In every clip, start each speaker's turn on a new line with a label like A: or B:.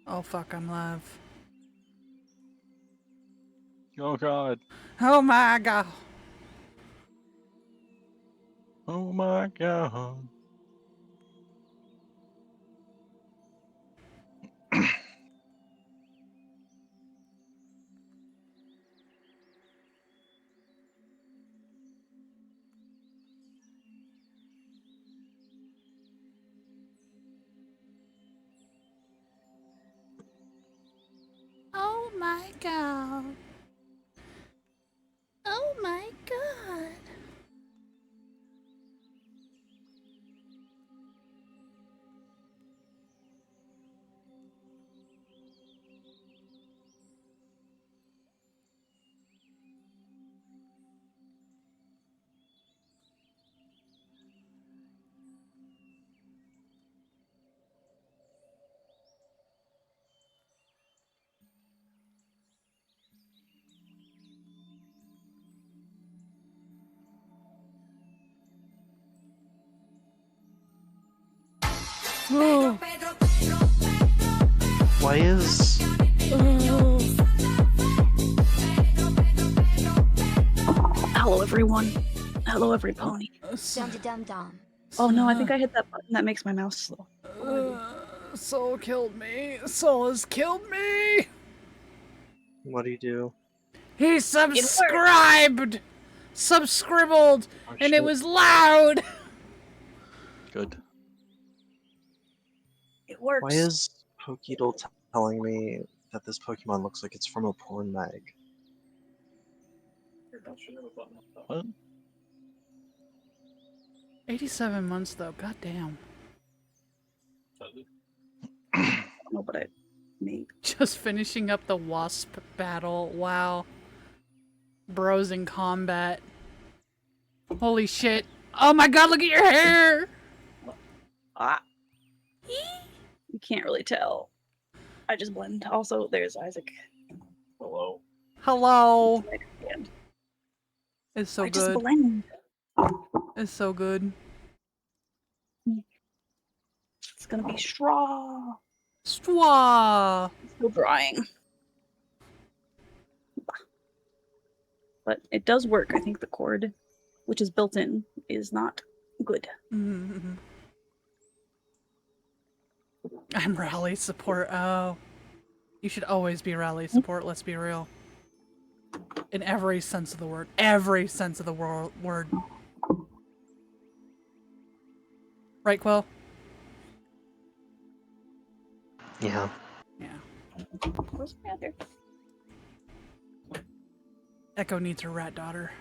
A: Oh fuck, I'm live.
B: Oh god.
A: Oh my god.
B: Oh my god.
A: Oh my god. Oh my god. Oh.
C: Why is... Hello, everyone. Hello, every pony. Oh no, I think I hit that button that makes my mouse slow.
A: Soul killed me. Soul has killed me.
C: What do you do?
A: He subscribed. Subscribbled.
B: Oh,
A: And
B: shit.
A: it was loud.
B: Good.
C: It works. Why is Pokedoll telling me that this Pokemon looks like it's from a porn mag?
B: What?
A: 87 months though. God damn.
C: No, but I made.
A: Just finishing up the wasp battle. Wow. Bros in combat. Holy shit. Oh my god, look at your hair!
C: Ah. You can't really tell. I just blend. Also, there's Isaac. Hello.
A: Hello.
C: And
A: It's so
C: I just
A: good.
C: blend.
A: It's so good.
C: It's gonna be straw.
A: Straw.
C: Still drying. But it does work. I think the cord, which is built in, is not good.
A: Mm-hmm. I'm rally support. Oh. You should always be rally support, let's be real. In every sense of the word. Every sense of the word. Right, Quill?
C: Yeah.
A: Yeah.
C: Where's my other?
A: Echo needs her rat daughter.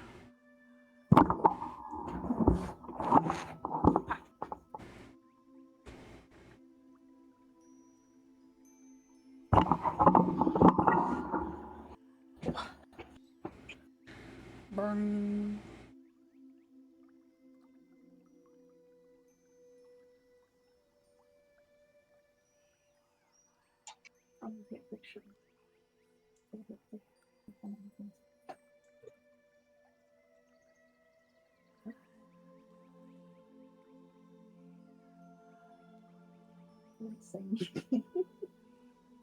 A: Burn.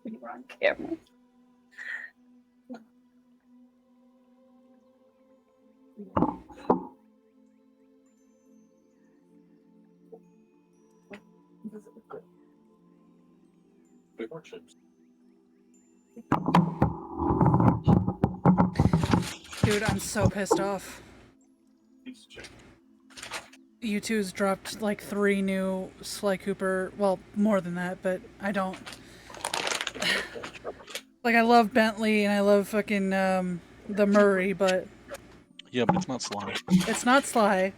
C: We were on camera.
A: Dude, I'm so pissed off. U2's dropped like 3 new Sly Cooper. Well, more than that, but I don't. Like, I love Bentley and I love fucking the Murray, but.
B: Yeah, but it's not Sly.
A: It's not Sly.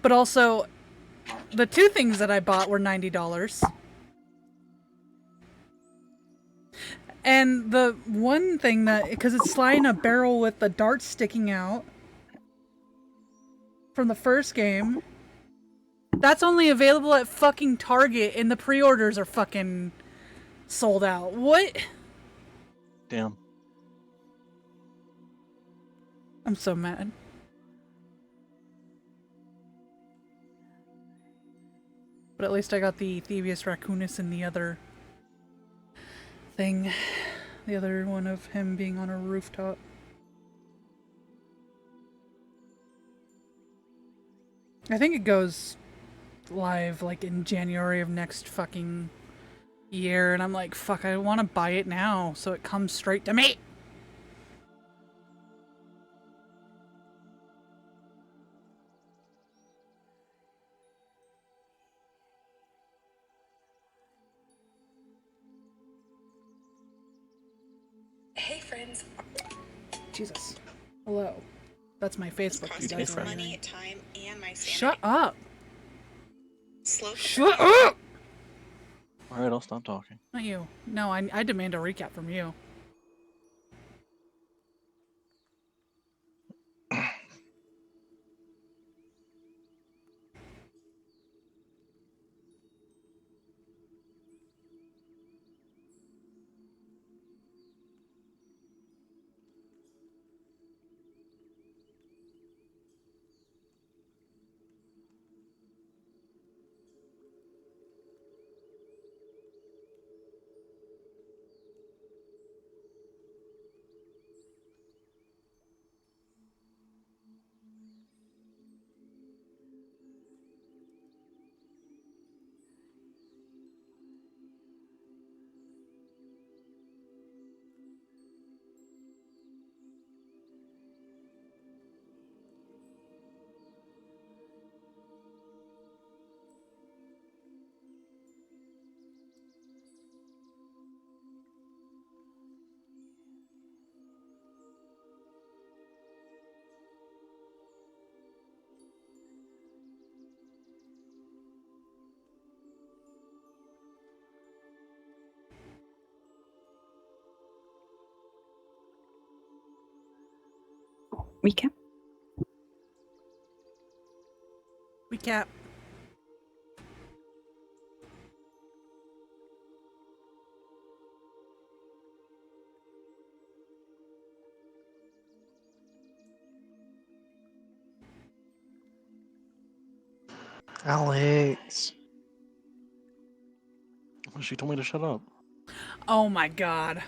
A: But also, the 2 things that I bought were $90. And the one thing that, because it's Sly in a barrel with the darts sticking out from the first game, that's only available at fucking Target and the pre-orders are fucking sold out. What?
B: Damn.
A: I'm so mad. But at least I got the Thievius Raccoonus in the other thing. The other one of him being on a rooftop. I think it goes live like in January of next fucking year, and I'm like, fuck, I want to buy it now so it comes straight to me.
D: Hey friends,
A: Jesus. Hello. That's my Facebook.
D: cost
A: You
D: me
A: guys
D: some
A: are
D: money,
A: hearing.
D: time, and my sanity.
A: Shut up.
D: Slow
A: Shut up!
B: Alright, I'll stop talking.
A: Not you. No, I demand a recap from you.
C: Recap.
A: Recap.
E: Alex.
B: Well, she told me to shut up.
A: Oh my god.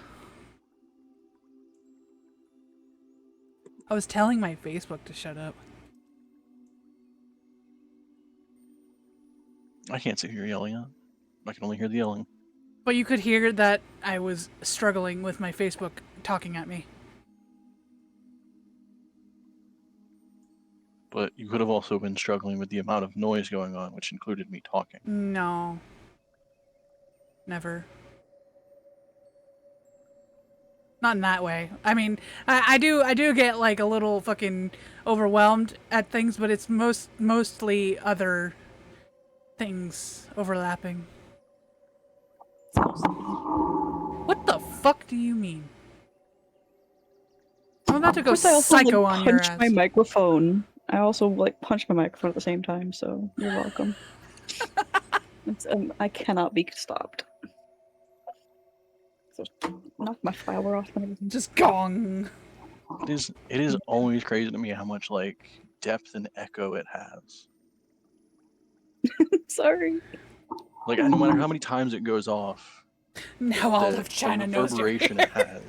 A: I was telling my Facebook to shut up.
B: I can't sit here yelling at. I can only hear the yelling.
A: But you could hear that I was struggling with my Facebook talking at me.
B: But you could have also been struggling with the amount of noise going on, which included me talking.
A: No. Never. Not in that way. I mean, I do get like a little fucking overwhelmed at things, but it's mostly other things overlapping. What the fuck do you mean? I'm about to go
C: Of course, I also
A: psycho
C: like,
A: on your
C: punch
A: ass.
C: my microphone. I also like punch my microphone at the same time, so you're welcome. I cannot be stopped. So knock my flower off and everything.
A: Just gong.
B: It is always crazy to me how much like depth and echo it has.
C: Sorry.
B: Like no matter how many times it goes off,
A: Now all
B: the
A: of China knows you're
B: reverberation
A: here.
B: it has.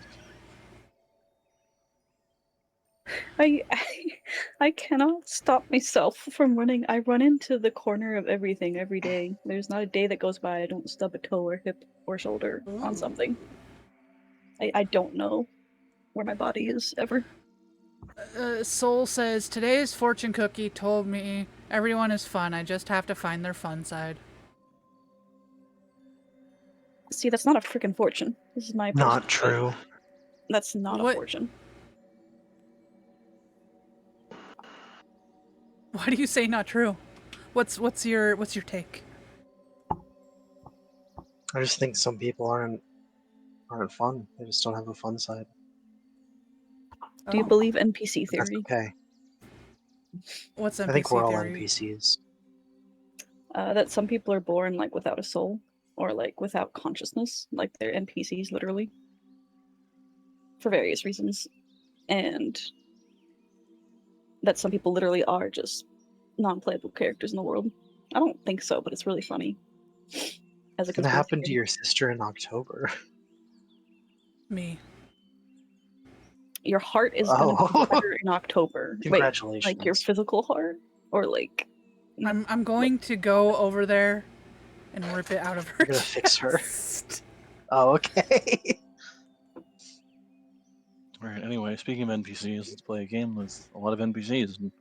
C: I cannot stop myself from running. I run into the corner of everything every day. There's not a day that goes by I don't stub a toe or hip or shoulder on something. I don't know where my body is ever.
A: Soul says, today's fortune cookie told me everyone is fun. I just have to find their fun side.
C: See, that's not a freaking fortune. This is my
E: Not
C: personal-
E: true.
C: That's not
A: What?
C: a fortune.
A: Why do you say not true? What's your take?
E: I just think some people aren't fun. They just don't have a fun side.
C: Do you
A: Oh.
C: believe NPC
E: But that's
C: theory?
E: okay.
A: What's NPC
E: I think we're all
A: theory?
E: NPCs.
C: That some people are born like without a soul or like without consciousness, like they're NPCs literally, for various reasons, and that some people literally are just non-playable characters in the world. I don't think so, but it's really funny. As a
E: It's gonna happen to
C: conspiracy
E: your sister in October.
A: Me.
C: Your heart is gonna be
E: Oh.
C: better in October. Wait,
E: Congratulations.
C: like your physical heart, or like
A: I'm going to go over there and rip it out of her.
E: You're gonna fix her?
A: chest.
E: Oh, okay.
B: Alright, anyway, speaking of NPCs, let's play a game with a lot of NPCs. And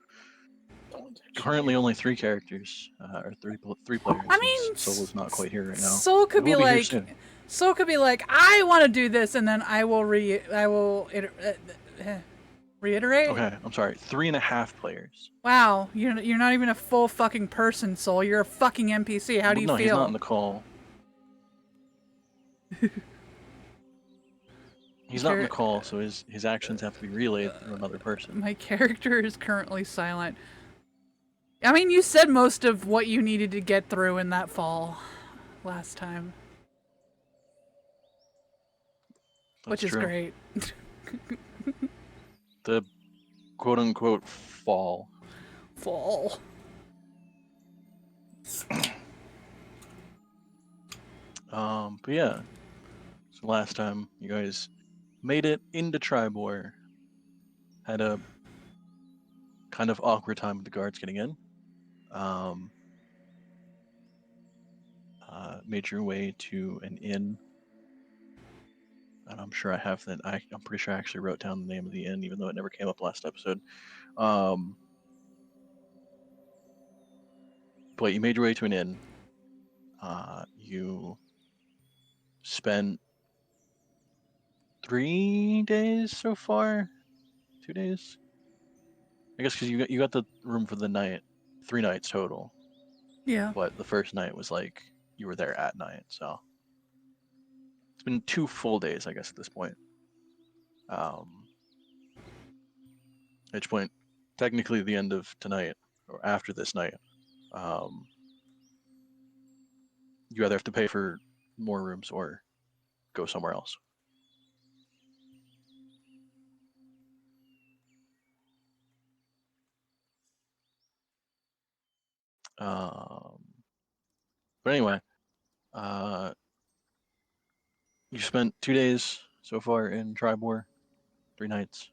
B: currently only 3 characters, or three players.
A: I mean,
B: since Solo's not quite here right now.
A: Soul could
B: He
A: be
B: will here
A: like,
B: soon.
A: Soul could be like, I want to do this, and then I will reiterate.
B: Okay, I'm sorry. 3.5 players.
A: Wow, you're not even a full fucking person, Soul. You're a fucking NPC. How do you
B: no,
A: feel?
B: he's not in the call. He's not in the call, so his actions have to be relayed through another person.
A: My character is currently silent. I mean, you said most of what you needed to get through in that fall last time, which is
B: true.
A: great.
B: The quote-unquote fall.
A: Fall.
B: But yeah. So last time you guys made it into Tribor. Had a kind of awkward time with the guards getting in. Made your way to an inn. And I'm sure I have that. I'm pretty sure I actually wrote down the name of the inn, even though it never came up last episode. But you made your way to an inn. You spent 3 days so far? 2 days? I guess because you got the room for the night. 3 nights total.
A: Yeah.
B: But the first night was like you were there at night, so it's been 2 full days, I guess, at this point. At which point, technically the end of tonight, or after this night, you either have to pay for more rooms or go somewhere else. But anyway, you spent 2 days so far in Tribor, 3 nights.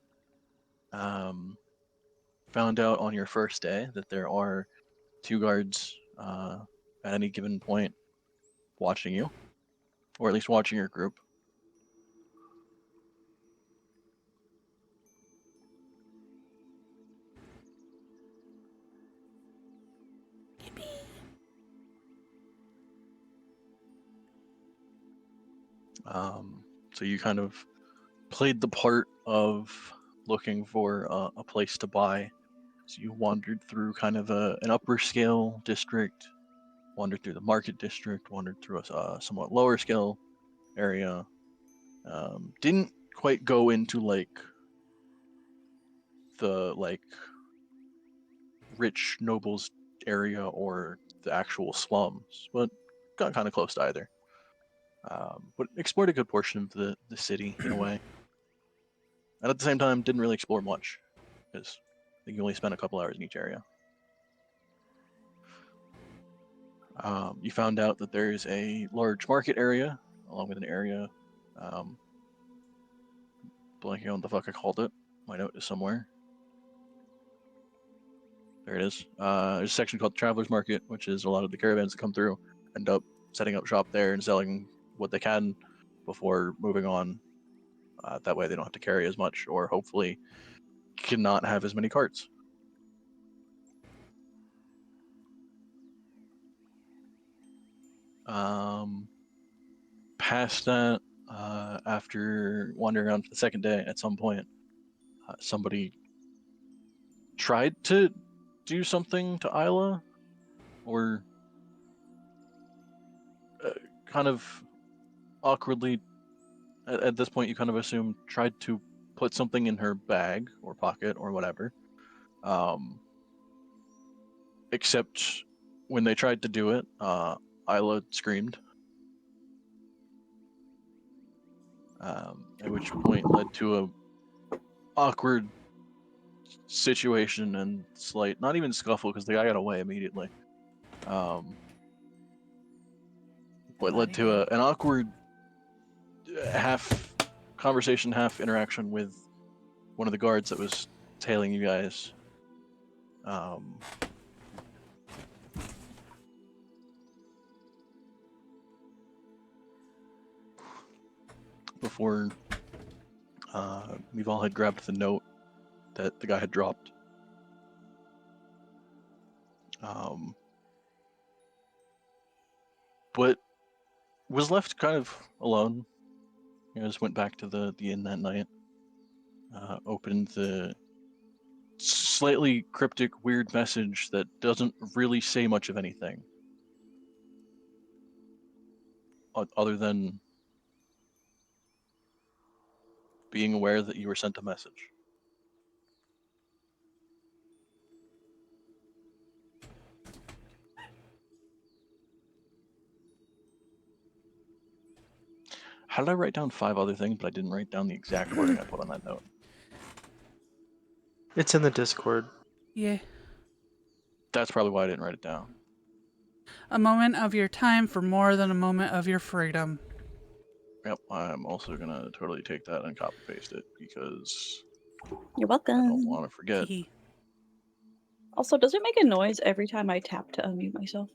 B: Found out on your first day that there are 2 guards at any given point watching you, or at least watching your group. So you kind of played the part of looking for a place to buy. So you wandered through kind of an upper scale district, wandered through the market district, wandered through a somewhat lower scale area. Didn't quite go into the rich nobles area or the actual slums, but got kind of close to either. But explored a good portion of the city in a way. And at the same time, didn't really explore much, because I think you only spent a couple hours in each area. You found out that there's a large market area, along with an area, blanking on what the fuck I called it. My note is somewhere. There it is. There's a section called the Traveler's Market, which is a lot of the caravans that come through, end up setting up shop there and selling what they can before moving on. That way they don't have to carry as much, or hopefully cannot have as many carts. Past that, after wandering around for the second day, at some point, somebody tried to do something to Isla, or kind of awkwardly, at this point you kind of assume tried to put something in her bag or pocket or whatever. Except when they tried to do it, Isla screamed. At which point led to a awkward situation and slight, not even scuffle, because the guy got away immediately. But led to an awkward half conversation, half interaction with one of the guards that was tailing you guys. Before Mival had grabbed the note that the guy had dropped. But was left kind of alone. You know, just went back to the inn that night. Opened the slightly cryptic, weird message that doesn't really say much of anything. Other than being aware that you were sent a message. How did I write down 5 other things, but I didn't write down the exact wording I put on that note?
E: It's in the Discord.
A: Yeah.
B: That's probably why I didn't write it down.
A: A moment of your time for more than a moment of your freedom.
B: Yep, I'm also gonna totally take that and copy paste it because
C: You're
B: I don't
C: welcome.
B: want to forget.
A: Hee.
C: Also, does it make a noise every time I tap to unmute myself?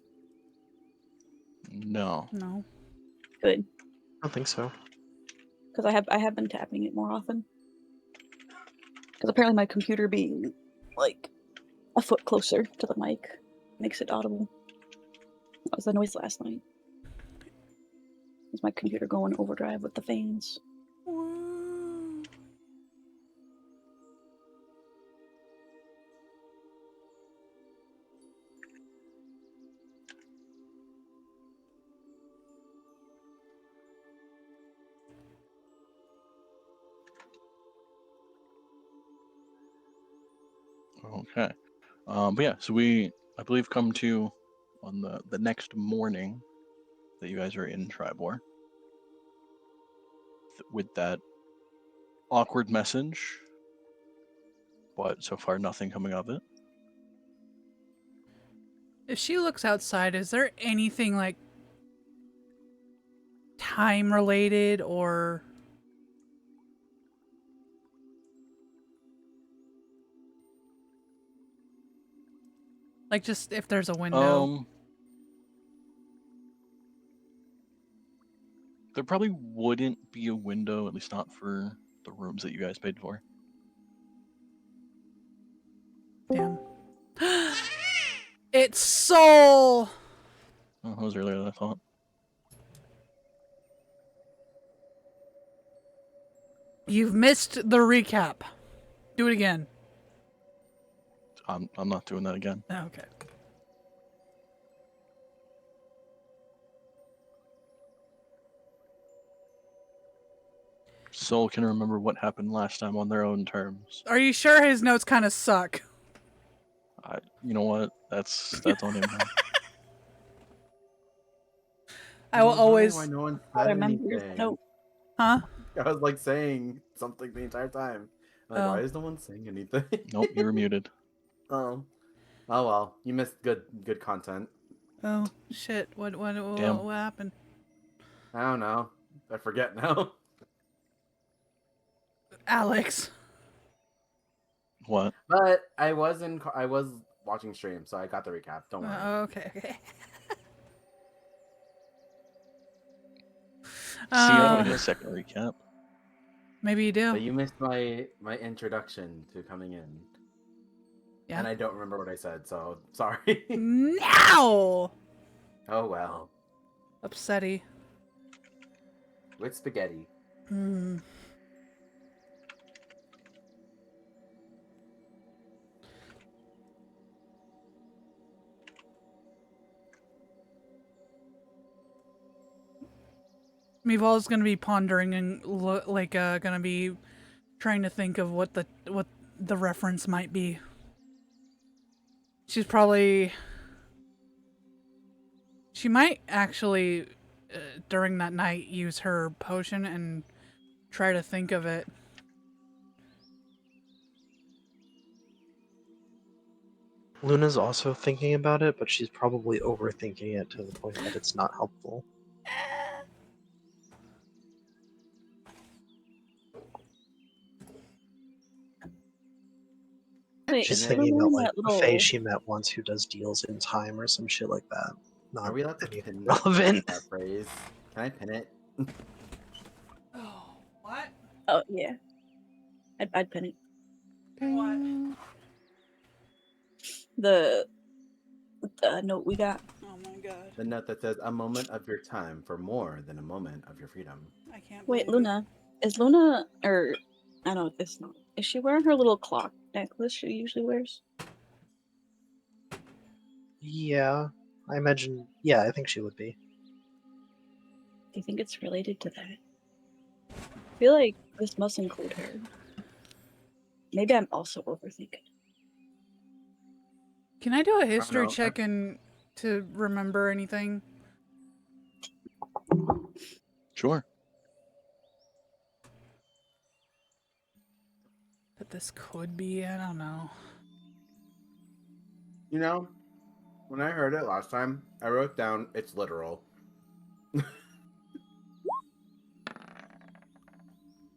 B: No.
A: No.
C: Good,
E: I don't think so.
C: because I have been tapping it more often. Because apparently my computer being like a foot closer to the mic makes it audible. That was the noise last night. It was my computer going overdrive with the fans.
A: Woo.
B: Okay. But yeah, so we, I believe, come to on the next morning that you guys are in Tribor with that awkward message, but so far nothing coming of it.
A: If she looks outside, is there anything like time related or like just if there's a window?
B: There probably wouldn't be a window, at least not for the rooms that you guys paid for.
A: Damn. It's Soul!
B: Oh, that was earlier than I thought.
A: You've missed the recap. Do it again.
B: I'm not doing that again.
A: Oh, okay.
B: Soul can remember what happened last time on their own terms.
A: Are you sure his notes kind of suck?
B: You know what? That's on him now.
A: I will always.
F: Why no one
C: I
F: said
C: remember your
F: anything?
C: note.
A: Huh?
F: I was like saying something the entire time. I'm like,
A: Oh.
F: why is no one saying anything?
B: Nope, you were muted.
F: Oh well, you missed good content.
A: Oh shit! What
B: Damn.
A: happened?
F: I don't know. I forget now.
A: Alex.
B: What?
F: But I was watching stream, so I got the recap. Don't worry.
A: Okay.
B: See, I don't need a second recap.
A: Maybe you do.
F: But you missed my introduction to coming in.
A: Yeah.
F: And I don't remember what I said, so sorry.
A: Now.
F: Oh well.
A: Upsetty.
F: With spaghetti.
A: Hmm. Mival's gonna be pondering and gonna be trying to think of what the reference might be. She might actually during that night use her potion and try to think of it.
E: Luna's also thinking about it, but she's probably overthinking it to the point that it's not helpful.
C: Wait,
E: She's
C: is
F: then-
E: thinking
C: Luna
E: about
C: in
E: like
C: that
E: a fae
C: little?
E: she met once who does deals in time or some shit like that.
F: Are
E: Not
F: we allowed to
E: anything
F: pin that,
E: relevant.
F: that phrase? Can I pin it?
A: Oh, what?
C: Oh yeah, I'd pin it.
A: What?
C: The note we got.
A: Oh my god.
F: The note that says a moment of your time for more than a moment of your freedom.
A: I can't
C: Wait,
A: believe
C: Luna, is Luna or I don't know if it's not. Is she wearing her little clock necklace she usually wears?
E: Yeah, I imagine. Yeah, I think she would be.
C: Do you think it's related to that? I feel like this must include her. Maybe I'm also overthinking.
A: Can I do a history
F: know.
A: check and to remember anything?
B: Sure.
A: That this could be? I don't know.
F: You know, when I heard it last time, I wrote down it's literal.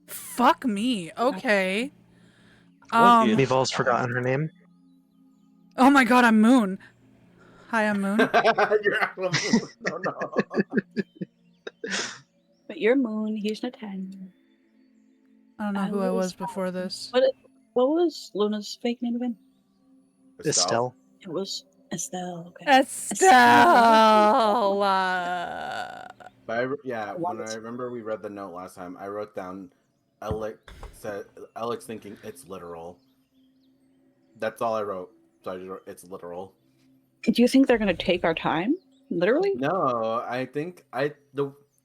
A: Fuck me. Okay.
B: What if-
E: Meeval's forgotten her name.
A: Oh my god, I'm Moon. Hi, I'm Moon.
F: You're actual moon. No, no.
C: But you're Moon, he's Nathaniel.
A: I don't know
C: I
A: who I
C: was
A: was before this.
C: What was Luna's fake name again?
E: Estelle.
C: It was Estelle. Okay.
A: Estelle.
F: But when I remember we read the note last time, I wrote down Alex thinking it's literal. That's all I wrote. So I just wrote, it's literal.
C: Do you think they're gonna take our time? Literally?
F: No, I think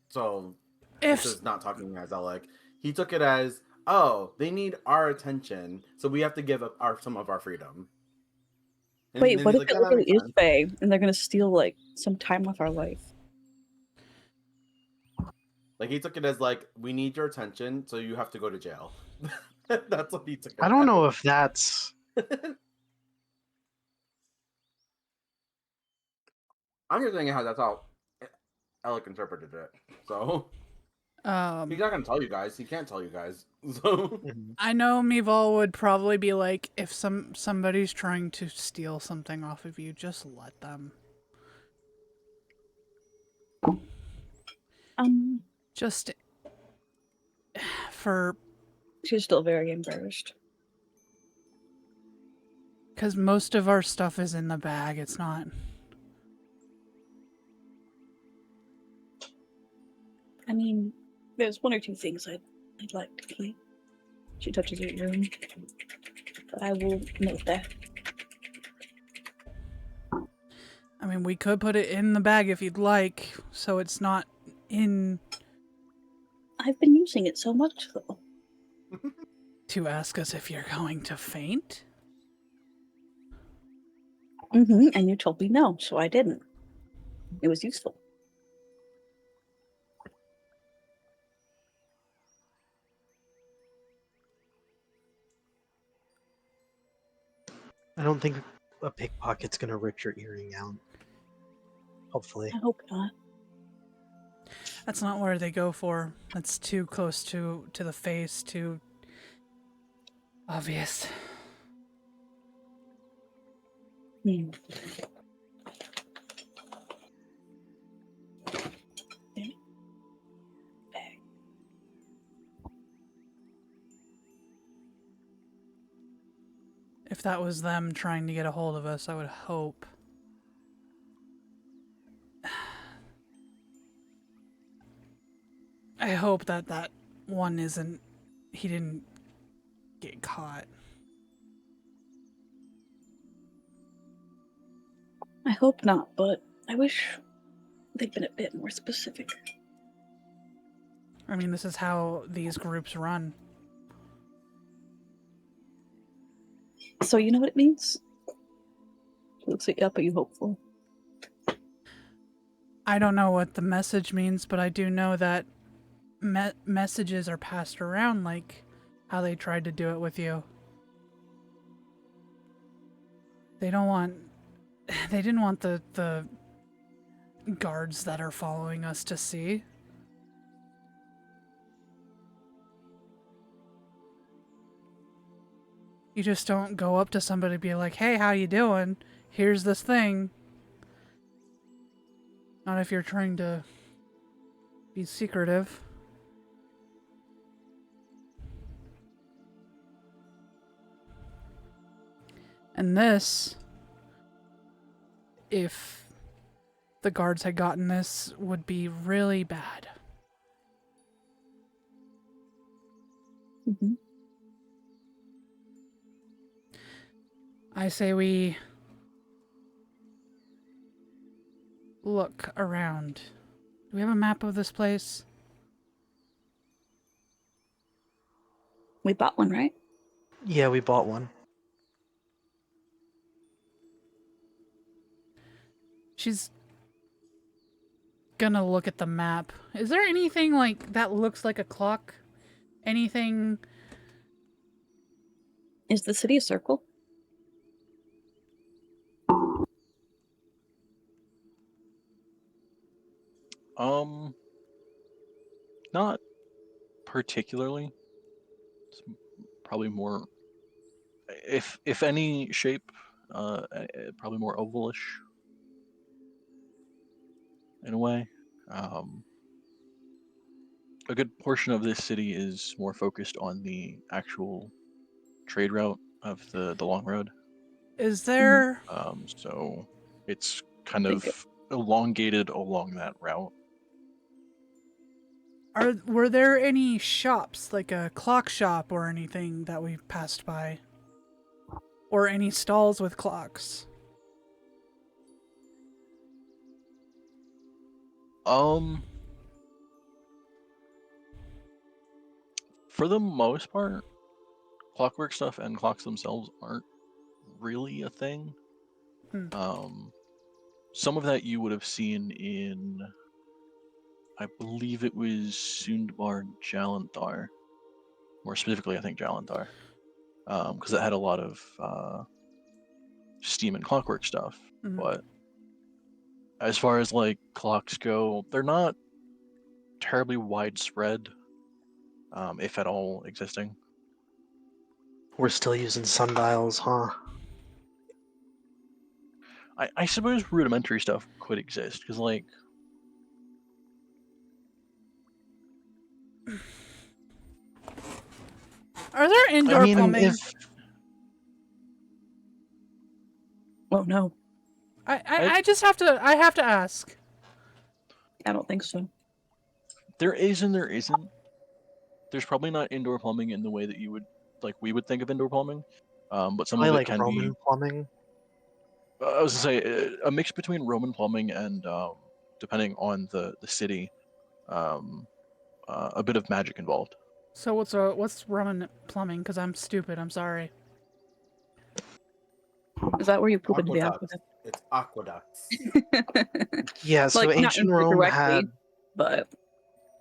F: so
A: If
F: this is not talking as Alec. He took it as, oh, they need our attention, so we have to give up some of our freedom. And
C: Wait,
F: then
C: what
F: he's
C: if
F: like,
C: it
F: "Yeah, that
C: literally
F: makes
C: is
F: sense."
C: Faye and they're gonna steal like some time with our life?
F: Like he took it as like, we need your attention, so you have to go to jail. That's what he took it
E: I don't
F: as.
E: know if that's.
F: I'm just saying how that's how Alec interpreted it. So he's not gonna tell you guys. He can't tell you guys. So
A: I know Meeval would probably be like, if somebody's trying to steal something off of you, just let them. Just for
C: She's still very embarrassed.
A: because most of our stuff is in the bag. It's not.
C: I mean, there's one or two things I'd like to keep. She touches your room, but I will note that.
A: I mean, we could put it in the bag if you'd like, so it's not in
C: I've been using it so much though.
A: to ask us if you're going to faint.
C: And you told me no, so I didn't. It was useful.
E: I don't think a pickpocket's gonna rip your earring out. Hopefully.
C: I hope not.
A: That's not where they go for. That's too close to the face, too obvious.
C: Hmm. Bag.
A: If that was them trying to get a hold of us, I would hope. I hope that one isn't. He didn't get caught.
C: I hope not, but I wish they'd been a bit more specific.
A: I mean, this is how these groups run.
C: So you know what it means? Looks like up, are you hopeful?
A: I don't know what the message means, but I do know that messages are passed around like how they tried to do it with you. They didn't want the guards that are following us to see. You just don't go up to somebody and be like, hey, how you doing? Here's this thing. Not if you're trying to be secretive. And this, if the guards had gotten this, would be really bad.
C: Mm-hmm.
A: I say we look around. Do we have a map of this place?
C: We bought one, right?
E: Yeah, we bought one.
A: She's gonna look at the map. Is there anything like that looks like a clock? Anything?
C: Is the city a circle?
B: Not particularly. It's probably more, if any shape, probably more ovalish in a way. A good portion of this city is more focused on the actual trade route of the long road.
A: Is there?
B: So it's kind
C: think
B: of elongated along that route.
A: Were there any shops, like a clock shop or anything that we passed by? Or any stalls with clocks?
B: For the most part, clockwork stuff and clocks themselves aren't really a thing. Some of that you would have seen in, I believe it was Sundbar Jalandhar. More specifically, I think Jalandhar. Because it had a lot of steam and clockwork stuff.
A: Mhm.
B: But as far as like clocks go, they're not terribly widespread, if at all existing.
E: We're still using sundials, huh?
B: I suppose rudimentary stuff could exist, because like
A: Are there indoor plumbing?
E: If
C: Oh no,
A: I just have to. I have to ask.
C: I don't think so.
B: there is and there isn't. There's probably not indoor plumbing in the way that you would we would think of indoor plumbing, but some
E: I
B: of it
E: like
B: can
E: Roman
B: be.
E: plumbing.
B: I was gonna say a mix between Roman plumbing and, depending on the city, a bit of magic involved.
A: So what's Roman plumbing? Because I'm stupid. I'm sorry.
C: Is that where you poop into the
F: Aqueducts.
C: aqueduct?
F: It's aqueducts.
E: Yeah, so
C: Like, not
E: ancient Rome
C: directly,
E: had,
C: but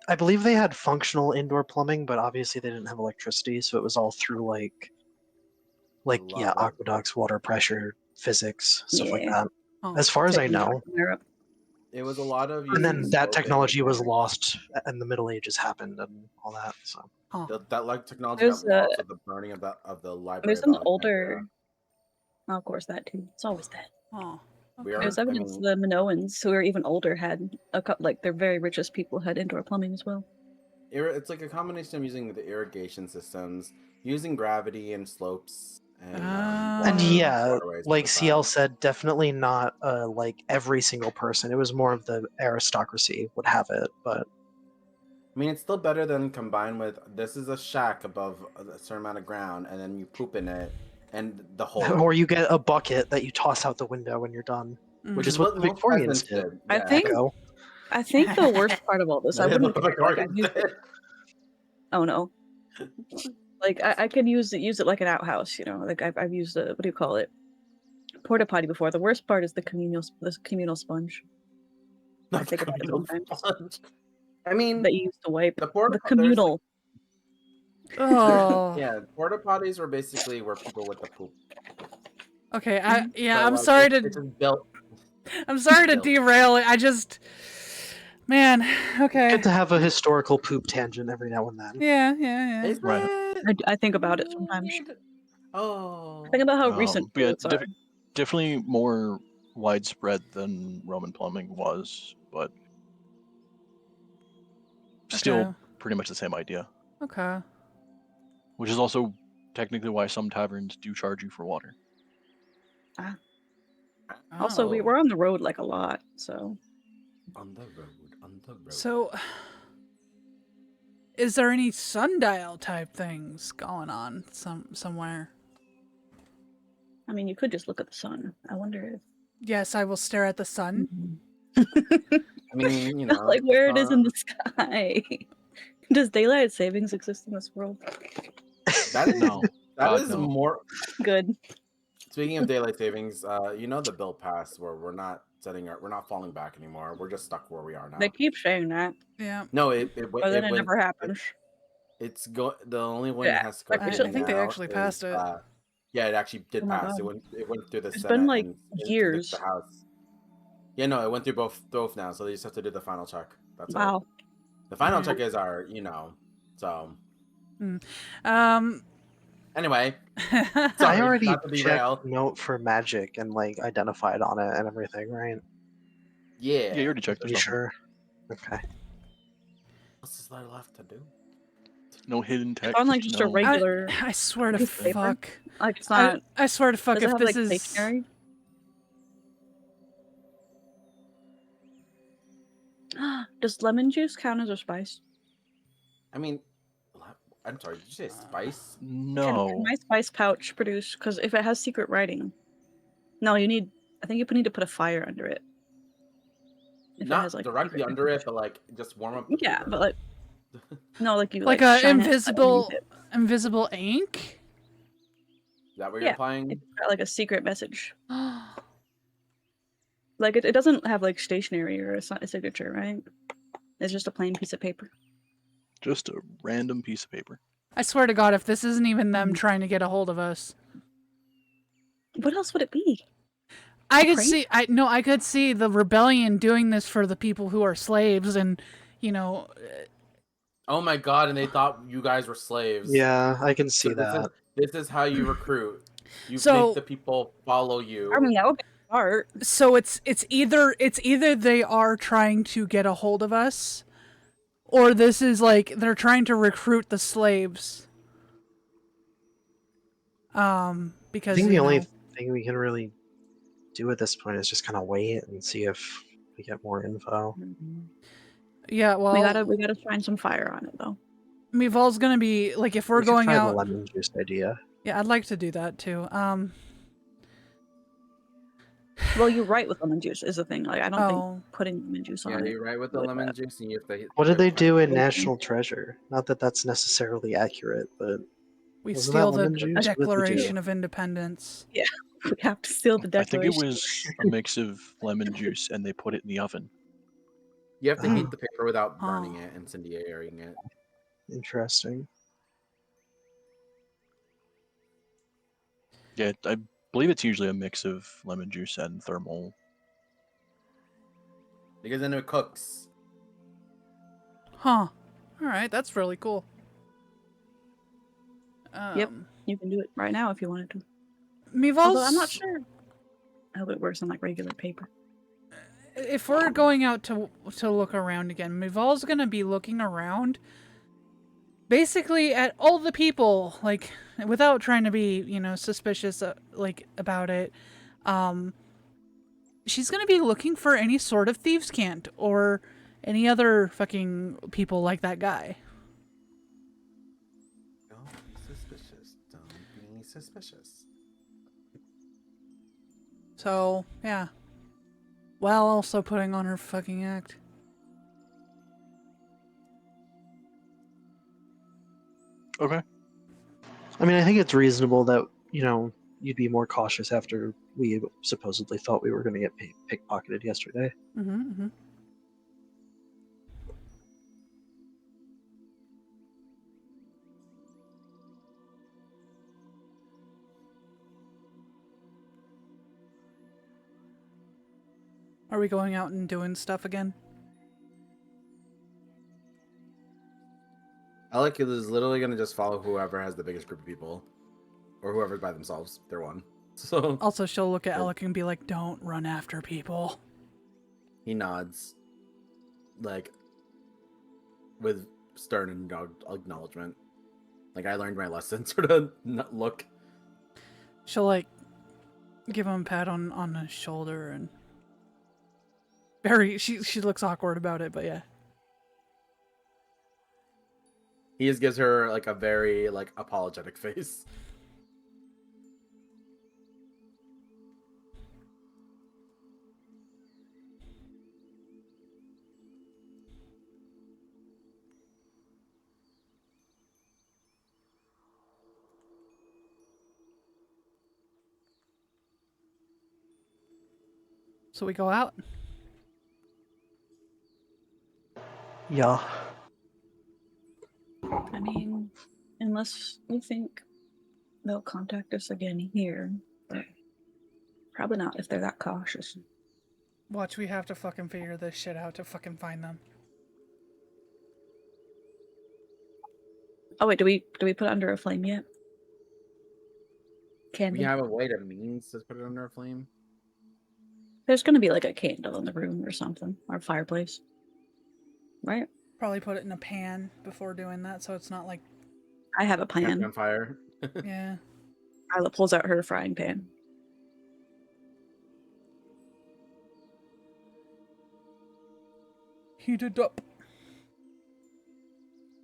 E: I believe they had functional indoor plumbing, but obviously they didn't have electricity, so it was all through like yeah,
F: Lava.
E: aqueducts, water pressure, physics, stuff like
C: Yeah.
E: that.
A: Oh.
E: As far as I know.
F: It was a lot of.
E: And then
F: using
E: that
F: sloping
E: technology was
F: and-
E: lost, and the Middle Ages happened, and all that. So
A: Huh.
F: That like technology
C: There's
F: got lost with the burning of the library.
C: there's
F: of
C: an
F: Alexandria.
C: older. Oh, of course, that too. It's always that.
A: Oh.
F: We
A: okay.
F: are-
C: There's
F: I
C: evidence
F: mean-
C: the Minoans, who are even older, had like their very richest people had indoor plumbing as well.
F: It's like a combination of using the irrigation systems, using gravity and slopes, and
A: Ah.
E: and
A: Uh,
E: yeah,
F: waterways for
E: like
F: the
E: CL
F: battle.
E: said, definitely not like every single person. It was more of the aristocracy would have it, but
F: I mean, it's still better than combined with this is a shack above a certain amount of ground, and then you poop in it, and the whole.
E: or you get a bucket that you toss out the window when you're done,
A: Mm.
E: which is what the
F: most
E: Victorians
F: peasants
E: did.
C: I
F: Yeah.
C: think-
E: Echo.
C: I think the worst part of all this, I
F: That's
C: wouldn't.
F: what the
C: Like,
F: Victorians
C: I've used it,
F: did.
C: oh no, like I could use it like an outhouse. You know, like I've used a, what do you call it, porta potty before. The worst part is the communal sponge I think about it sometimes.
F: I mean,
C: that you used to wipe.
F: the porta
C: The
F: there's, like-
C: communal.
A: Oh.
F: yeah, porta potties were basically where people with the poop.
A: Okay.
C: Mm-hmm.
A: Yeah.
F: But,
A: I'm
F: like,
A: sorry
F: it's
A: to.
F: just built.
A: I'm sorry to
F: built.
A: derail it. I just. Man. Okay.
E: Good to have a historical poop tangent every now and then.
A: Yeah.
F: Is
B: Right.
F: it?
C: I think about it sometimes.
F: Oh.
C: Think about how recent
B: But yeah,
C: bullets are.
B: definitely more widespread than Roman plumbing was, but still
A: Okay.
B: pretty much the same idea.
A: Okay.
B: Which is also technically why some taverns do charge you for water.
C: Also, we
A: Oh.
C: were on the road like a lot, so
F: On the road, on the road.
A: So, is there any sundial type things going on somewhere?
C: I mean, you could just look at the sun. I wonder
A: Yes, I will stare at the sun.
C: if
F: I mean, you know,
C: like where it is in the sky. Does daylight savings exist in this world?
F: that is
B: No.
F: that
B: God,
F: is
B: no.
F: more.
C: Good.
F: Speaking of daylight savings, you know the bill passed where we're not falling back anymore. We're just stuck where we are now.
C: They keep saying that,
A: Yeah.
F: No,
C: but then it never happens.
F: The only one
C: Yeah,
F: that has
C: like,
A: I
F: scripted
A: think they
F: now
A: actually passed
F: is,
A: it.
F: yeah, it actually did
C: Oh my
F: pass.
C: God.
F: It went through the
C: It's
F: Senate
C: been, like,
F: and
C: years.
F: the House. Yeah, no, it went through both now, so they just have to do the final check. That's
C: Wow.
F: it. The final
A: Mm.
F: check is our, so anyway,
E: I
F: sorry,
E: already
F: not to derail.
E: checked note for magic and like identified on it and everything, right?
F: Yeah.
B: Yeah, you already checked. There's
E: You
B: nothing.
E: sure? Okay.
F: What's there left to do?
B: No hidden text.
C: on, like, just a
B: no-
C: regular
A: I swear to
C: piece of paper?
A: fuck.
C: Like it's not.
A: I swear to fuck
C: Does it
A: if
C: have
A: this
C: like
A: is.
C: stationery? Does lemon juice count as a spice?
F: I mean, I'm sorry. Did you say spice?
B: No.
C: Can my spice pouch produce? Because if it has secret writing, no, you need. I think you need to put a fire under it. If it
F: Not
C: has, like,
F: directly
C: secret
F: under it,
C: message.
F: but like just warm up the
C: Yeah,
F: paper.
C: but like no, like you
A: Like
C: like
A: a
C: shine it
A: invisible
C: underneath it.
A: invisible ink?
F: Is that what
C: Yeah.
F: you're implying?
C: It's got, like a secret message. Like it doesn't have like stationery or a signature, right? It's just a plain piece of paper.
B: Just a random piece of paper.
A: I swear to God, if this isn't even them
C: Mhm.
A: trying to get a hold of us.
C: What else would it be?
A: I could
C: prank?
A: see I could see the rebellion doing this for the people who are slaves and
F: Oh my god! And they thought you guys were slaves.
E: Yeah, I can see
F: So
E: that.
F: this is how you recruit. You
A: So-
F: make the people follow you.
C: I mean, that would be smart.
A: so it's either they are trying to get a hold of us, or this is like they're trying to recruit the slaves. Because
E: I think the
A: you
E: only
A: know,
E: thing we can really do at this point is just kind of wait and see if we get more info.
A: yeah, well,
C: We gotta shine some fire on it though.
A: Mival's gonna be like if we're
E: We could
A: going
E: try
A: out.
E: the lemon juice idea.
A: Yeah, I'd like to do that too.
C: Well, you write with lemon juice is the thing. Like I don't think
A: Oh,
C: putting lemon juice
F: Yeah,
C: on it.
F: you're right with the
C: like
F: lemon
C: that.
F: juice, and you have to.
E: What did they do in
C: Okay.
E: National Treasure? Not that that's necessarily accurate, but
A: we
E: Wasn't
A: steal
E: that
A: the
E: lemon juice? What did they do?
A: Declaration of Independence.
C: We have to steal the
B: I think
C: declaration.
B: it was a mix of lemon juice and they put it in the oven.
F: You have to
E: Oh.
F: heat the paper without
A: Oh.
F: burning it, incendiarying it.
E: interesting.
B: Yeah, I believe it's usually a mix of lemon juice and thermal.
F: Because then it cooks.
A: Huh. All right, that's really cool.
C: Yep. You can do it right now if you wanted to.
A: Mival's,
C: Although I'm not sure how it works on like regular paper.
A: If we're going out to look around again, Mival's gonna be looking around, basically at all the people, like without trying to be, suspicious, like about it. She's gonna be looking for any sort of thieves' cant or any other fucking people like that guy.
F: Don't be suspicious. Don't be suspicious.
A: So yeah, while also putting on her fucking act.
B: Okay.
E: I mean, I think it's reasonable that, you'd be more cautious after we supposedly thought we were going to get pickpocketed yesterday.
A: Mm-hmm. Are we going out and doing stuff again?
F: Alec is literally gonna just follow whoever has the biggest group of people. or whoever's by themselves. They're one. So
A: Also, she'll look at
F: Good.
A: Alec and be like, "Don't run after people."
F: he nods, like with stern acknowledgement. Like I learned my lesson. Sort of look.
A: She'll like give him a pat on the shoulder and she looks awkward about it, but yeah.
F: He just gives her like a very like apologetic face.
A: So we go out.
E: Yeah.
C: I mean, unless you think they'll contact us again here, but probably not if they're that cautious.
A: Watch, we have to fucking figure this shit out to fucking find them.
C: Oh wait, do we put it under a flame yet? Can
F: We
C: we?
F: have a way to means to put it under a flame.
C: There's gonna be like a candle in the room or something, or a fireplace, right?
A: Probably put it in a pan before doing that, so it's not like,
C: I have a
F: Catch it on
C: pan.
F: fire.
A: yeah.
C: Isla pulls out her frying pan.
A: Heat it up.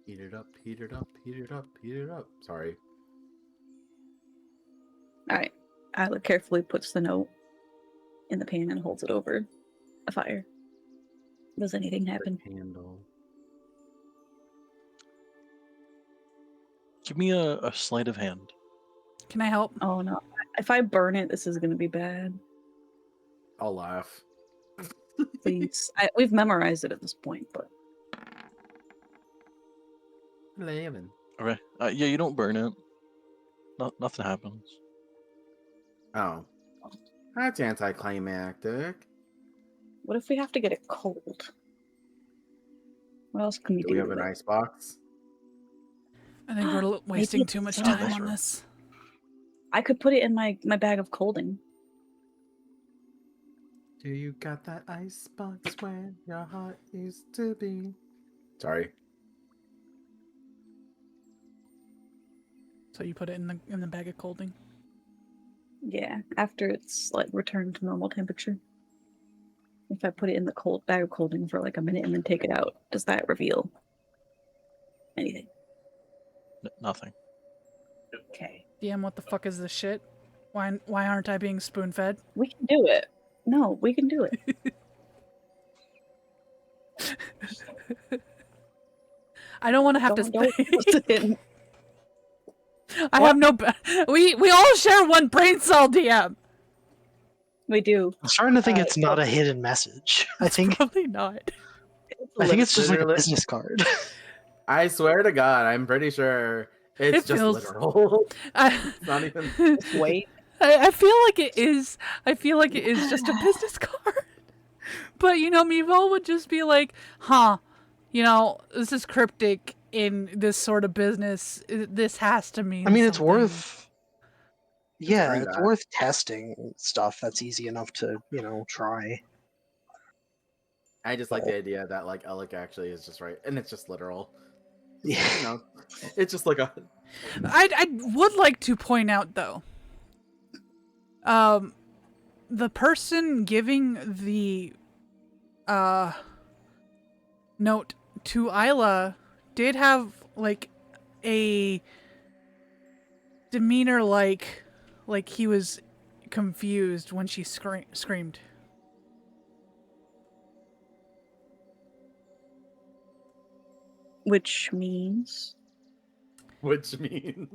F: Heat it up, heat it up, heat it up, heat it up. Sorry.
C: All right. Isla carefully puts the note in the pan and holds it over a fire. Does anything happen?
F: Candle.
B: Give me a sleight of hand.
A: Can I help?
C: Oh no! If I burn it, this is gonna be bad.
F: I'll laugh.
C: Please, we've memorized it at this point, but
F: 11.
B: Okay. Yeah, you don't burn it. Nothing happens.
F: Oh. That's anticlimactic.
C: what if we have to get it cold? What else can we
F: Do
C: do?
F: we have
C: with
F: an
C: it?
F: ice box?
A: I think we're wasting
C: it's
A: too much
C: so
A: time
B: that's
A: on
B: right.
A: this.
C: I could put it in my bag of colding.
F: Do you got that ice box where your heart used to be? Sorry.
A: So you put it in the bag of colding.
C: Yeah, after it's like returned to normal temperature. If I put it in the cold bag of colding for like a minute and then take it out, does that reveal anything?
B: Nothing.
C: Okay,
A: DM, what the fuck is this shit? Why aren't I being spoon fed?
C: we can do it. No, we can do it.
A: I don't want to have
C: don't
A: to.
C: listen.
A: I have no. We all share one brain cell, DM.
C: We do.
E: I'm starting to think
C: Uh,
E: it's not a hidden message. I think
A: Probably not.
E: it's just like a
F: literally-
E: business card.
F: I swear to God, I'm pretty sure it's
A: It
F: just
A: feels-
F: literal.
A: I,
F: It's not even.
C: Wait.
A: I feel like it is. I feel like it is just a business card. But you know, Mevo would just be like, "Huh, you know, this is cryptic in this sort of business. This has to mean."
E: I mean, it's
A: something."
E: worth. Yeah,
F: very
E: it's
F: bad.
E: worth testing stuff that's easy enough to, try.
F: I just like the idea that like Alec actually is just right, and it's just literal.
E: Yeah.
F: You know, it's just like a.
A: I would like to point out though. The person giving the note to Isla did have like a demeanor like he was confused when she screamed.
C: Which means
F: Which means.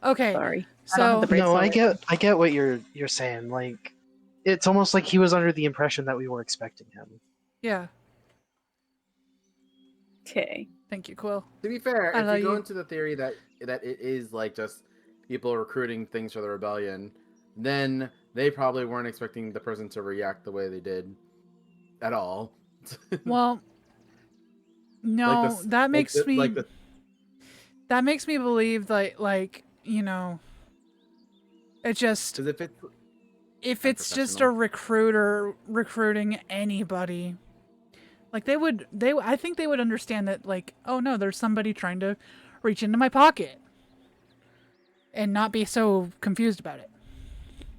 A: Okay,
C: sorry. I don't
A: so
C: have the brain
E: No, I
C: cell.
E: get what you're saying. Like, it's almost like he was under the impression that we were expecting him.
A: yeah,
C: Okay.
A: thank you, Quill.
F: To be fair,
A: I
F: if
A: know
F: you go
A: you-
F: into the theory that it is like just people recruiting things for the rebellion, then they probably weren't expecting the person to react the way they did at all.
A: Well, no,
F: Like the-
A: that makes me.
F: like the
A: that makes me believe that, like, you know, it just,
F: Because
A: if it's just a recruiter recruiting anybody, like I think they would understand that, like, oh no, there's somebody trying to reach into my pocket, and not be so confused about it.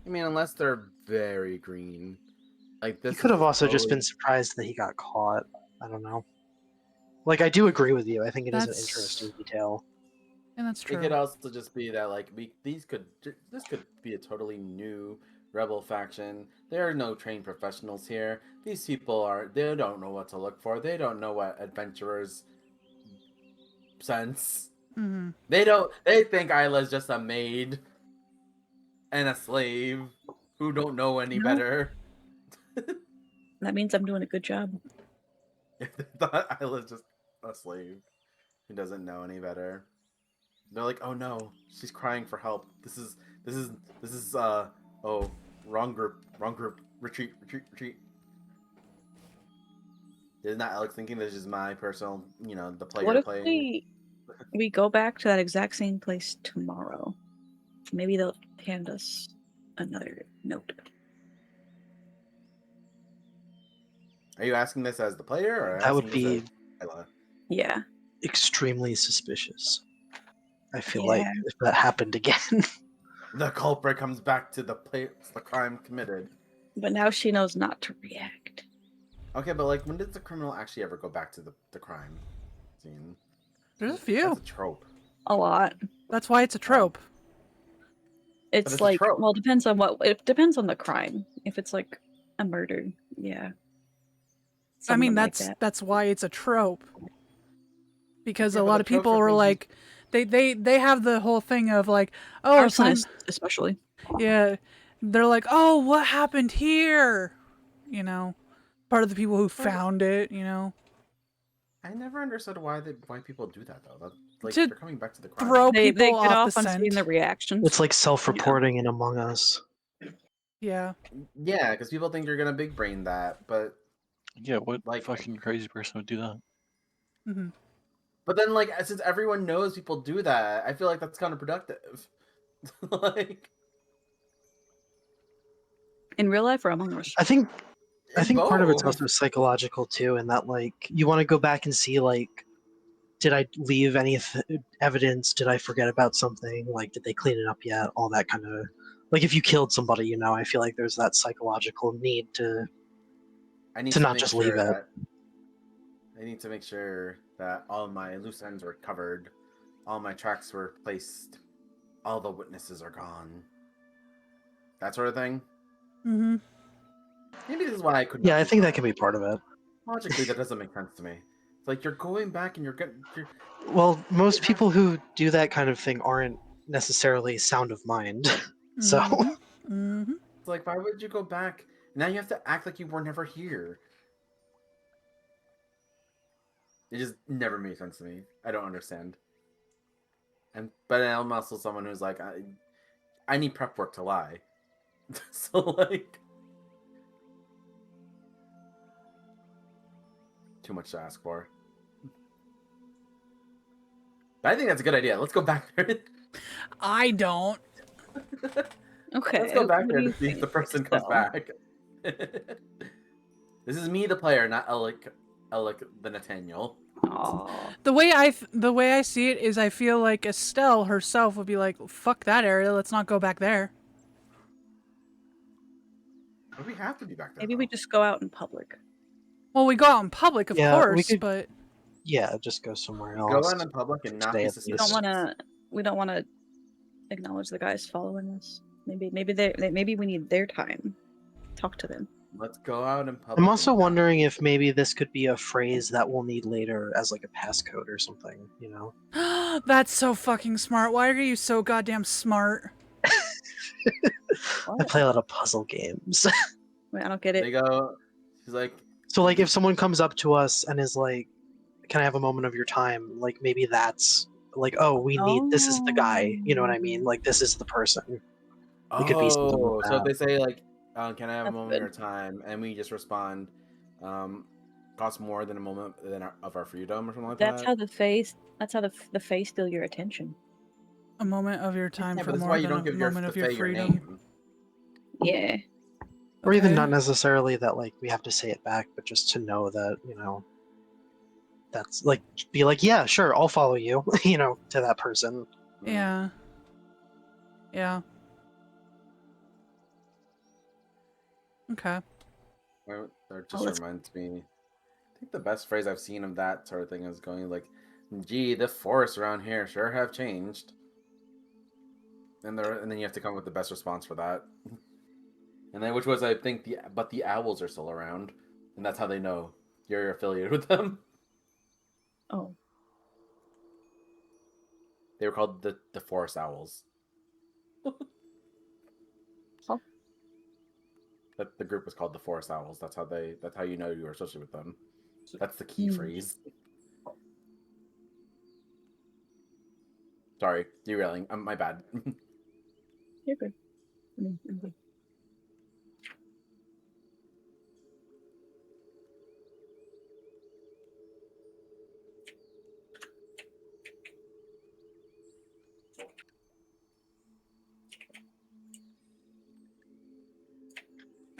F: I mean, unless they're very green. Like this
E: He could have
F: is
E: also just
F: totally-
E: been surprised that he got caught. I don't know. Like, I do agree with you. I think it is an
A: That's-
E: interesting detail.
A: And that's true.
F: It could also just be that like this could be a totally new rebel faction. There are no trained professionals here. These people they don't know what to look for. They don't know what adventurers sense.
A: Mm-hmm.
F: They think Isla's just a maid and a slave who don't know any
C: No.
F: better.
C: That means I'm doing a good job.
F: If they thought Isla's just a slave who doesn't know any better. They're like, oh no, she's crying for help. This is wrong group, retreat. Isn't that Alex thinking this is my personal, the player
C: What if
F: playing?
C: we go back to that exact same place tomorrow? Maybe they'll hand us another note.
F: Are you asking this as the player or
E: That would
F: asking
E: be
F: this as Isla?
C: Yeah.
E: extremely suspicious. I feel
C: Yeah.
E: like if that happened again.
F: The culprit comes back to the place, the crime committed.
C: But now she knows not to react.
F: Okay, but like, when did the criminal actually ever go back to the crime scene?
A: There's a few.
F: That's a trope.
C: A lot.
A: That's why it's a trope.
C: It's
F: it's a
C: like,
F: trope.
C: well, it depends on the crime. If it's like a murder, yeah.
A: I mean,
C: Something like that.
A: that's why it's a trope. Because
F: Yeah,
A: a
F: but
A: lot
F: the
A: of people
F: tropes are
A: are
F: things
A: like, they have the whole thing of like, oh,
C: Arsonists, especially.
A: yeah, they're like, oh, what happened here? You know, part of the people who found it. You know,
F: I never understood why people do that though. Like
A: To
F: they're coming back to the crime.
A: throw
C: They
A: people
C: get
A: off
C: off
A: the
C: on
A: scent.
C: seeing the reactions.
E: It's like self-reporting in Among Us.
A: Yeah.
F: Yeah, because people think you're gonna big brain that, but
B: Yeah, what
F: Like-
B: fucking crazy person would do that?
A: Hmm.
F: but then like since everyone knows people do that, I feel like that's counterproductive. Like
C: In real life or Among Us?
E: I think part of it's
F: both.
E: also psychological too, in that like you want to go back and see like, did I leave any evidence? Did I forget about something? Like, did they clean it up yet? All that kind of like, if you killed somebody, I feel like there's that psychological need to
F: I need
E: to not
F: make
E: just leave it.
F: that- I need to make sure that all my loose ends were covered, all my tracks were placed, all the witnesses are gone. That sort of thing.
A: Hmm.
F: Maybe this is why I couldn't.
E: Yeah, I think that can be part of it.
F: Logically, that doesn't make sense to me. It's like you're going back and you're
E: Well, most people who do that kind of thing aren't necessarily sound of mind. So
A: Hmm.
F: It's like, why would you go back? Now you have to act like you were never here. It just never made sense to me. I don't understand. But I'm also someone who's like, I need prep work to lie. So like, too much to ask for. But I think that's a good idea. Let's go back there.
A: I don't.
C: Okay.
F: Let's go back
C: what
F: there
C: do
F: to
C: you
F: see if the
C: think,
F: person comes
C: Estelle?
F: back. This is me, the player, not Alec the Nathaniel.
C: Aw.
A: The way I see it is, I feel like Estelle herself would be like, "Fuck that area. Let's not go back there."
F: But we have to be back there.
C: Maybe we
F: though.
C: just go out in public.
A: Well, we go out in public, of
E: Yeah, we
A: course,
E: could-
A: but
E: yeah, just go somewhere else.
F: go out in public and not
E: Stay
F: be
E: at
F: suspicious.
C: We don't want to acknowledge the guys following us. Maybe we need their time. Talk to them.
F: Let's go out in public.
E: I'm also
F: and not-
E: wondering if maybe this could be a phrase that we'll need later as like a passcode or something,
A: that's so fucking smart. Why are you so goddamn smart?
E: I play a lot of puzzle games.
C: Wait, I don't get
F: They
C: it.
F: go. She's like,
E: So like if someone comes up to us and is like, "Can I have a moment of your time?" Like maybe that's like, "Oh, we need this is the guy." You know what I mean? Like this is the person. It could be something like
F: so if
E: that.
F: they say like, "Can I have a
C: That's
F: moment of
C: good.
F: your time?" and we just respond, costs more than a moment of our freedom or something like
C: That's
F: that.
C: how the face. That's how the face steal your attention.
A: A moment of your time
F: Yeah,
A: for
F: but that's
A: more
F: why you
A: than
F: don't
A: a
F: give
A: moment
F: the
A: of your
F: Fae your
A: freedom.
F: name.
C: Yeah.
E: Or even
A: Okay.
E: not necessarily that like we have to say it back, but just to know that, that's like be like, yeah, sure, I'll follow you, to that person.
A: Yeah. Yeah. Okay.
F: That
C: Oh,
F: just
C: let's-
F: reminds me. I think the best phrase I've seen of that sort of thing is going like, "Gee, the forests around here sure have changed." And then you have to come up with the best response for that. And then which was I think the owls are still around, and that's how they know you're affiliated with them.
C: Oh.
F: They were called the forest owls.
C: Oh.
F: That the group was called the forest owls. That's how you know you were associated with them. That's the key
C: Hmm.
F: phrase. Sorry, derailing. My bad.
C: You're good. I'm good.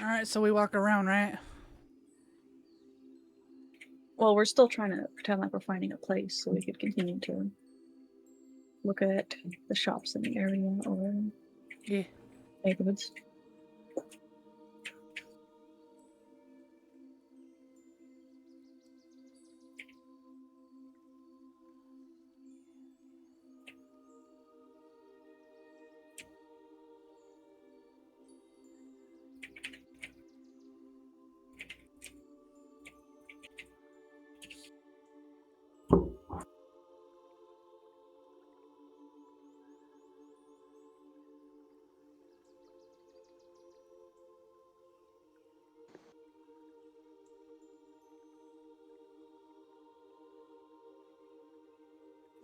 A: All right. So we walk around, right?
C: Well, we're still trying to pretend like we're finding a place so we could continue to look at the shops in the area or
A: Yeah.
C: neighborhoods.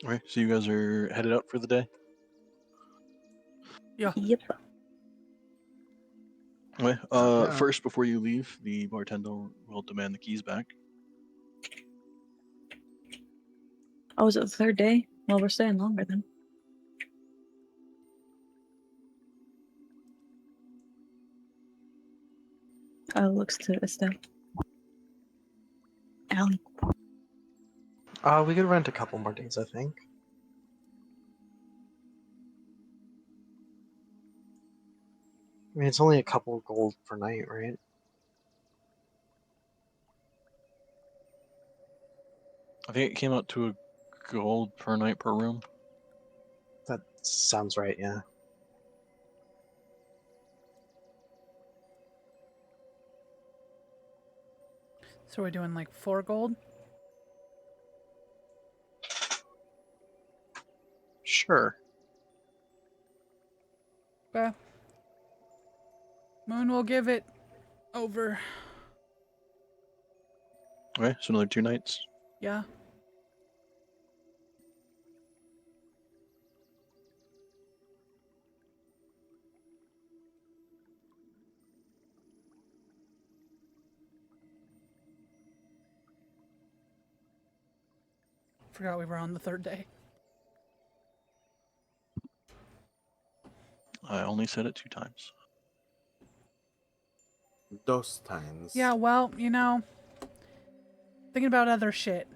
B: Okay, so you guys are headed out for the day.
A: Yeah.
C: Yep.
B: Okay.
E: Yeah.
B: First, before you leave, the bartender will demand the keys back.
C: Oh, is it the third day? Well, we're staying longer then. Looks to Estelle. Allie.
E: We could rent a couple more days, I think. I mean, it's only a couple of gold per night, right?
B: I think it came out to a gold per night per room.
E: That sounds right, yeah.
A: So we're doing like 4 gold.
E: Sure.
A: Okay. Moon will give it over.
B: Okay, so another 2 nights.
A: Yeah. Forgot we were on the 3rd day.
B: I only said it 2 times.
F: Those times.
A: Yeah, well, thinking about other shit.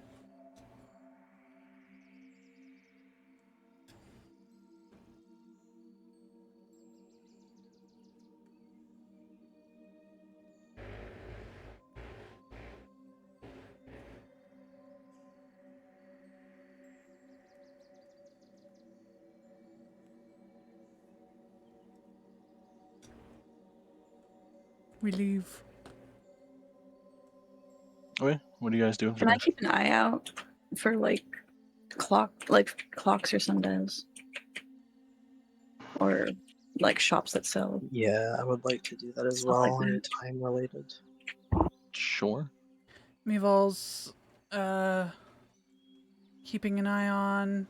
A: We leave.
B: Okay, what do you guys do?
C: Can I keep an eye out for clocks or sundials? Or like shops that sell
E: Yeah, I would like to do that as
C: Stuff like
E: well. Any
C: that.
E: time related.
B: Sure.
A: Meeval's keeping an eye on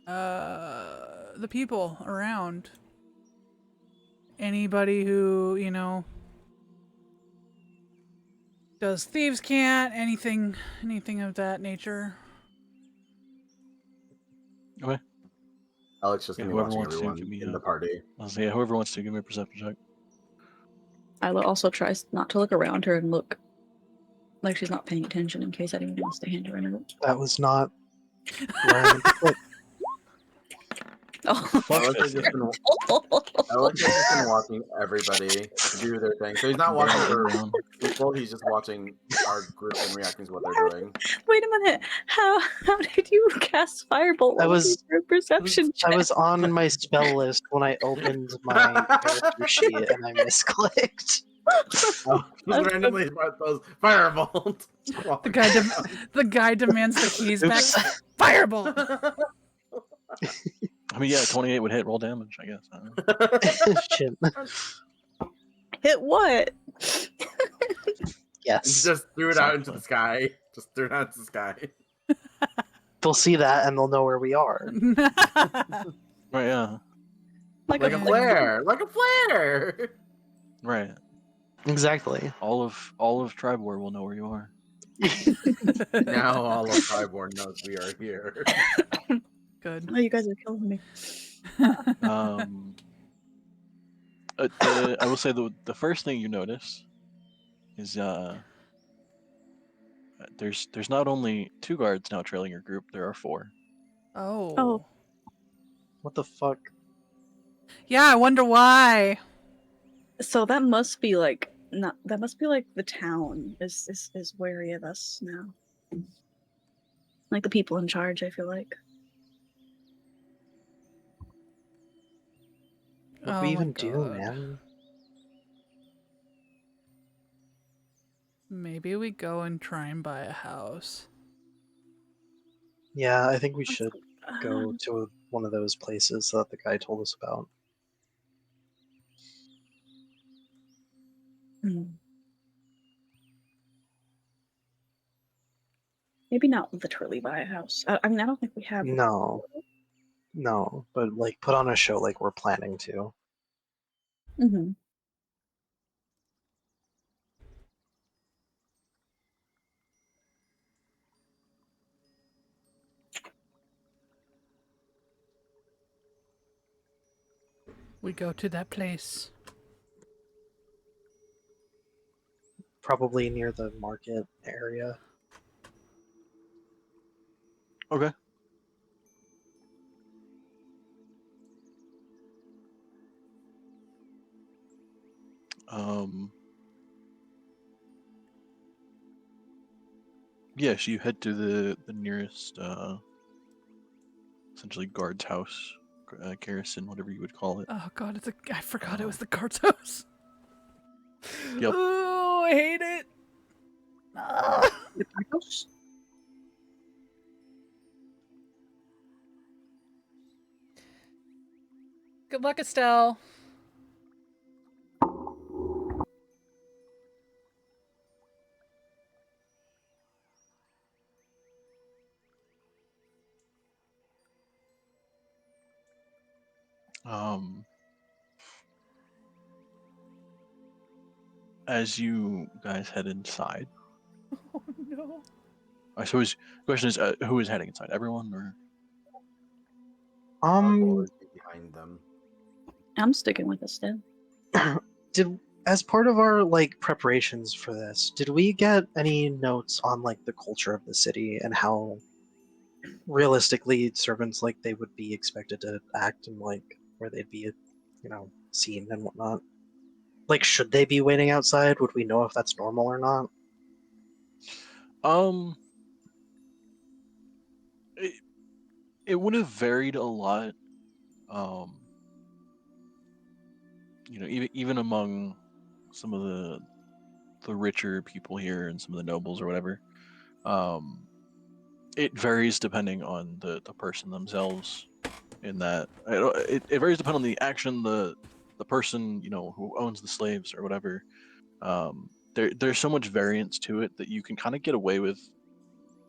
A: the people around. Anybody who, Does thieves can't anything of that nature?
B: Okay.
F: Alex just
B: Yeah,
F: gonna be
B: whoever
F: watching
B: wants to,
F: everyone
B: give me
F: in
B: a-
F: the party.
B: I'll say, yeah, whoever wants to give me a perception check.
C: Isla also tries not to look around her and look like she's not paying attention in case anyone wants to hand her a note.
E: That was not where I meant to click.
C: Oh.
B: Fuck
F: Alex
B: this
F: has just
B: thing.
F: been Alex has just been watching everybody do their thing. So he's not watching
B: Burn it
F: for
B: down.
F: people. He's just watching our group and reacting to what they're doing.
C: Wait a minute. How did you cast Firebolt?
E: I
C: while
E: was-
C: looking for a perception
E: I
C: check?
E: was on my spell list when I opened my character sheet and I misclicked.
F: Oh, just randomly those firebolt.
A: The guy demands the keys back.
E: Oops.
A: Firebolt.
B: I mean, yeah, 28 would hit. Roll damage, I guess. I don't know.
E: Shit.
C: Hit what?
E: Yes.
F: Just threw it out into
B: Exactly.
F: the sky. Just threw it out into the sky.
E: They'll see that and they'll know where we are.
B: Right, yeah.
F: Like a flare. Like a flare.
B: Right.
E: Exactly.
B: All of Tribor will know where you are.
F: Now all of Triborn knows we are here.
A: Good.
C: Oh, you guys are killing me.
B: I will say the first thing you notice is there's not only 2 guards now trailing your group, there are 4.
A: Oh.
C: Oh.
E: What the fuck?
A: Yeah, I wonder why.
C: So that must be like not. That must be like the town is wary of us now. Like the people in charge, I feel like.
E: What do
A: Oh
E: we
A: my
E: even do,
A: God.
E: man?
A: Maybe we go and try and buy a house.
E: Yeah, I think we should go
C: Um,
E: to one of those places that the guy told us about.
C: hmm. Maybe not literally buy a house. I mean, I don't think we have.
E: No. No, but like put on a show like we're planning to.
C: Mm-hmm.
A: We go to that place.
E: Probably near the market area.
B: Okay. Yeah, so you head to the nearest essentially guard's house, garrison, whatever you would call it.
A: Oh God, I forgot it was the guard's house.
B: Yep.
A: Oh, I hate it. Ah.
C: The house.
A: Good luck, Estelle.
B: As you guys head inside,
A: Oh no.
B: I suppose the question is, who is heading inside? Everyone, or
F: I'll go always be behind them.
C: I'm sticking with this then.
E: did as part of our like preparations for this, did we get any notes on like the culture of the city and how realistically servants like they would be expected to act and like where they'd be, seen and whatnot? Like, should they be waiting outside? Would we know if that's normal or not?
B: it would have varied a lot. Even among some of the richer people here and some of the nobles or whatever, it varies depending on the person themselves. In that it varies depending on the action, the person who owns the slaves or whatever. There's so much variance to it that you can kind of get away with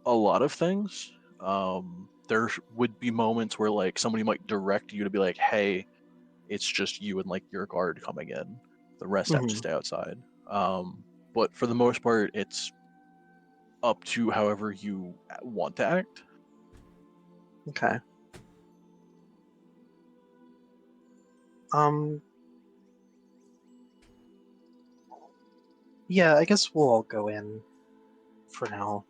B: a lot of things. There would be moments where like somebody might direct you to be like, hey, it's just you and like your guard coming in, the rest have to
E: Mhm.
B: stay outside. but for the most part, it's up to however you want to act.
E: Okay. Yeah, I guess we'll all go in for now.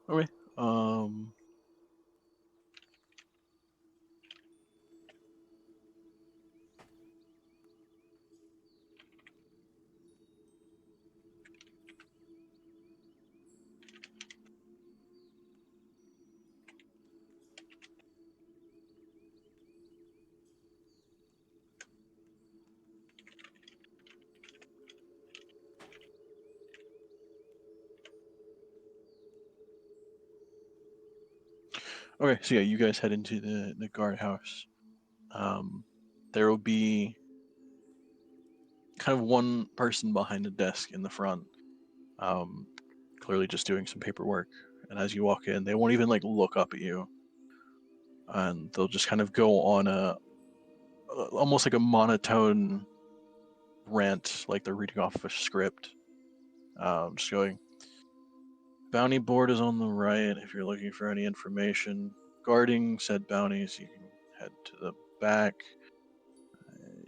B: Okay. Um. Okay, so yeah, you guys head into the guardhouse. There will be kind of one person behind a desk in the front, clearly just doing some paperwork. And as you walk in, they won't even like look up at you, and they'll just kind of go on almost like a monotone rant, like they're reading off a script. Just going, bounty board is on the right if you're looking for any information. Guarding said bounties, you can head to the back.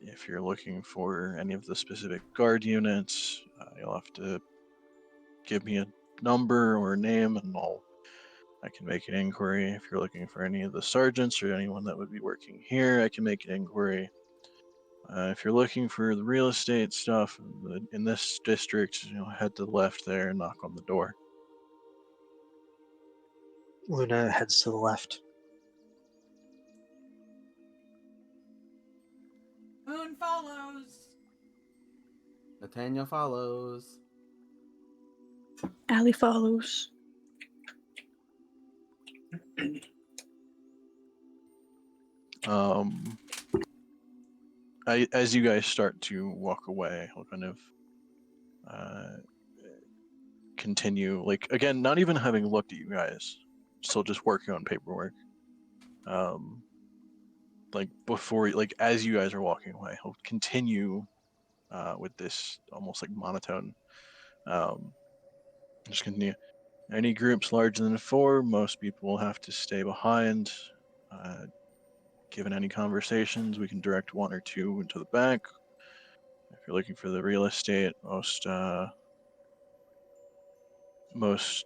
B: If you're looking for any of the specific guard units, you'll have to give me a number or a name, and I can make an inquiry. If you're looking for any of the sergeants or anyone that would be working here, I can make an inquiry. If you're looking for the real estate stuff in this district, head to the left there and knock on the door.
E: Luna heads to the left.
A: Moon follows.
F: Nathaniel follows.
C: Allie follows.
B: As you guys start to walk away, I'll kind of continue, like, again, not even having looked at you guys, still just working on paperwork. Like before, like as you guys are walking away, he'll continue with this almost like monotone. Just continue. Any groups larger than 4, most people will have to stay behind. Given any conversations, we can direct 1 or 2 into the back. If you're looking for the real estate, most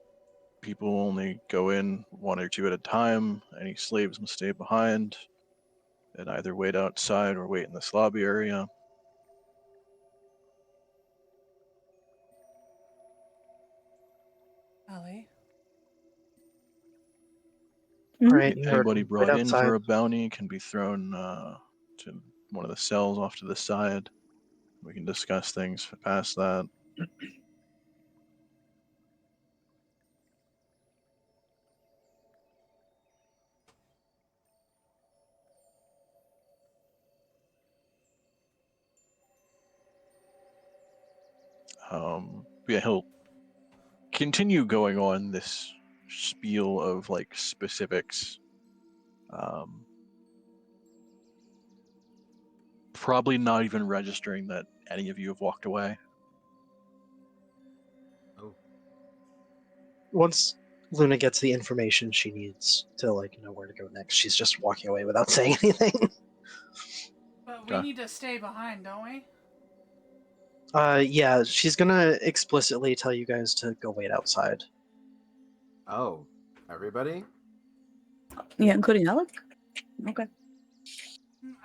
B: people only go in 1 or 2 at a time. Any slaves must stay behind and either wait outside or wait in this lobby area.
A: Ellie.
E: All right,
B: Anybody
E: right
B: brought in
E: outside.
B: for a bounty can be thrown to one of the cells off to the side. We can discuss things past that. Yeah, he'll continue going on this spiel of like specifics. Probably not even registering that any of you have walked away.
F: Oh.
E: Once Luna gets the information she needs to like know where to go next, she's just walking away without saying anything.
A: But we need to stay behind, don't we?
E: Yeah, she's gonna explicitly tell you guys to go wait outside.
F: Oh, everybody?
C: Yeah, including Alec? Okay.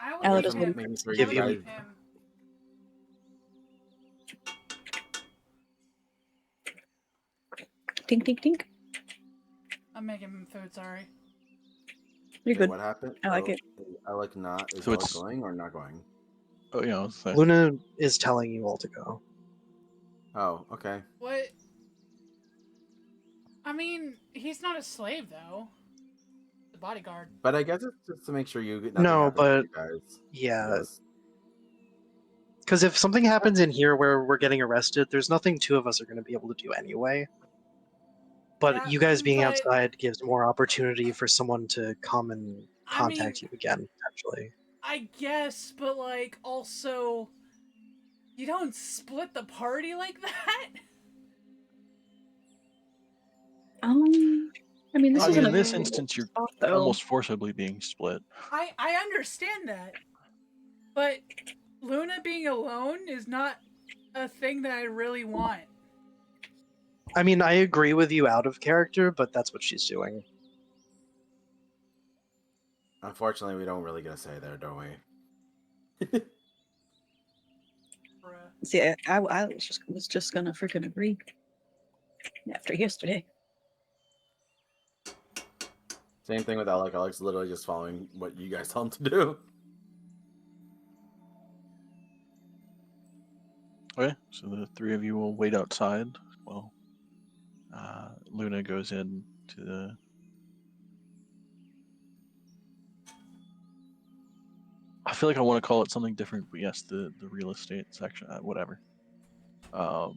A: I would
C: Ella
A: leave
C: doesn't
A: him.
F: Maybe for
A: I
E: you
A: would
E: guys-
A: leave him.
C: Tink, tink, tink.
A: I'm making him food, sorry.
C: You're
F: Wait,
C: good.
F: what happened?
C: I like it.
F: I like not.
B: So
F: Is Alec
B: it's-
F: going or not going?
B: Oh,
E: Luna is telling you all to go.
F: Oh, okay.
A: What? I mean, he's not a slave though. The bodyguard.
F: But I guess it's just to make sure nothing
E: No,
F: happens to
E: but
F: you guys.
E: yeah,
F: Yes.
E: because if something happens in here where we're getting arrested, there's nothing two of us are going to be able to do anyway. But
A: Yeah,
E: you guys being
A: but
E: outside gives more opportunity for someone to come and
A: I mean,
E: contact you again, potentially.
A: I guess, but like also, you don't split the party like that.
C: I mean, this
B: I
C: is
B: mean,
C: an
B: in this
C: unusual
B: instance, you're
C: spot, though.
B: almost forcibly being split.
A: I understand that, but Luna being alone is not a thing that I really want.
E: I mean, I agree with you out of character, but that's what she's doing.
F: Unfortunately, we don't really get a say there, don't we?
A: Bruh.
C: See, I was just gonna freaking agree after yesterday.
F: Same thing with Alec. Alec's literally just following what you guys tell him to do.
B: Okay, so the three of you will wait outside. Well, Luna goes in to the. I feel like I want to call it something different, but yes, the real estate section, whatever.
E: The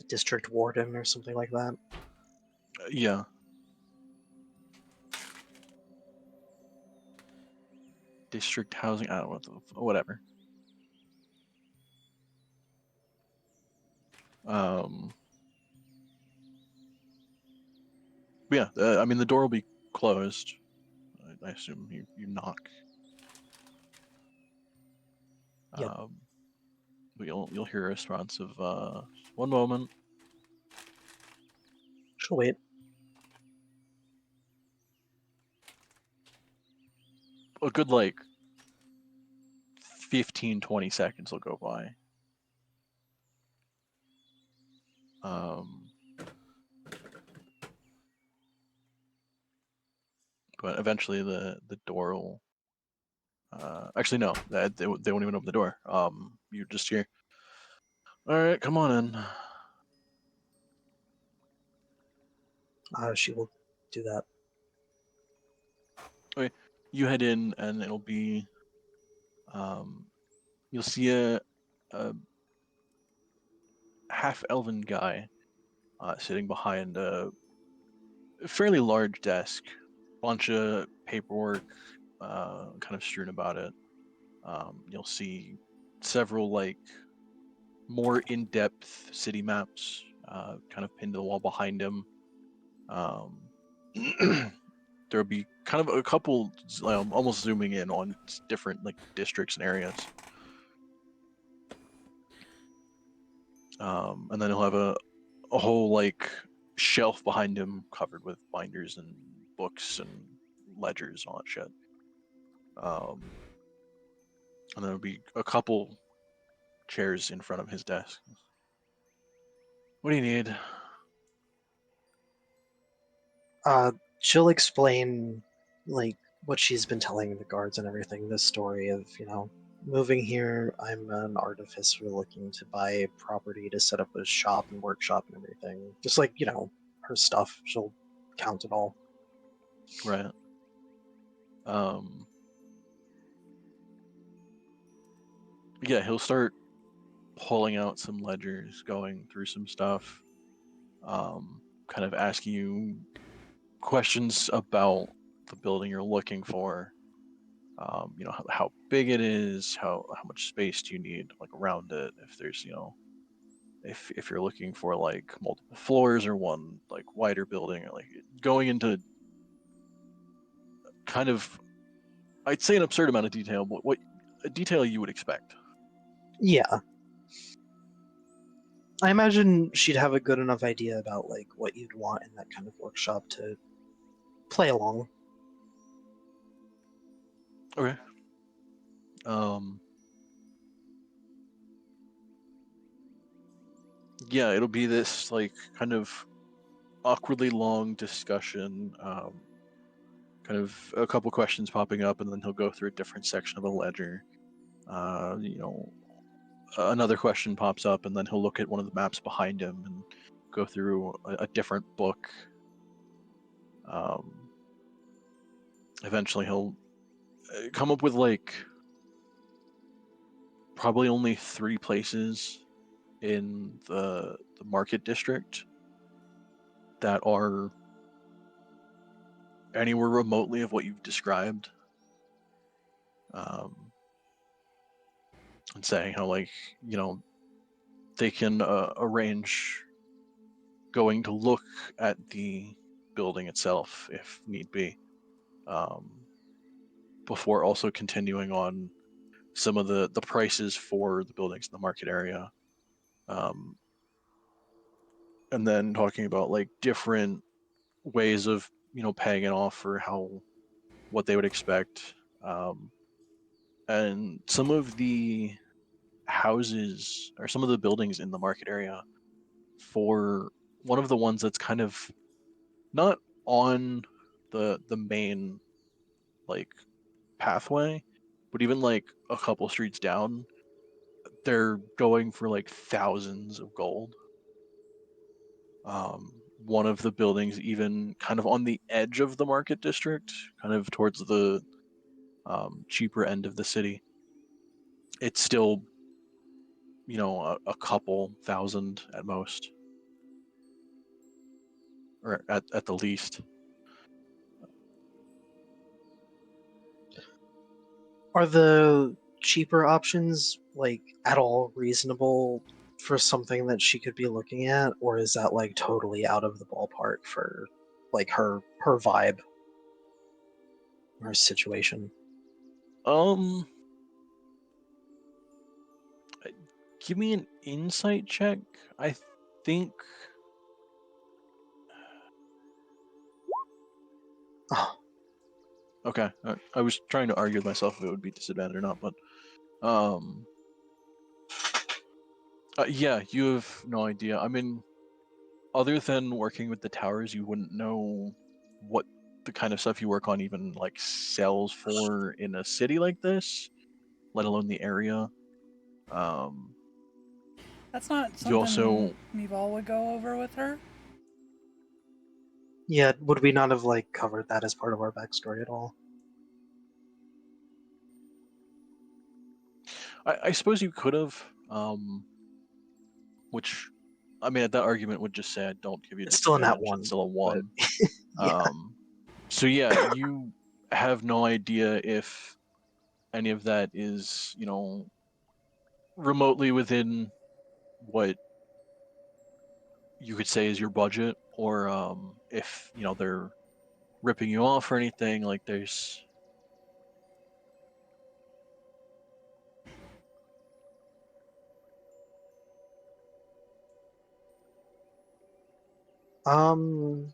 E: district warden or something like that.
B: Yeah. District housing. I don't know whatever. But yeah, I mean the door will be closed. I assume you knock.
E: Yep.
B: But you'll hear a response of 1 moment.
E: She'll wait.
B: A good like 15-20 seconds will go by. But eventually the door will. Actually, no. They won't even open the door. You just hear. All right, come on in.
E: She will do that.
B: Okay, you head in, and it'll be. You'll see a half-elven guy sitting behind a fairly large desk, bunch of paperwork kind of strewn about it. You'll see several like more in-depth city maps kind of pinned to the wall behind him. There'll be kind of a couple almost zooming in on different like districts and areas. And then he'll have a whole like shelf behind him covered with binders and books and ledgers and all that shit. And there'll be a couple chairs in front of his desk. What do you need?
E: She'll explain like what she's been telling the guards and everything. This story of moving here. I'm an artificer looking to buy property to set up a shop and workshop and everything. Just like her stuff. She'll count it all.
B: Right. Yeah, he'll start pulling out some ledgers, going through some stuff, kind of asking you questions about the building you're looking for. How big it is, how much space do you need like around it, if there's if you're looking for like multiple floors or one like wider building, or like going into kind of, I'd say, an absurd amount of detail, but what detail you would expect.
E: Yeah. I imagine she'd have a good enough idea about like what you'd want in that kind of workshop to play along.
B: Okay. Yeah, it'll be this like kind of awkwardly long discussion, kind of a couple questions popping up, and then he'll go through a different section of a ledger. You know, another question pops up, and then he'll look at one of the maps behind him and go through a different book. Eventually, he'll come up with like probably only 3 places in the market district that are anywhere remotely of what you've described. And saying how, like, you know, they can arrange going to look at the building itself if need be, before also continuing on some of the prices for the buildings in the market area. And then talking about like different ways of, you know, paying it off for what they would expect. And some of the houses or some of the buildings in the market area, for one of the ones that's kind of not on the main like pathway, but even like a couple streets down, they're going for like thousands of gold. One of the buildings even kind of on the edge of the market district, kind of towards the cheaper end of the city, it's still, you know, a couple thousand at most, or at the least.
E: Are the cheaper options like at all reasonable for something that she could be looking at, or is that like totally out of the ballpark for like her vibe, her situation?
B: Give me an insight check. I think.
E: Oh,
B: Okay, I was trying to argue with myself if it would be disadvantage or not, but yeah, you have no idea. I mean, other than working with the towers, you wouldn't know what the kind of stuff you work on even like sells for in a city like this, let alone the area.
A: That's not
B: You
A: something
B: also
A: Meval would go over with her.
E: yeah. Would we not have like covered that as part of our backstory at all?
B: I suppose you could have, which, I mean, that argument would just say I don't give you
E: It's still in that
B: disadvantage.
E: one,
B: It's still a
E: but
B: 1.
E: yeah.
B: So yeah, you have no idea if any of that is, you know, remotely within what you could say is your budget, or if, you know, they're ripping you off or anything. Like, there's
E: Um,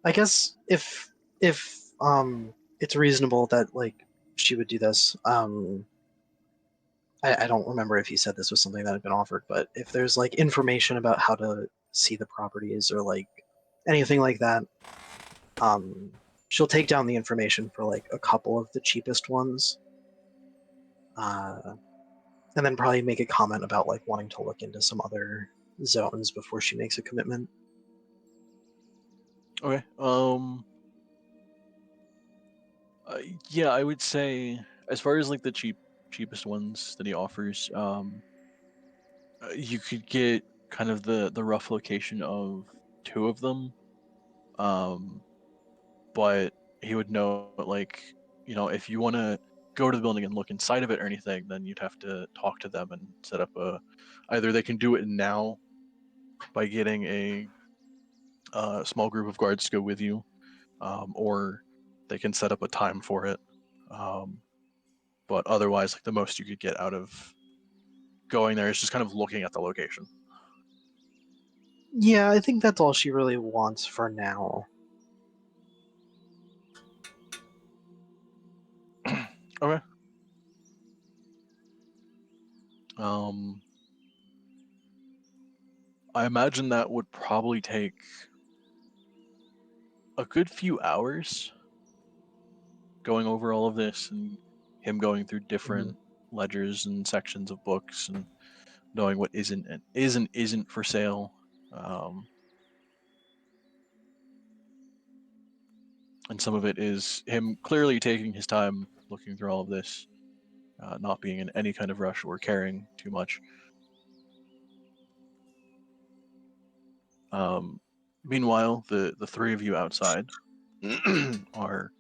E: I guess if it's reasonable that like she would do this. I don't remember if you said this was something that had been offered, but if there's like information about how to see the properties or like anything like that, she'll take down the information for like a couple of the cheapest ones, and then probably make a comment about like wanting to look into some other zones before she makes a commitment.
B: okay. Yeah, I would say as far as like the cheapest ones that he offers, you could get kind of the rough location of 2 of them, but he would know, like, you know, if you want to go to the building and look inside of it or anything, then you'd have to talk to them and set up either they can do it now by getting a small group of guards to go with you, or they can set up a time for it. But otherwise, like, the most you could get out of going there is just kind of looking at the location.
E: Yeah, I think that's all she really wants for now.
B: Okay. Um, I imagine that would probably take a good few hours going over all of this and him going through different ledgers and sections of books and knowing what isn't for sale. And some of it is him clearly taking his time looking through all of this, not being in any kind of rush or caring too much. Meanwhile, the three of you outside are,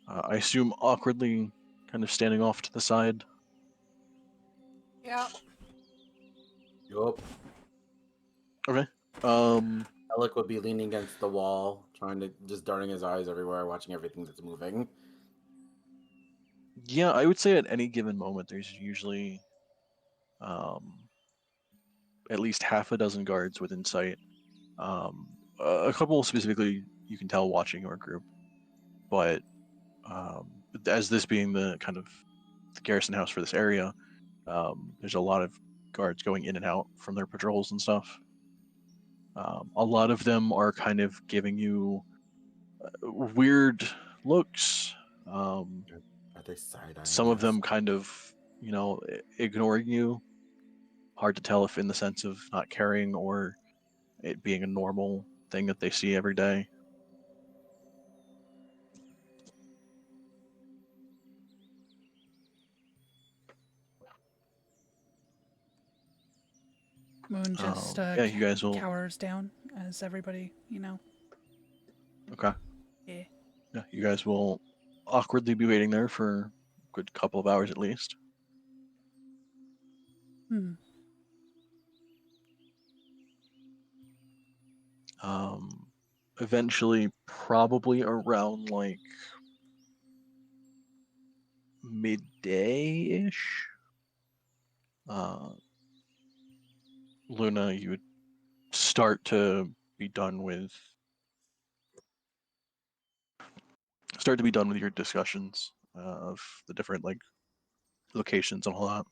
B: I assume, awkwardly kind of standing off to the side.
A: Yeah.
F: Yup.
B: Okay. Um,
F: Alec would be leaning against the wall, trying to just darting his eyes everywhere, watching everything that's moving.
B: yeah, I would say at any given moment, there's usually at least half a dozen guards within sight. A couple specifically you can tell watching your group, but as this being the kind of the garrison house for this area, there's a lot of guards going in and out from their patrols and stuff. A lot of them are kind of giving you weird looks.
F: Are they side-eyeing
B: Some of
F: us?
B: them kind of, ignoring you. Hard to tell if in the sense of not caring or it being a normal thing that they see every day.
A: Moon just
B: Yeah, you guys will.
A: cowers down as everybody,
B: Okay.
A: Yeah.
B: Yeah, you guys will awkwardly be waiting there for a good couple of hours at least.
A: Hmm.
B: Eventually, probably around like midday-ish, Luna, you would start to be done with your discussions of the different like locations and all that.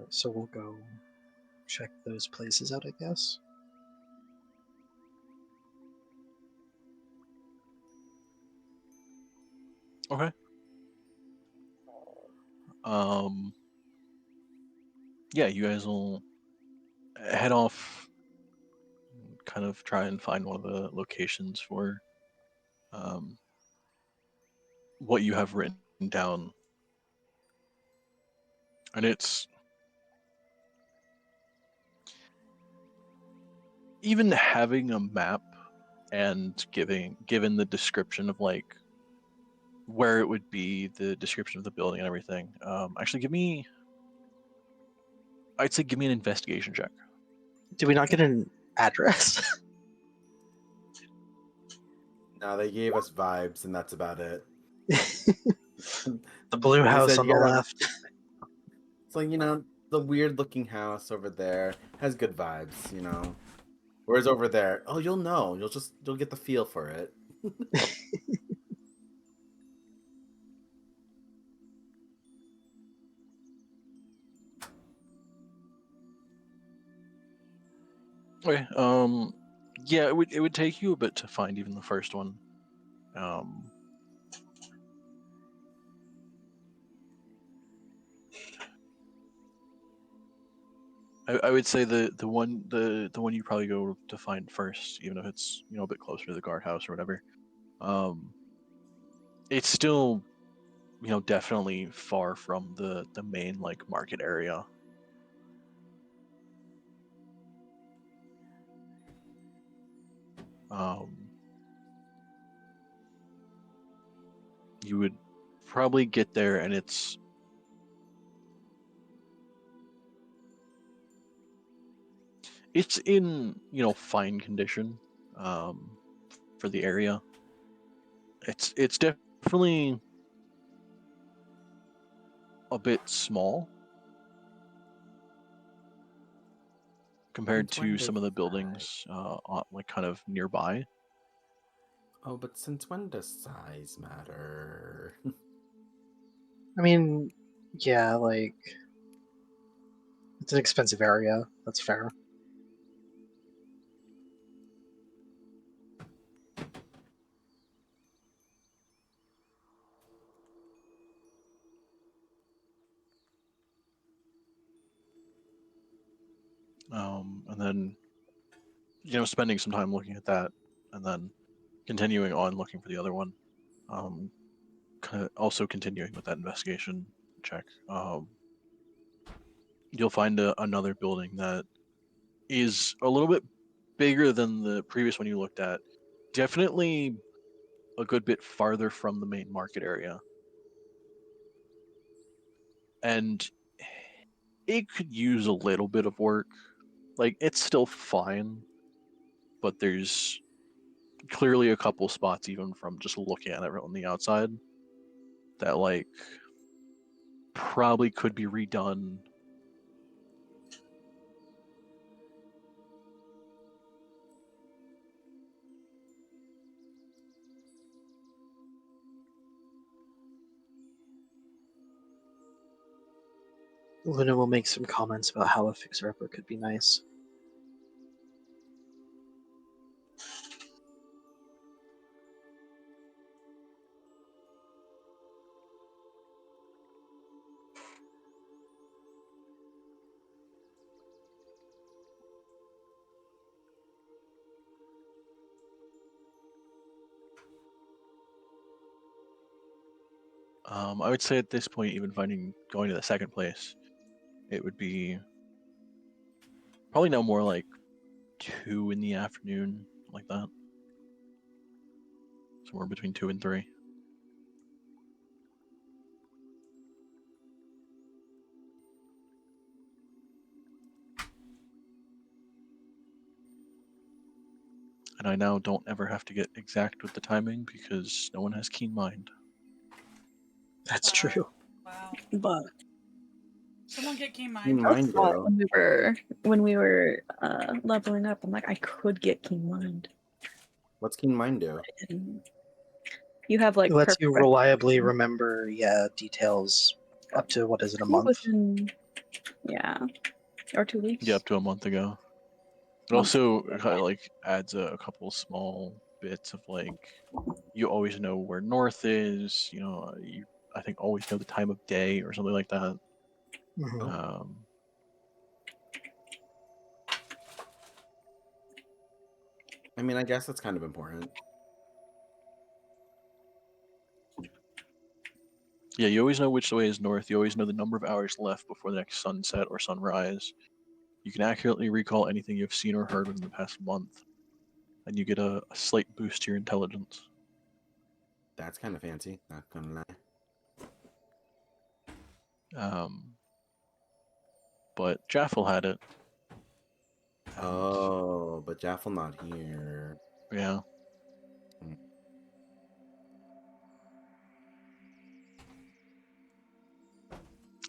E: So we'll go check those places out, I guess.
B: Okay. Yeah, you guys will head off, kind of try and find one of the locations for what you have written down. And it's even having a map and given the description of like where it would be, the description of the building and everything. Actually, I'd say give me an investigation check.
E: Did we not get an address?
F: No, they gave us vibes, and that's about it.
E: The blue
F: They
E: house
F: said,
E: on the
F: "Yeah."
E: left.
F: It's like, the weird-looking house over there has good vibes, Whereas over there, oh, you'll know. You'll get the feel for it.
B: Okay. Yeah, it would take you a bit to find even the first one. I would say the one you probably go to find first, even if it's a bit closer to the guardhouse or whatever. It's still definitely far from the main like market area. you would probably get there and it's in, fine condition for the area. It's definitely a bit small compared
F: Since when
B: to some
F: does
B: of the buildings like kind of nearby.
F: Oh, but since when does size matter?
E: I mean, yeah, like it's an expensive area. That's fair.
B: And then spending some time looking at that, and then continuing on looking for the other one. Kind of also continuing with that investigation check. You'll find another building that is a little bit bigger than the previous one you looked at. Definitely a good bit farther from the main market area. And it could use a little bit of work. Like, it's still fine, but there's clearly a couple spots, even from just looking at it on the outside, that, like, probably could be redone.
E: Luna will make some comments about how a fixer-upper could be nice.
B: I would say at this point, even going to the second place, it would be probably no more like 2 in the afternoon, like that. Somewhere between 2 and 3. And I now don't ever have to get exact with the timing because no one has keen mind.
E: That's
A: Wow.
E: true.
A: Wow.
C: But
A: Someone get keen
F: Keen
A: mind.
C: I
F: mind.
C: thought when we were leveling up, I'm like, I could get keen mind.
F: What's keen mind do?
C: And you have like
E: It lets you
C: perfect
E: reliably
C: recollection.
E: remember, details up to, what is it, a
C: I think
E: month?
C: within, or 2 weeks.
B: Yeah, up to a month ago. It
C: Month.
B: also kind of like adds a couple small bits of like, you always know where north is. You I think always know the time of day or something like that.
E: Mhm.
F: I mean, I guess that's kind of important.
B: Yeah, you always know which way is north. You always know the number of hours left before the next sunset or sunrise. You can accurately recall anything you've seen or heard within the past month, and you get a slight boost to your intelligence.
F: That's kind of fancy, not gonna lie.
B: But Jaffel had it. And,
F: Oh, but Jaffel not here.
B: yeah.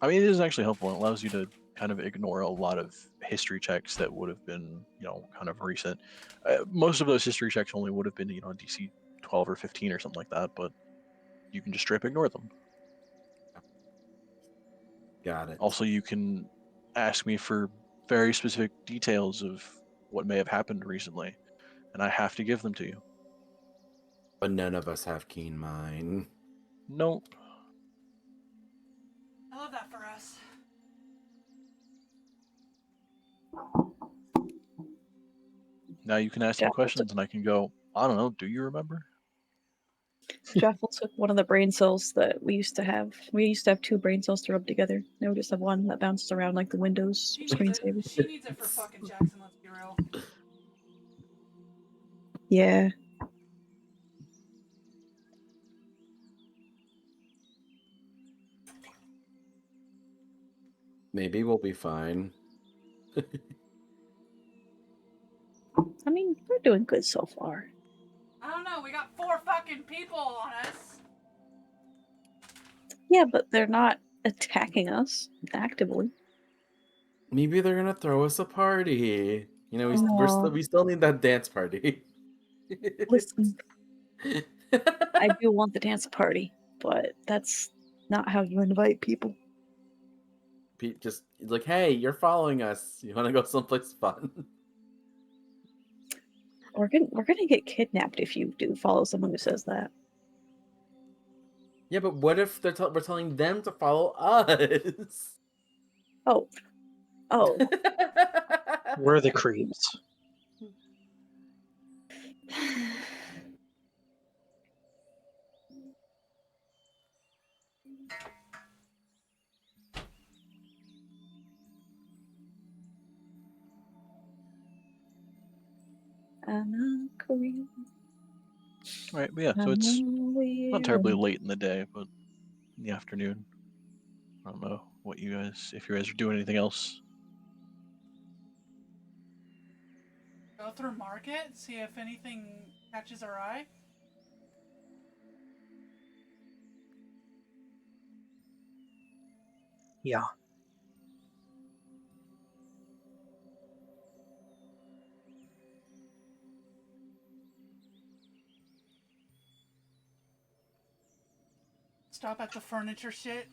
B: I mean, it is actually helpful. It allows you to kind of ignore a lot of history checks that would have been, kind of recent. Most of those history checks only would have been, DC 12 or 15 or something like that, but you can just straight ignore them.
F: Got it.
B: Also, you can ask me for very specific details of what may have happened recently, and I have to give them to you.
F: But none of us have keen mind.
B: Nope.
A: I love that for us.
B: Now you can ask me
C: Jaffel
B: questions, and I can go, I don't know, do you remember?
C: Jaffel took one of the brain cells that we used to have. We used to have 2 brain cells to rub together. Now we just have one that bounces around like the Windows
A: She needs it.
C: screensaver.
A: She needs it for fucking Jackson. Let's be real.
C: Yeah.
F: Maybe we'll be fine.
C: I mean, we're doing good so far.
A: I don't know. We got 4 fucking people on us.
C: Yeah, but they're not attacking us actively.
F: Maybe they're gonna throw us a party. You know,
C: Aw.
F: we still need that dance party.
C: Listen, I do want the dance party, but that's not how you invite people.
F: Pete just like, hey, you're following us. You want to go someplace fun?
C: We're gonna get kidnapped if you do follow someone who says that.
F: Yeah, but what if we're telling them to follow us?
C: Oh, oh.
E: We're the creeps.
C: I'm a Korean.
B: Right, but yeah, so
C: I'm
B: it's
C: a
B: not terribly
C: weirdo.
B: late in the day, but in the afternoon. I don't know what you guys, if you guys are doing anything else.
A: Go through market, see if anything catches our eye.
E: Yeah.
A: Stop at the furniture shit.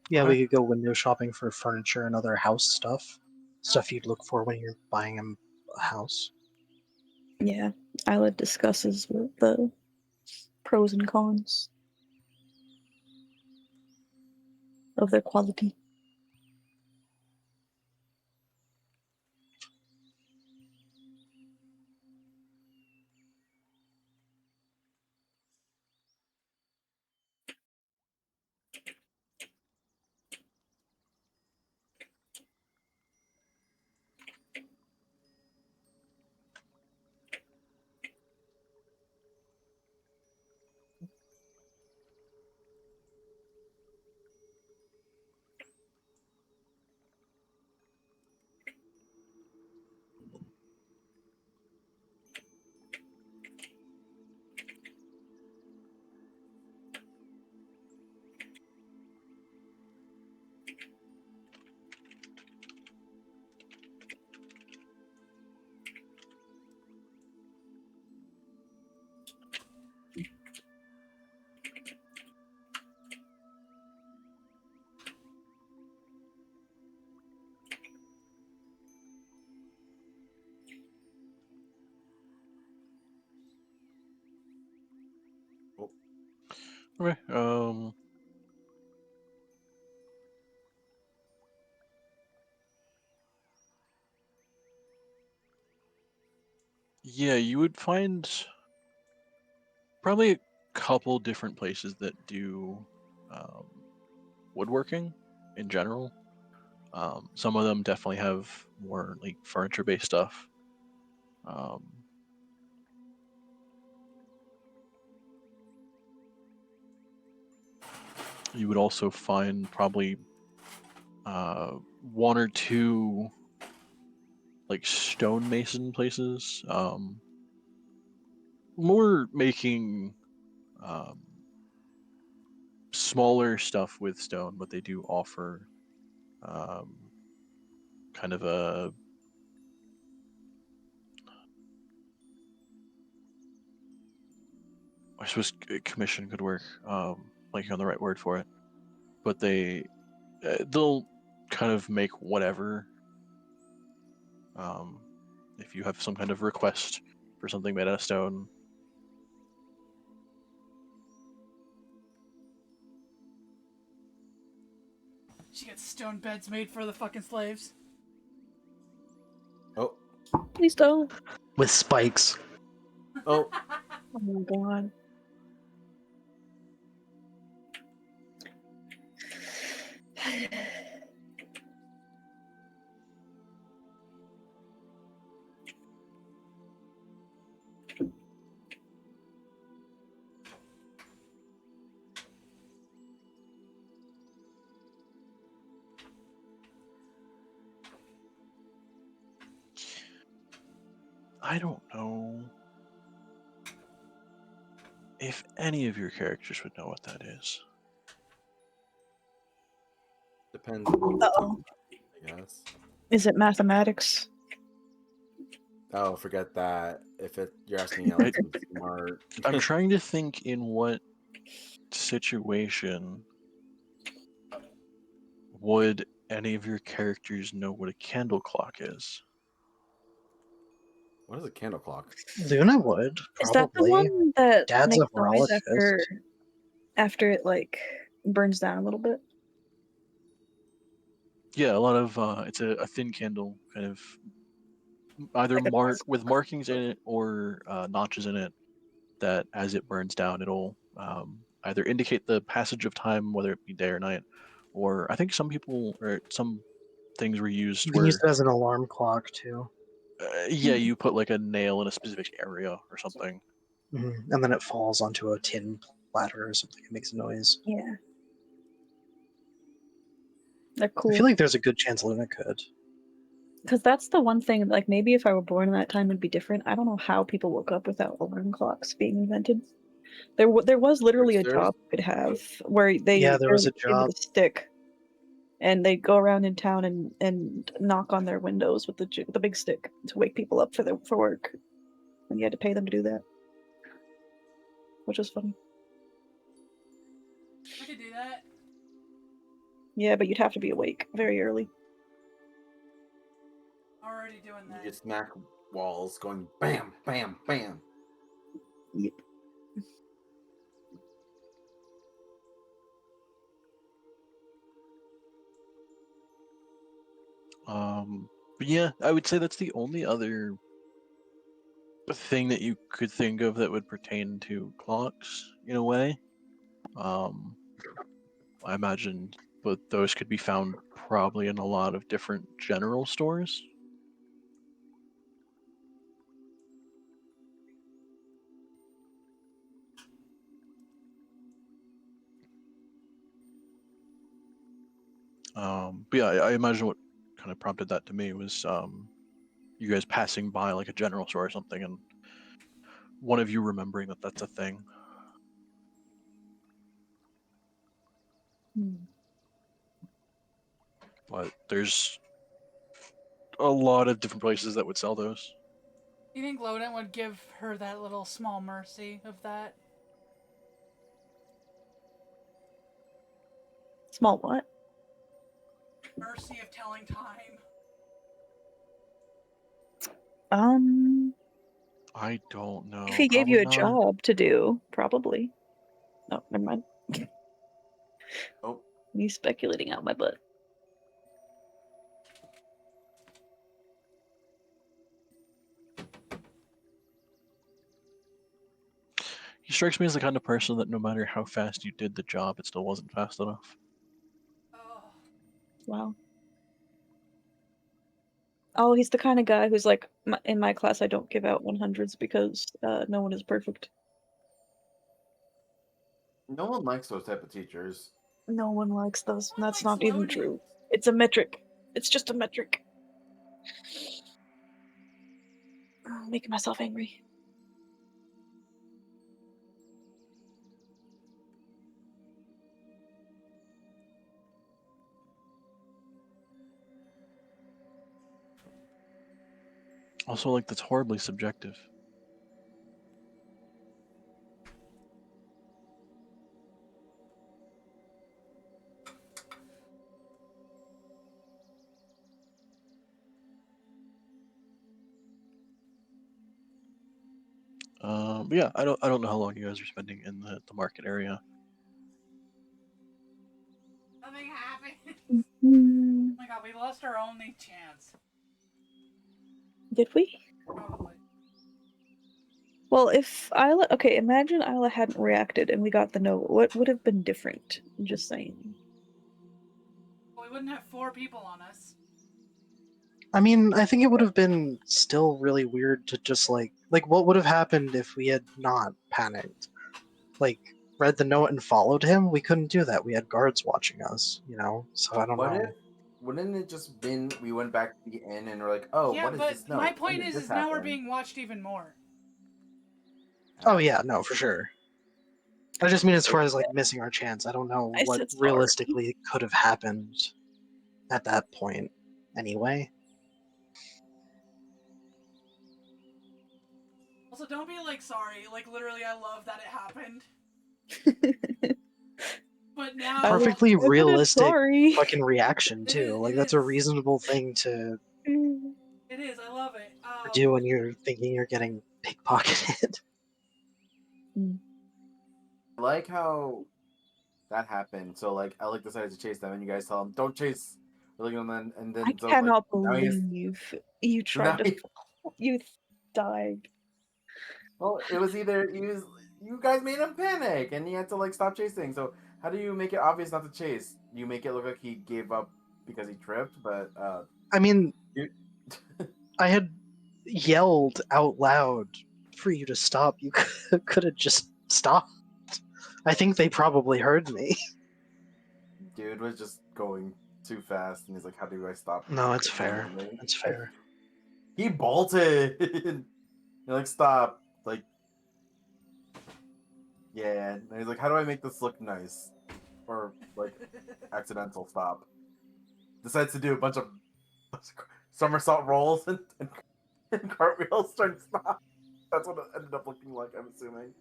E: Yeah,
B: Okay.
E: we could go window shopping for furniture and other house stuff. Stuff you'd look for when you're buying a house.
C: Yeah, Isla discusses the pros and cons of their quality.
B: Okay. Yeah, you would find probably a couple different places that do woodworking in general. Some of them definitely have more like furniture-based stuff. You would also find probably one or two like stonemason places. More making smaller stuff with stone, but they do offer kind of a I suppose commission could work, like on the right word for it. But they'll kind of make whatever. If you have some kind of request for something made out of stone.
A: She gets stone beds made for the fucking slaves.
F: Oh,
C: Please don't.
E: With spikes.
F: oh,
C: Oh my god.
B: I don't know if any of your characters would know what that is.
F: Depends on
C: Uh-oh.
F: I guess.
C: Is it mathematics?
F: Oh, forget that. If you're asking Alex, I'm smart.
B: I'm trying to think in what situation would any of your characters know what a candle clock is?
F: What is a candle clock?
E: Luna would
C: Is that the
E: probably.
C: one that
E: Dad's a
C: makes noise
E: horologist.
C: after it like burns down a little bit?
B: Yeah, a lot of it's a thin candle, kind of either
C: Like a dusk
B: with
C: clock?
B: markings in it or notches in it that as it burns down, it'll either indicate the passage of time, whether it be day or night, or I think some people or some things were used
E: You can
B: where
E: use it as an alarm clock too.
B: yeah, you put like a nail in a specific area or something.
E: And then it falls onto a tin platter or something. It makes a noise.
C: Yeah. They're
E: I
C: cool.
E: feel like there's a good chance Luna could.
C: Because that's the one thing, like, maybe if I were born in that time, it'd be different. I don't know how people woke up without alarm clocks being invented. There was literally a
F: Tricksters?
C: job you could have where
E: Yeah, there was a
C: kid with
E: job.
C: a stick, and they'd go around in town and knock on their windows with the big stick to wake people up for work, and you had to pay them to do that, which was funny.
A: I could do that.
C: Yeah, but you'd have to be awake very early.
A: Already doing
F: You
A: that.
F: get smack walls going bam, bam, bam.
C: Yep.
B: But yeah, I would say that's the only other thing that you could think of that would pertain to clocks in a way. I imagine, but those could be found probably in a lot of different general stores. But yeah, I imagine what kind of prompted that to me was you guys passing by like a general store or something, and one of you remembering that that's a thing. But there's a lot of different places that would sell those.
A: You think Loden would give her that little small mercy of that?
C: Small what?
A: Mercy of telling time.
B: I don't know.
C: If he gave you a
B: probably not.
C: job to do, probably. No, never mind.
F: Oh,
C: Me speculating out my butt.
B: He strikes me as the kind of person that no matter how fast you did the job, it still wasn't fast enough.
A: Oh.
C: Wow. Oh, he's the kind of guy who's like, in my class, I don't give out 100s because no one is perfect.
F: no one likes those type of teachers.
C: No one likes those.
A: No one
C: That's
A: likes
C: not even
A: Loden.
C: true. It's a metric. It's just a metric. I'm making myself angry.
B: Also, like, that's horribly subjective. But yeah, I don't know how long you guys are spending in the market area.
A: Nothing happened.
C: Mm,
A: Oh my god, we lost our only chance.
C: Did we?
A: Probably.
C: Well, if Isla... Okay, imagine Isla hadn't reacted and we got the note. What would have been different? I'm just saying.
A: we wouldn't have 4 people on us.
E: I mean, I think it would have been still really weird to just like what would have happened if we had not panicked? Like read the note and followed him? We couldn't do that. We had guards watching us, you know. So I don't
F: What
E: know.
F: if? Wouldn't it just been we went back to the inn and we're like, oh,
A: Yeah,
F: what is
A: but
F: this note?
A: my
F: When
A: point
F: did
A: is
F: this
A: now we're
F: happen?
A: being watched even more.
E: Oh yeah, no, for sure. I just mean as far as like missing our chance. I don't know
C: I
E: what
C: said sorry.
E: realistically could have happened at that point anyway.
A: Also, don't be like sorry. Like literally, I love that it happened. But now,
C: I was
E: Perfectly
C: admitted
E: realistic
C: sorry.
E: fucking reaction
A: It
E: too.
A: is-
E: Like
A: it
E: that's a
A: is.
E: reasonable thing to
A: It is. I love it.
E: do when you're thinking you're getting pickpocketed.
F: I like how that happened. So like Alec decided to chase them, and you guys tell him, "Don't chase." We're looking at them, and then
C: I
F: so,
C: cannot
F: now he's-
C: believe you
F: now
C: tried to.
F: he-
C: You died.
F: Well, it was either you guys made him panic, and he had to like stop chasing. So how do you make it obvious not to chase? You make it look like he gave up because he tripped, but
E: I mean,
F: you,
E: I had yelled out loud for you to stop. You could have just stopped. I think they probably heard me.
F: dude was just going too fast, and he's like, "How do I stop?"
E: No, it's fair.
F: randomly?"
E: It's fair.
F: He bolted. You're like, "Stop!" Like, yeah. And he's like, "How do I make this look nice?" Or like accidental stop. Decides to do a bunch of somersault rolls and cartwheels trying to stop. That's what it ended up looking like, I'm assuming.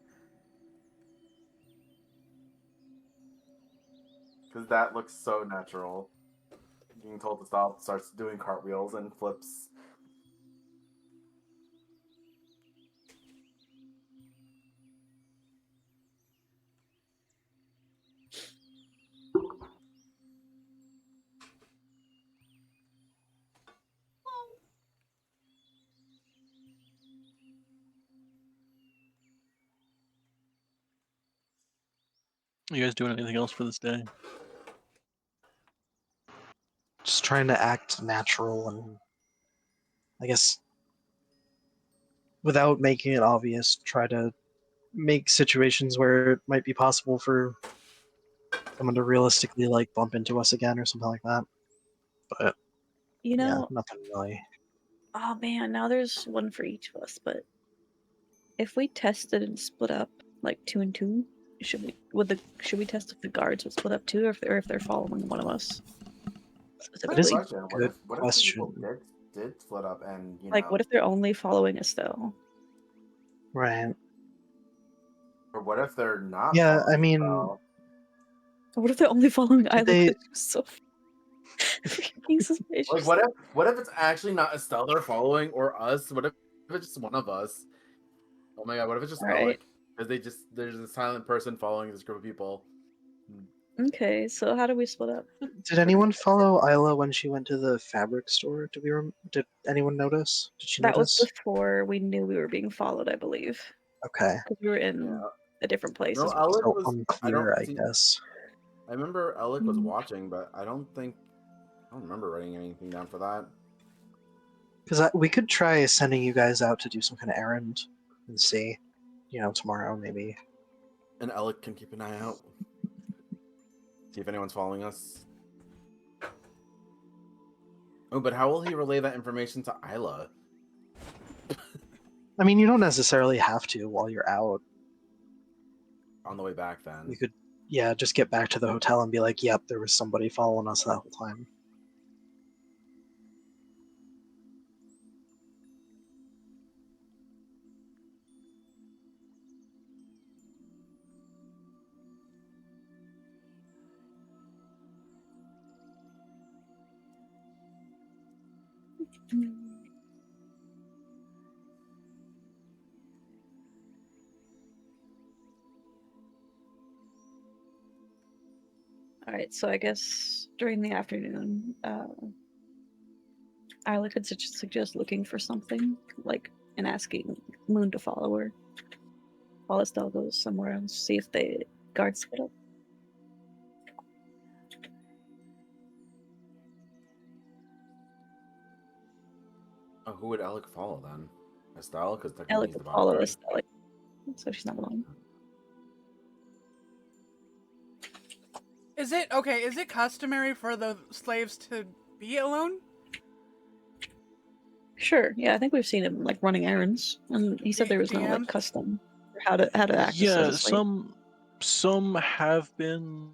F: Because that looks so natural. Being told to stop, starts doing cartwheels and flips.
B: You guys doing anything else for this day?
E: Just trying to act natural and I guess without making it obvious, try to make situations where it might be possible for someone to realistically like bump into us again or something like that. But
C: You
E: yeah,
C: know,
E: nothing really.
C: oh man, now there's one for each of us. But if we tested and split up like 2 and 2, should we test if the guards would split up too, or if they're following one of us
E: That is
C: specifically?
E: a
F: Question.
E: good
F: What if people
E: question.
F: did split up and, you
C: Like,
F: know...
C: what if they're only following us though?
E: Right.
F: Or what if they're not
E: Yeah,
F: following
E: I mean,
F: well?
C: Or what if they're only following Isla?
E: they-
C: Because she's so freaking suspicious.
F: Like, what if it's actually not Estelle they're following or us? What if it's just one of us? Oh my god, what if it's just
C: Alright.
F: Alec? Because there's a silent person following this group of people.
C: Okay, so how do we split up?
E: did anyone follow Isla when she went to the fabric store? Did anyone notice? Did she
C: That was
E: notice?
C: before we knew we were being followed, I believe.
E: Okay.
C: Because we were in
F: Yeah.
C: a different place.
F: No,
C: as well.
F: Alec
E: So
F: was...
E: unclear, I guess.
F: I remember Alec was
C: Mm.
F: watching, but I don't remember writing anything down for that.
E: Because we could try sending you guys out to do some kind of errand and see, tomorrow maybe.
F: And Alec can keep an eye out. See if anyone's following us. Oh, but how will he relay that information to Isla?
E: I mean, you don't necessarily have to while you're out.
F: On the way back, then.
E: You could, just get back to the hotel and be like, yep, there was somebody following us that whole time.
C: Alright, so I guess during the afternoon, Isla could suggest looking for something, like, and asking Moon to follow her. While Estelle goes somewhere else, see if the guards split up.
F: Oh, who would Alec follow then? Estelle, because technically
C: Alec
F: he's the
C: would follow
F: bodyguard.
C: us, so she's not alone.
A: Is it okay? Is it customary for the slaves to be alone?
C: Sure, yeah, I think we've seen him like running errands, and he said there was no
A: DM?
C: like custom for how to act as
B: Yeah,
C: a slave.
B: some have been.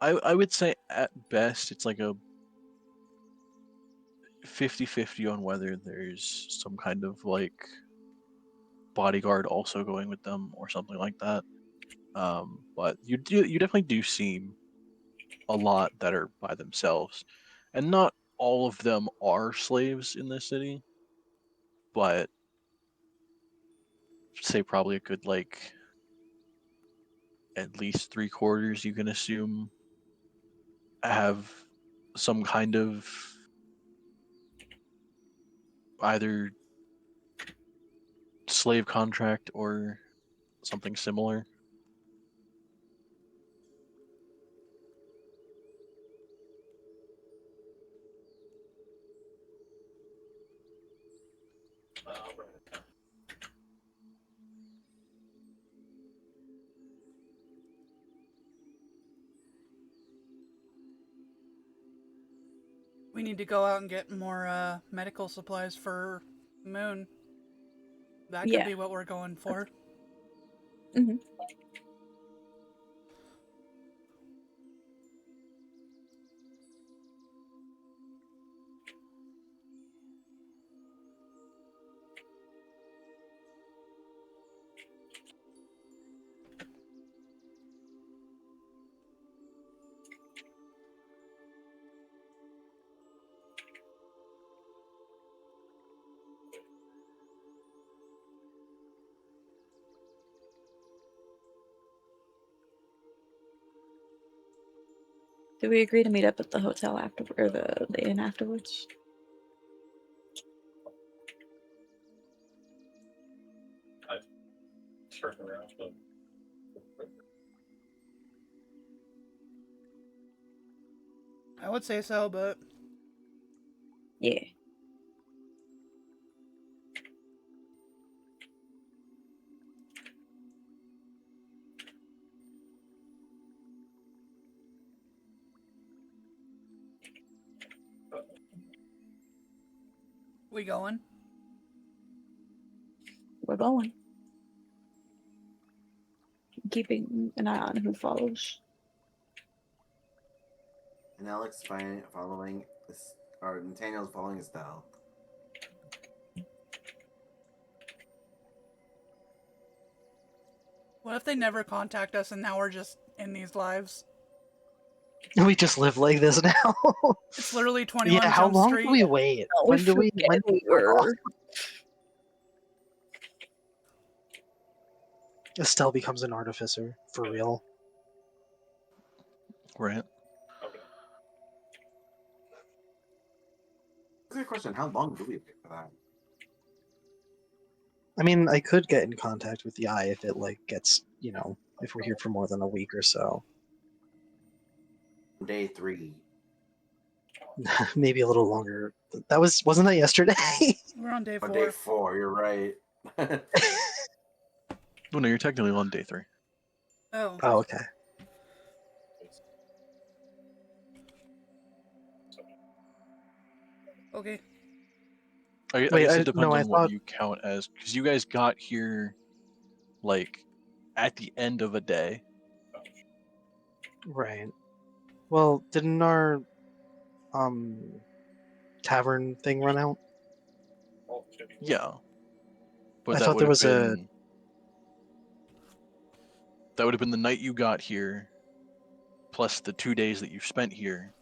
B: I would say at best it's like a 50-50 on whether there's some kind of like bodyguard also going with them or something like that. But you definitely do see a lot that are by themselves, and not all of them are slaves in this city, but say probably a good like at least 3/4 you can assume have some kind of either slave contract or something similar.
A: We need to go out and get more medical supplies for Moon. That could
C: Yeah.
A: be what we're going for.
C: Hmm. Did we agree to meet up at the hotel after, or the inn afterwards?
A: I would say so, but
C: Yeah.
A: we going?
C: We're going. Keeping an eye on who follows.
F: And Alex following this, or Nathaniel's following Estelle.
A: What if they never contact us and now we're just in these lives?
E: We just live like this now.
A: It's literally 21
E: Yeah, how
A: Jump
E: long
A: Street.
E: do we wait?
C: Oh,
E: When do we
C: forget
E: when
C: we were.
E: Estelle becomes an artificer for real?
B: Right.
F: Good question. How long do we wait for that?
E: I mean, I could get in contact with the Eye if it like gets, you know, if we're here for more than a week or so.
F: Day 3.
E: Maybe a little longer. Wasn't that yesterday?
A: We're on day
F: Or
A: 4.
F: day 4, you're right.
B: Oh no, you're technically on day 3.
A: Oh.
E: Oh, okay.
A: Okay.
B: I
E: Wait,
B: guess it depends
E: I
B: on what
E: thought
B: you count as, because you guys got here like at the end of a day.
E: right. Well, didn't our tavern thing run out?
B: Yeah. But
E: I
B: that
E: thought
B: would
E: there
B: have
E: was a
B: been that would have been the night you got here, plus the 2 days that you spent here.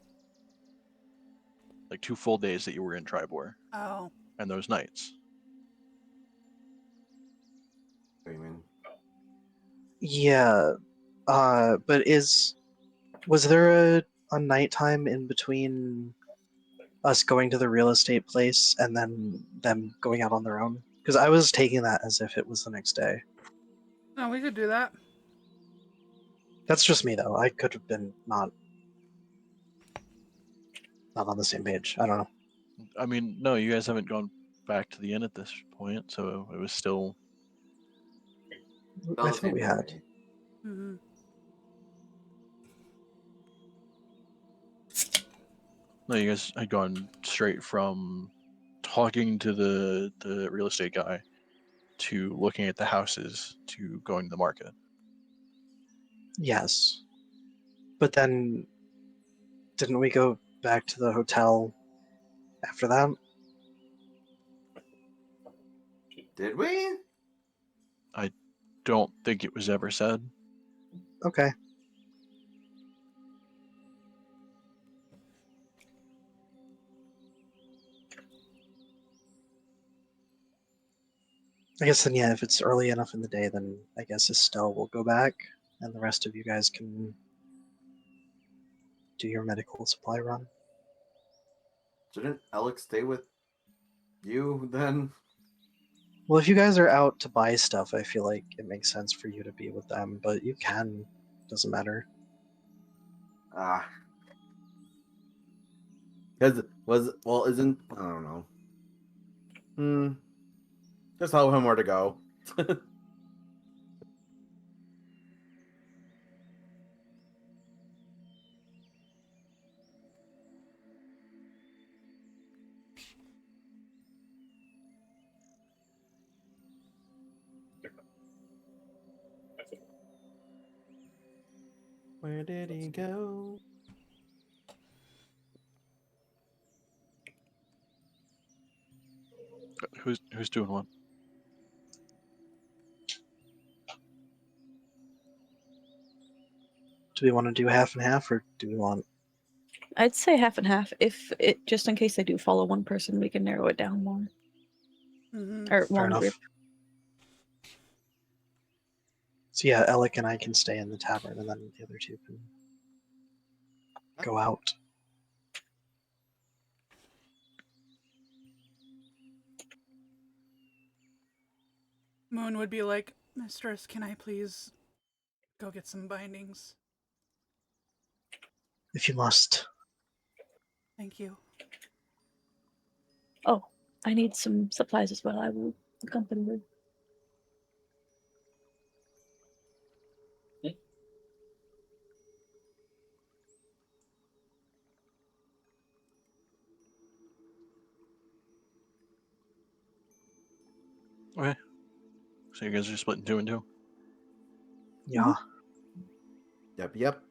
B: Like 2 full days that you were in Tribor,
A: Oh.
B: and those nights.
F: What do you mean?
E: yeah. But was there a nighttime in between us going to the real estate place and then them going out on their own? Because I was taking that as if it was the next day.
A: No, we could do that.
E: That's just me though. I could have been not not on the same page. I don't know.
B: I mean, no, you guys haven't gone back to the inn at this point, so it was still.
E: I thought we had.
A: Mm-hmm.
B: No, you guys had gone straight from talking to the real estate guy to looking at the houses to going to the market.
E: Yes. But then, didn't we go back to the hotel after that?
F: Did we?
B: Don't think it was ever said.
E: Okay. I guess then, yeah, if it's early enough in the day, then I guess Estelle will go back, and the rest of you guys can do your medical supply run.
F: Shouldn't Alex stay with you then?
E: Well, if you guys are out to buy stuff, I feel like it makes sense for you to be with them, but you can. Doesn't matter.
F: Ah. Because isn't I don't know. Just tell him where to go. Where did he go?
B: Who's doing what?
E: Do we want to do half and half, or do we want...
C: I'd say half and half. If it just in case they do follow one person, we can narrow it down more.
A: Mm-hmm.
C: Or
E: Fair
C: one
E: enough.
C: group.
E: So yeah, Alec and I can stay in the tavern, and then the other two can go out.
A: Moon would be like, Mistress, can I please go get some bindings?
E: If you must.
A: Thank you.
C: Oh, I need some supplies as well. I will accompany you.
B: Okay. So you guys are splitting 2 and 2.
E: Yeah.
F: Yep.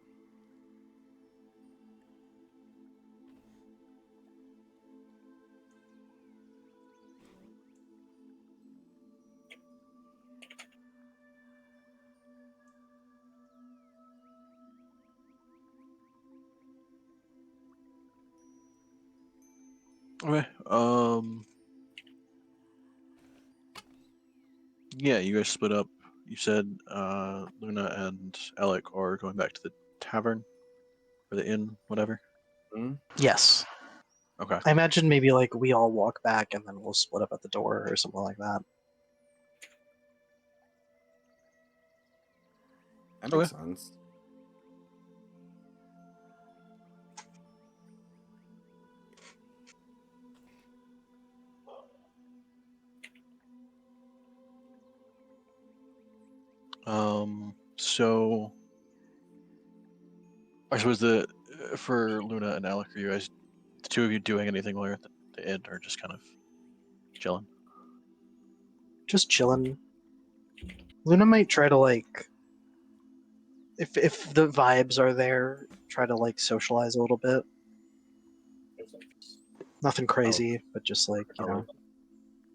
B: Okay. Yeah, you guys split up. You said Luna and Alec are going back to the tavern or the inn, whatever.
E: Yes.
B: Okay.
E: I imagine maybe like we all walk back and then we'll split up at the door or something like that.
F: That makes sense.
B: So I suppose for Luna and Alec, are you guys, the two of you, doing anything while you're at the inn, or just kind of chilling?
E: Just chilling. Luna might try to like, if the vibes are there, try to like socialize a little bit. Nothing crazy, but just like, you know.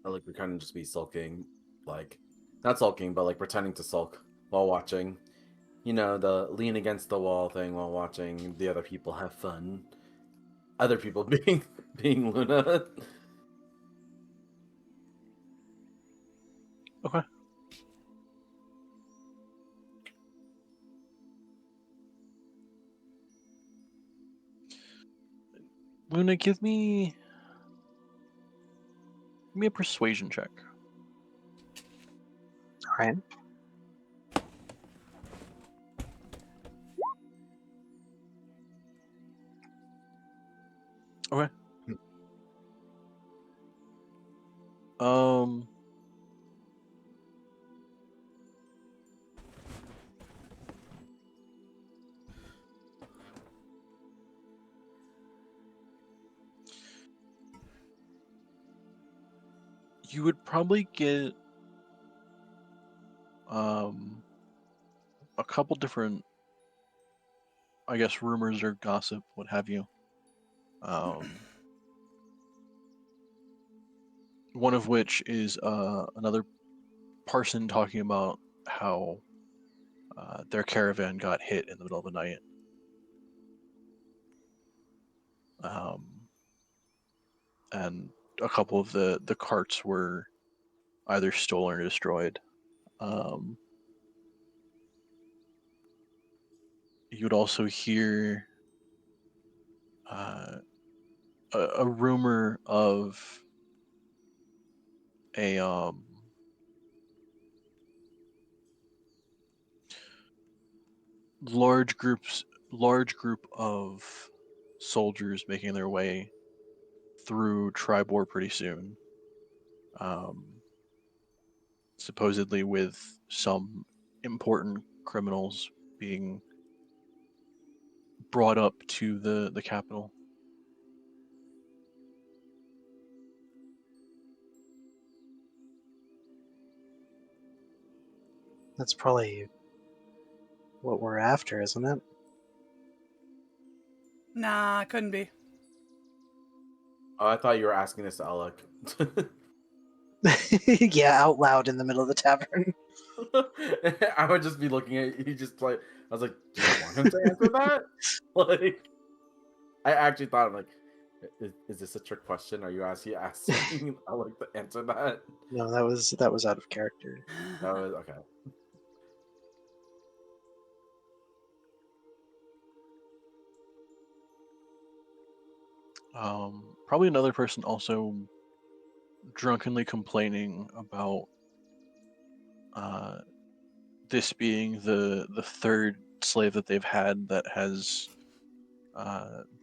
F: Alec would kind of just be sulking, like not sulking, but like pretending to sulk while watching. You know, the lean against the wall thing while watching the other people have fun. Other people being Luna.
B: Okay. Luna, give me a persuasion check.
E: Alright.
B: Okay. Um. You would probably get a couple different, I guess, rumors or gossip, what have you. One of which is another person talking about how their caravan got hit in the middle of the night. And a couple of the carts were either stolen or destroyed. You would also hear a rumor of a large group of soldiers making their way through Tribor pretty soon. Supposedly with some important criminals being brought up to the capital.
E: That's probably what we're after, isn't it?
A: Nah, couldn't be.
F: Oh, I thought you were asking this to Alec.
E: Yeah, out loud in the middle of the tavern.
F: I would just be looking at you, just like I was like, "Do you want him to answer that?" Like, I actually thought, I'm like, is this a trick question? Are you asking Alec to answer that?
E: No, that was out of character.
F: That was okay.
B: Probably another person also drunkenly complaining about this being the third slave that they've had that has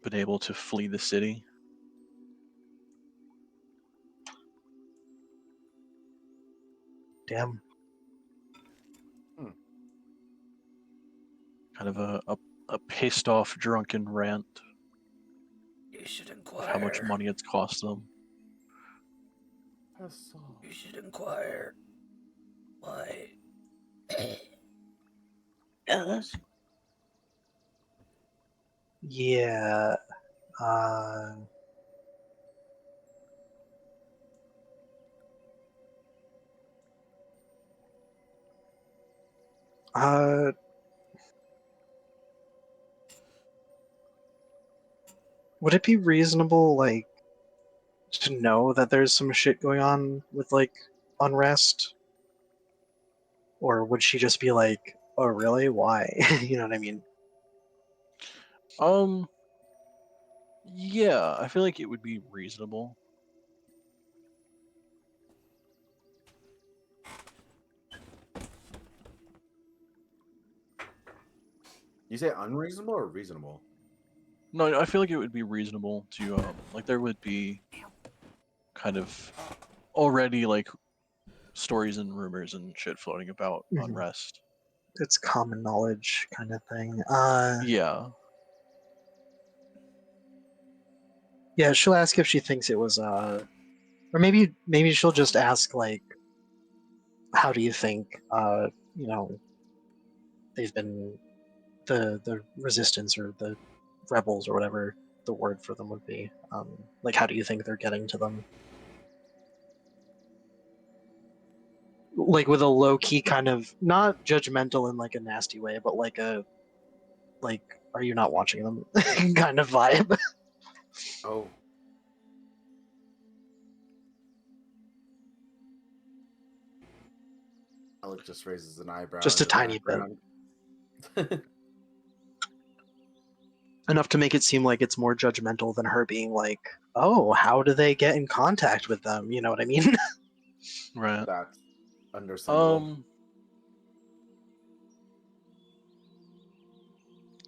B: been able to flee the city.
E: Damn.
B: Kind of a pissed off drunken rant
A: You should
B: of how much
A: inquire.
B: money it's cost them.
A: You should inquire. Why?
E: Yeah. Uh. Uh. Would it be reasonable, like, to know that there's some shit going on with, like, unrest? Or would she just be like, oh, really? Why? You know what I mean?
B: Yeah, I feel like it would be reasonable.
F: You say unreasonable or reasonable?
B: No, I feel like it would be reasonable to like there would be kind of already like stories and rumors and shit floating about
E: Mhm.
B: unrest.
E: It's common knowledge kind of thing.
B: Yeah.
E: Yeah, she'll ask if she thinks it was, or maybe she'll just ask, like, how do you think, you know, they've been, the resistance or the rebels or whatever the word for them would be. Like, how do you think they're getting to them? Like, with a low-key kind of, not judgmental in, like, a nasty way, but like like, are you not watching them kind of vibe.
F: Oh, Alec just raises an eyebrow
E: Just
F: in
E: a
F: the
E: tiny bit.
F: background.
E: Enough to make it seem like it's more judgmental than her being like, oh, how do they get in contact with them? You know what I mean?
B: Right.
F: That's understandable.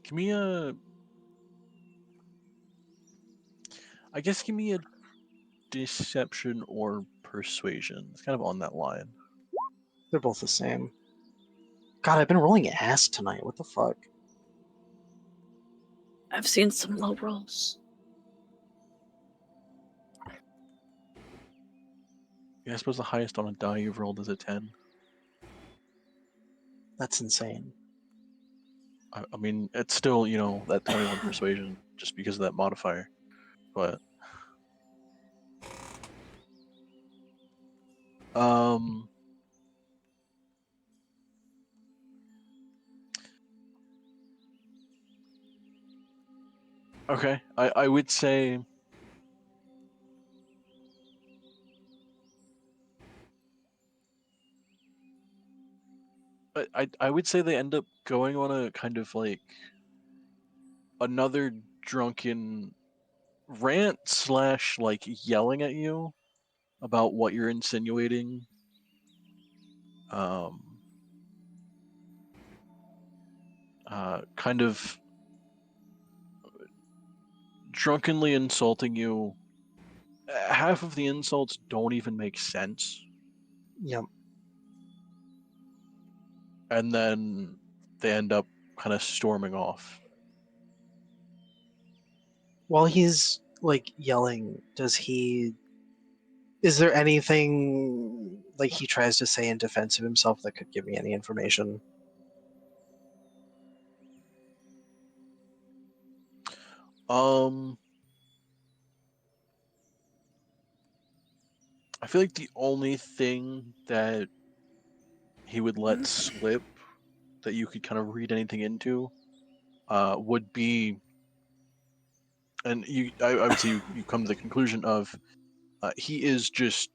B: Give me a. I guess give me a deception or persuasion. It's kind of on that line.
E: They're both the same. God, I've been rolling ass tonight. What the fuck?
C: I've seen some low rolls.
B: Yeah, I suppose the highest on a die you've rolled is a 10.
E: That's insane.
B: I mean, it's still, you know, that 21 persuasion just because of that modifier. But okay. I would say I would say they end up going on a kind of like another drunken rant slash like yelling at you about what you're insinuating. Kind of drunkenly insulting you. Half of the insults don't even make sense,
E: Yep.
B: and then they end up kind of storming off.
E: While he's like yelling, is there anything like he tries to say in defense of himself that could give me any information?
B: I feel like the only thing that he would let slip that you could kind of read anything into would be, and I would say you come to the conclusion of he is just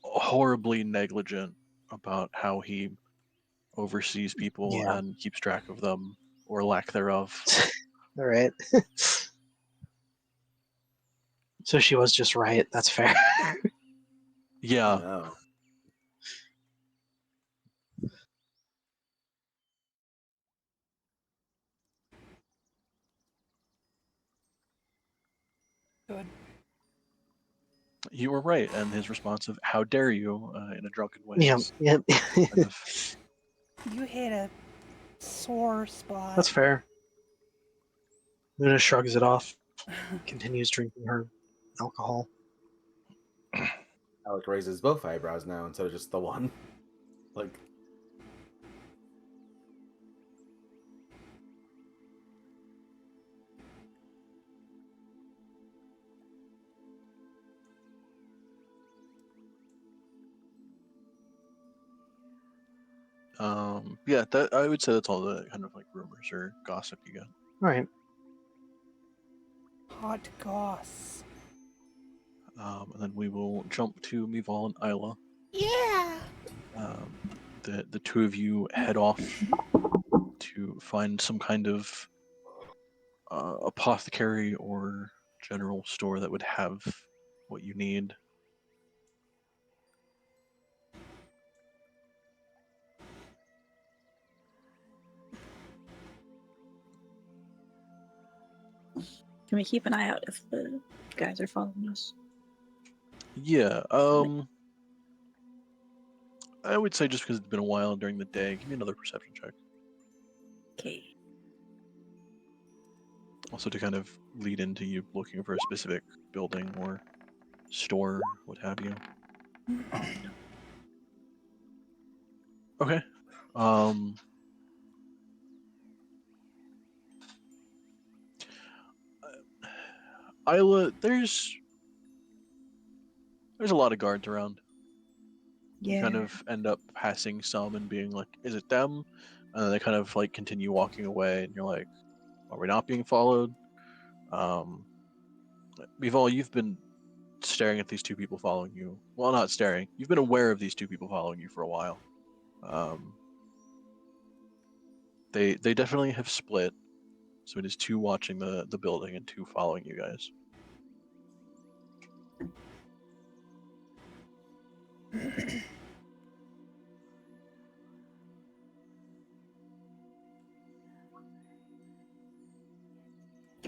B: horribly negligent about how he oversees people
E: Yeah.
B: and keeps track of them or lack thereof.
E: All right. So she was just right. That's fair.
B: Yeah.
F: No.
A: Good.
B: You were right, and his response of "How dare you?" In a drunken way.
E: Yeah.
B: is
E: Yep.
B: kind of,
A: You hit a sore spot.
E: That's fair. Luna shrugs it off, continues drinking her alcohol.
F: Alec raises both eyebrows now instead of just the one. Like,
B: yeah, that I would say that's all the kind of like rumors or gossip you get.
E: All right.
A: Hot goss.
B: And then we will jump to Mival and Isla.
A: Yeah.
B: The two of you head off to find some kind of apothecary or general store that would have what you need.
C: Can we keep an eye out if the guys are following us?
B: Yeah. I would say just because it's been a while during the day, give me another perception check.
C: Okay.
B: Also to kind of lead into you looking for a specific building or store, what have you. Okay. Isla, there's a lot of guards around. You kind of end up passing some and being like, is it them? And then they kind of like continue walking away and you're like, are we not being followed? Bival, you've been staring at these two people following you. Well, not staring. You've been aware of these two people following you for a while. They definitely have split. So it is two watching the building and two following you guys.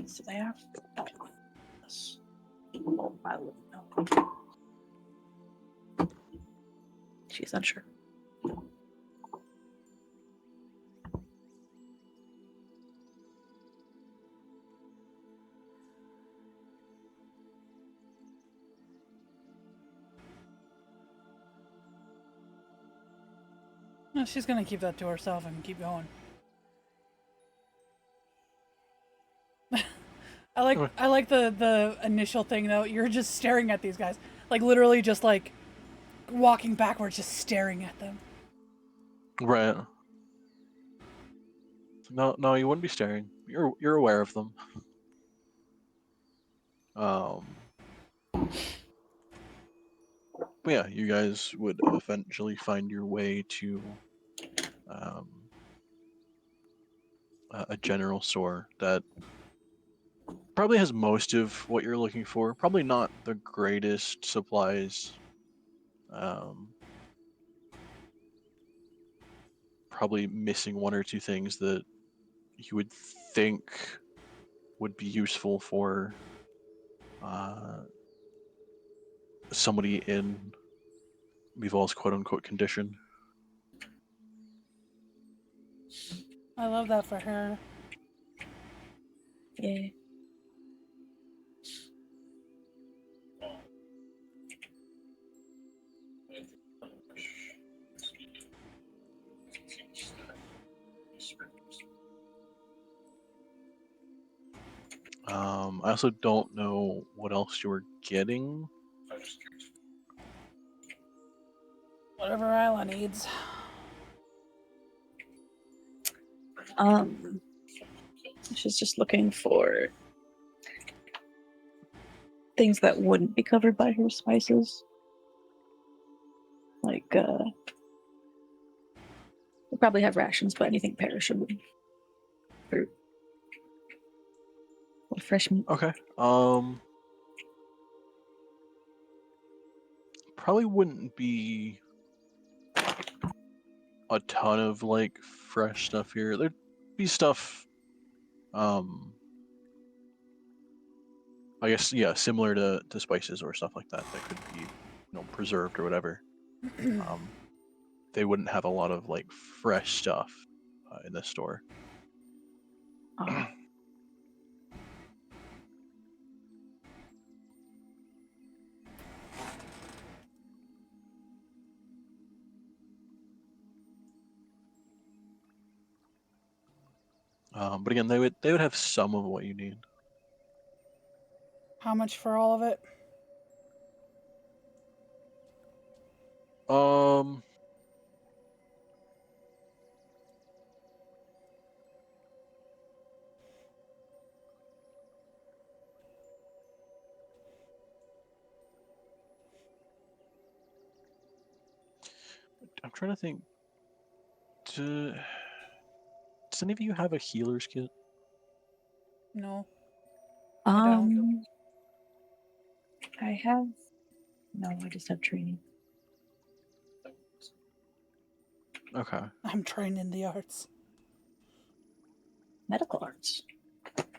C: So they are. Yes. Oh, I wouldn't know. She's unsure.
A: No, she's gonna keep that to herself and keep going. I like the initial thing though. You're just staring at these guys, like literally just like walking backwards, just staring at them.
B: Right. No, you wouldn't be staring. You're aware of them. But yeah, you guys would eventually find your way to a general store that probably has most of what you're looking for. Probably not the greatest supplies. Probably missing one or two things that you would think would be useful for somebody in Vival's quote-unquote condition.
A: I love that for her.
C: Yeah.
B: I also don't know what else you were getting.
A: Whatever Isla needs.
C: She's just looking for things that wouldn't be covered by her spices. Like, they probably have rations, but anything perishable. Fruit. Or fresh meat.
B: Okay. Probably wouldn't be a ton of like fresh stuff here. There'd be stuff I guess yeah, similar to spices or stuff like that that could be, preserved or whatever. They wouldn't have a lot of like fresh stuff in the store.
C: Oh.
B: But again, they would have some of what you need.
A: How much for all of it?
B: I'm trying to think. Does any of you have a healer's kit?
A: No. I don't.
C: I have. No, I just have training.
B: Okay.
A: I'm trained in the arts.
C: Medical arts.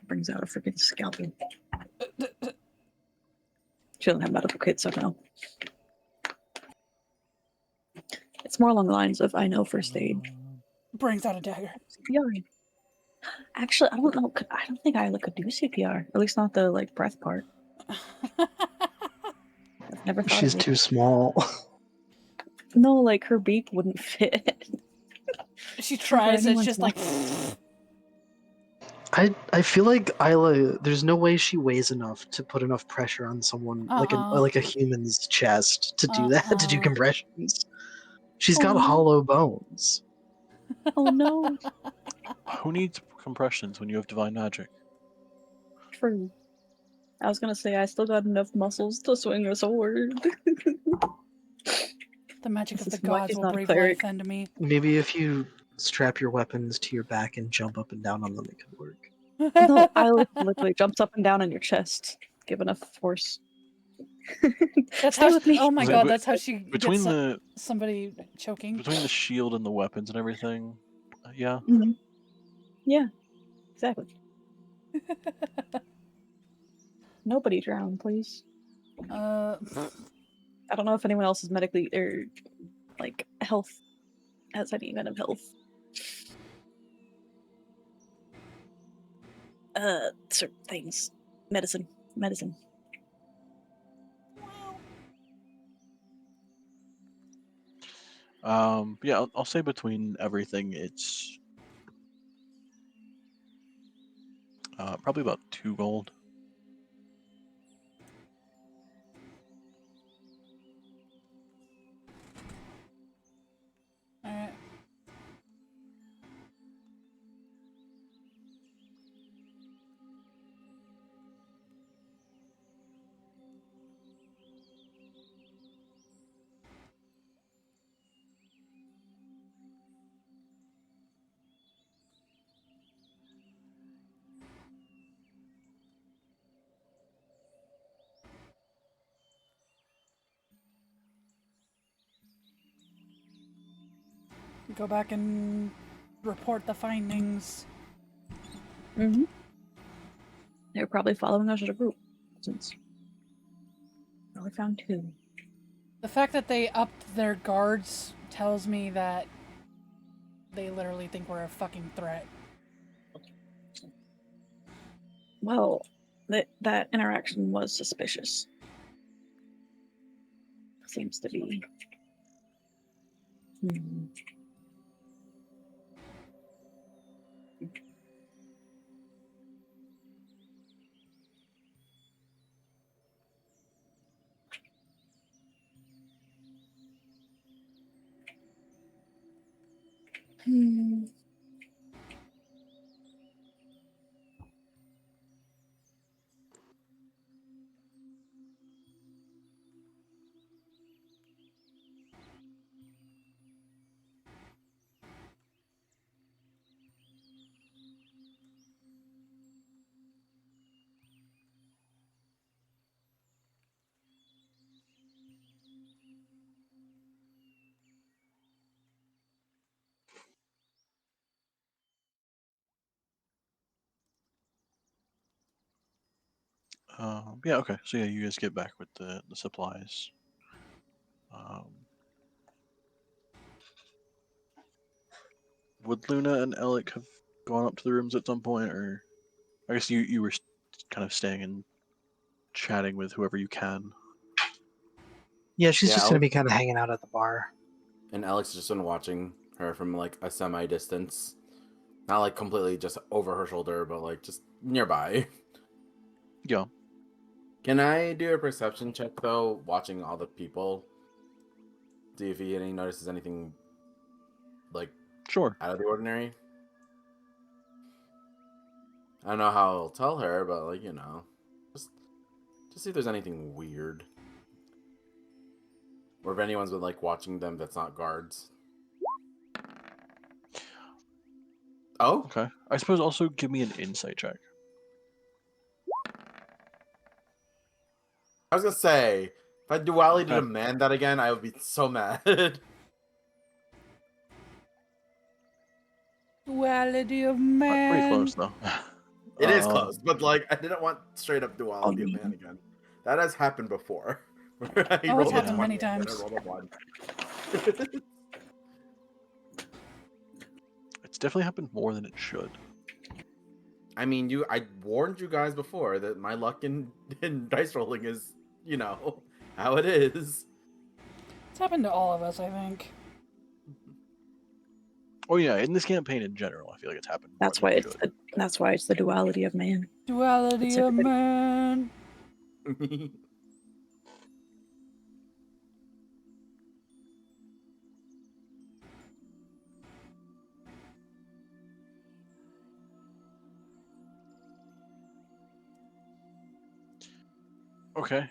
C: Brings out a freaking scalpel. She doesn't have medical kits, so no. It's more along the lines of I know first aid.
A: Brings out a dagger.
C: CPR. Actually, I don't know. I don't think Isla could do CPR. At least not the like breath part. I've never thought
E: She's
C: of it.
E: too small.
C: No, like her beak wouldn't fit.
A: She tries, it's just like.
E: I feel like Isla. There's no way she weighs enough to put enough pressure on someone like a human's chest to do that, to do compressions. She's got
C: no.
E: hollow bones.
C: Oh no.
B: Who needs compressions when you have divine magic?
C: True. I was gonna say I still got enough muscles to swing a sword.
A: The magic
C: This
A: of the
C: is why
A: gods
C: he's
A: will
C: not a
A: breathe
C: cleric.
A: life into me.
E: Maybe if you strap your weapons to your back and jump up and down on them, it could work.
C: No, Isla literally jumps up and down on your chest. Give enough force.
A: That's
C: Stay
A: how.
C: with me.
A: Oh my
B: So
A: god,
B: be-
A: that's how she
B: Between
A: gets
B: the
A: somebody choking.
B: between the shield and the weapons and everything, yeah.
C: Mhm. Yeah, exactly. Nobody drown, please.
A: Uh,
C: I don't know if anyone else is medically or like health has any kind of health. Sort of things. Medicine.
B: Yeah, I'll say between everything, it's probably about 2 gold.
A: alright. Go back and report the findings.
C: Mm-hmm. They're probably following us as a group since we only found 2.
A: The fact that they upped their guards tells me that they literally think we're a fucking threat.
C: Well, that interaction was suspicious. Seems to be. Hmm.
B: Yeah, okay. So yeah, you guys get back with the supplies. Would Luna and Alec have gone up to the rooms at some point, or I guess you were kind of staying and chatting with whoever you can.
E: Yeah, she's
F: Yeah,
E: just gonna
F: Alex-
E: be kind of hanging out at the bar.
F: And Alex has just been watching her from like a semi distance. Not like completely just over her shoulder, but like just nearby.
B: Yeah,
F: Can I do a perception check though, watching all the people? See if he notices anything like
B: sure.
F: out of the ordinary. I don't know how I'll tell her, but like, just see if there's anything weird. Or if anyone's been like watching them that's not guards. Oh?
B: Okay. I suppose also give me an insight check.
F: I was gonna say, if I duality
B: Okay.
F: demand that again, I would be so mad.
A: Duality of
B: Pretty
A: man.
B: close though.
F: It is close, but like I didn't want straight up duality of
C: Oh,
F: man again. That has happened before. I
A: Oh, it's
F: rolled a
A: happened
F: 20
A: many
F: and then
A: times.
F: I rolled a 1.
B: It's definitely happened more than it should.
F: I mean, I warned you guys before that my luck in dice rolling is, how it is.
A: It's happened to all of us, I think.
B: Oh yeah, in this campaign in general, I feel like it's happened more
C: That's
B: than
C: why
B: it
C: it's
B: should.
C: that's why it's the duality of man.
A: Duality
C: It's
A: of
C: everybody-
A: man.
B: Okay.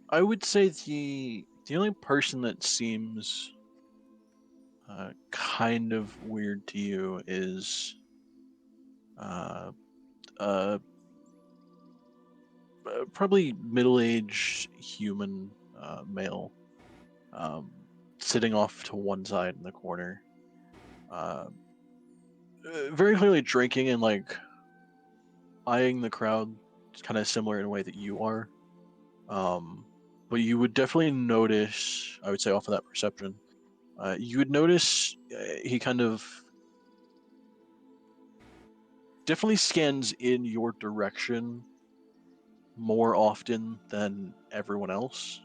B: I would say the only person that seems kind of weird to you is probably middle-aged human male, sitting off to one side in the corner, very clearly drinking and like eyeing the crowd kind of similar in a way that you are. But you would definitely notice, I would say, off of that perception, you would notice he kind of definitely scans in your direction more often than everyone else.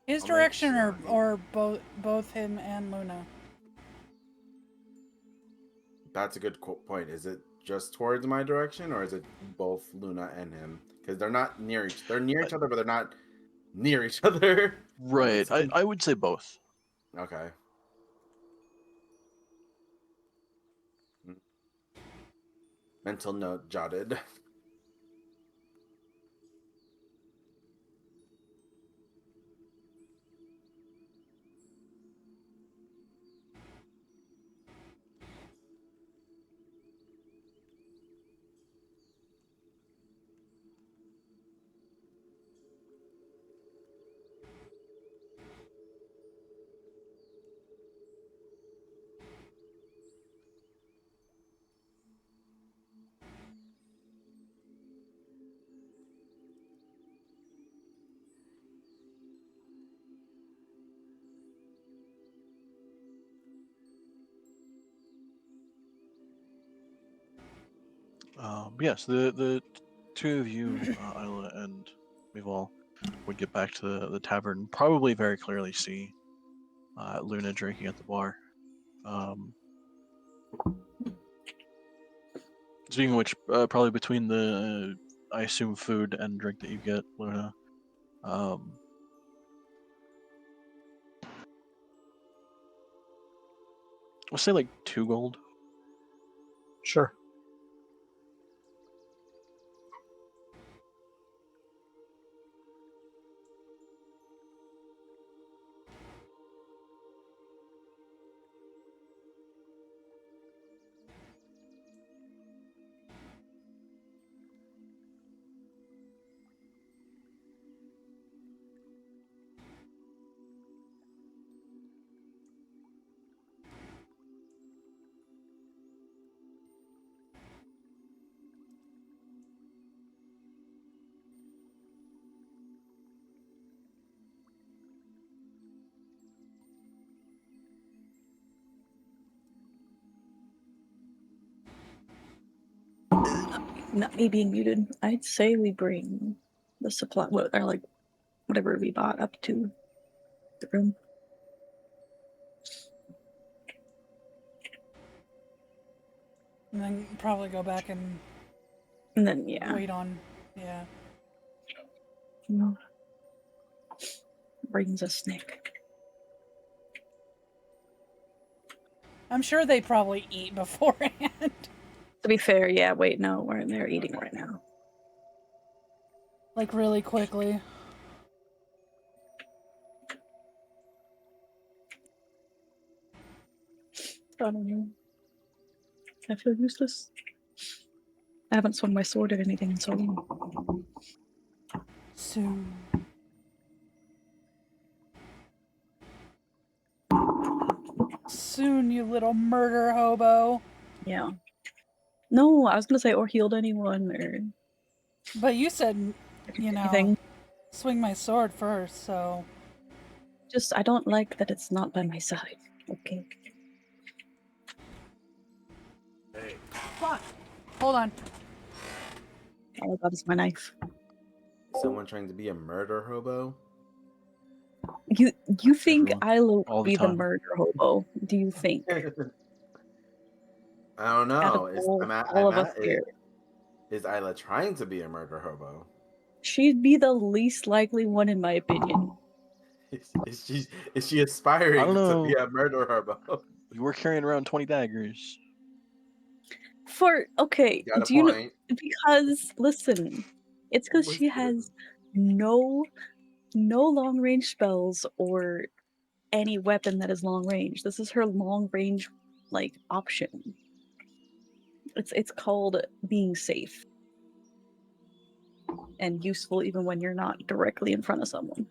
A: His
F: I'll make
A: direction
F: sure
A: or both him and Luna?
F: That's a good point. Is it just towards my direction, or is it both Luna and him? Because they're not near each. They're near each other, but they're not near each other. That
B: Right.
F: makes sense.
B: I would say both.
F: Okay. Mental note jotted.
B: Yes, the two of you, Isla and Mival, would get back to the tavern. Probably very clearly see Luna drinking at the bar. Speaking of which, probably between the, I assume, food and drink that you get, Luna, we'll say like 2 gold.
E: Sure.
C: Not me being muted. I'd say we bring the supply, or like whatever we bought, up to the room.
A: And then probably go back and
C: And then yeah,
A: wait on. Yeah.
C: Mm. Brings us Nick.
A: I'm sure they probably eat beforehand.
C: To be fair, yeah. Wait, no, we're in there eating right now.
A: Like really quickly.
C: I don't know. I feel useless. I haven't swung my sword or anything in so long.
A: Soon. Soon, you little murder hobo.
C: Yeah. No, I was gonna say or healed anyone or
A: But you said, you know,
C: anything.
A: swing my sword first, so.
C: Just I don't like that it's not by my side. Okay.
F: Hey,
A: Fuck. Hold on.
C: All I got is my knife.
F: someone trying to be a murder hobo?
C: You think
B: Everyone.
C: Isla
B: All
C: would
B: the
C: be the
B: time.
C: murder hobo? Do you think?
F: I don't
C: Out of
F: know.
C: all of us here,
F: Is Isla trying to be a murder hobo?
C: she'd be the least likely one, in my opinion.
F: Is she aspiring
B: I don't
F: to be
B: know.
F: a murder hobo?
B: You were carrying around 20 daggers.
C: Okay,
F: Got a
C: do you know?
F: point.
C: Because listen, it's because she has no long range spells or any weapon that is long range. This is her long range like option. It's called being safe and useful even when you're not directly in front of someone.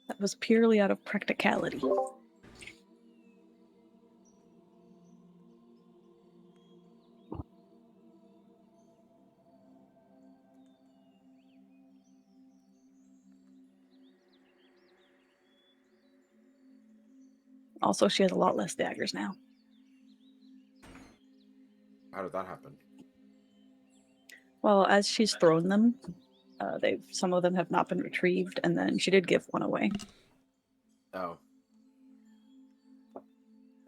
C: That was purely out of practicality. Also, she has a lot less daggers now.
F: How did that happen?
C: Well, as she's thrown them, some of them have not been retrieved, and then she did give one away.
F: Oh,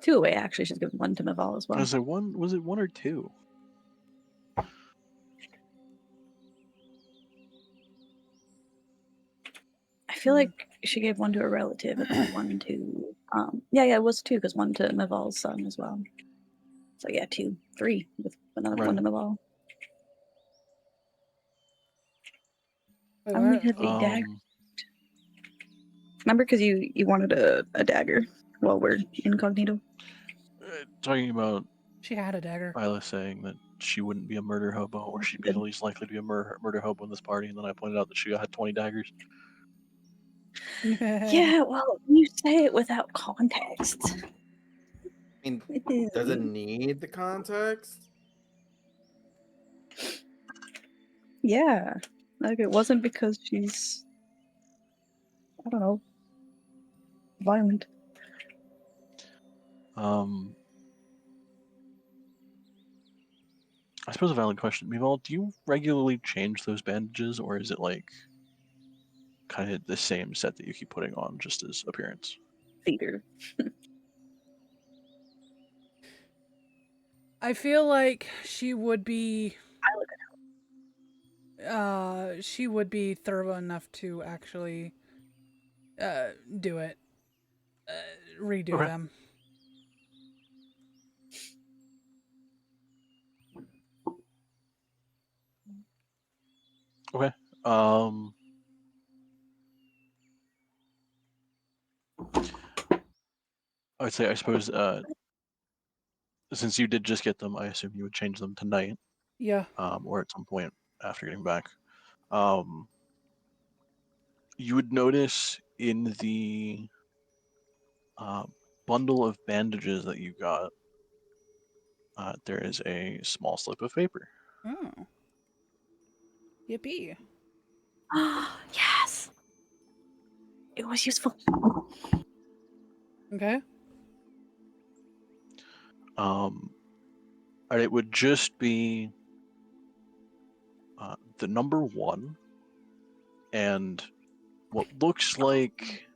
C: 2 away, actually. She's given one to Maval as well.
B: Was it one? Was it one or two?
C: I feel like she gave one to a relative and then one to yeah, it was 2 because one to Maval's son as well. So yeah, 2, 3 with another one to Maval. How many had the dagger? Remember, because you wanted a dagger while we're incognito.
B: Talking about
A: She had a dagger.
B: Isla saying that she wouldn't be a murder hobo, or she'd be the least likely to be a murder hobo in this party, and then I pointed out that she had 20 daggers.
C: Yeah, well, you say it without context.
F: I mean, does it need the context?
C: Yeah, like it wasn't because she's, I don't know, violent.
B: I suppose a valid question. Meanwhile, do you regularly change those bandages, or is it like kind of the same set that you keep putting on just as appearance?
C: Theater.
A: I feel like she would be.
C: I look
A: She would be thorough enough to actually, do it. Redo
B: Okay.
A: them.
B: Okay. I would say, I suppose, since you did just get them, I assume you would change them tonight,
A: Yeah.
B: or at some point after getting back. You would notice in the bundle of bandages that you got, there is a small slip of paper.
A: Oh. Yippee.
C: Ah, yes. It was useful.
A: Okay.
B: And it would just be the number 1 and what looks like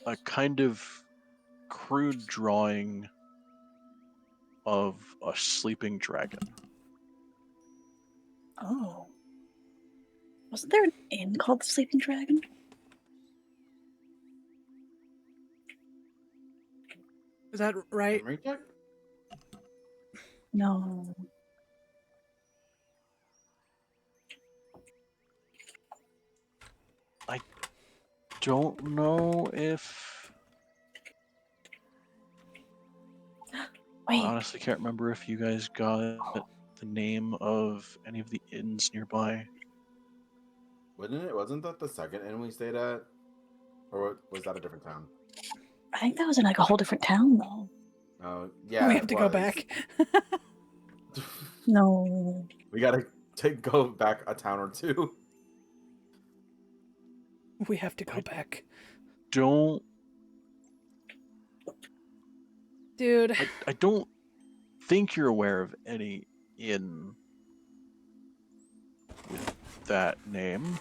B: a kind of crude drawing of a sleeping dragon.
C: Oh. Wasn't there an inn called the Sleeping Dragon?
A: Is that right?
F: Memory check?
C: No.
B: Don't know if
C: Wait.
B: I honestly can't remember if you guys got the name of any of the inns nearby.
F: Wasn't that the second inn we stayed at? Or was that a different town?
C: I think that was in like a whole different town, though.
F: Oh, yeah.
A: We
F: it
A: have to go
F: was.
A: back.
C: No.
F: We gotta go back a town or two.
A: We have to go back.
B: Don't
A: Dude.
B: I don't think you're aware of any inn with that name.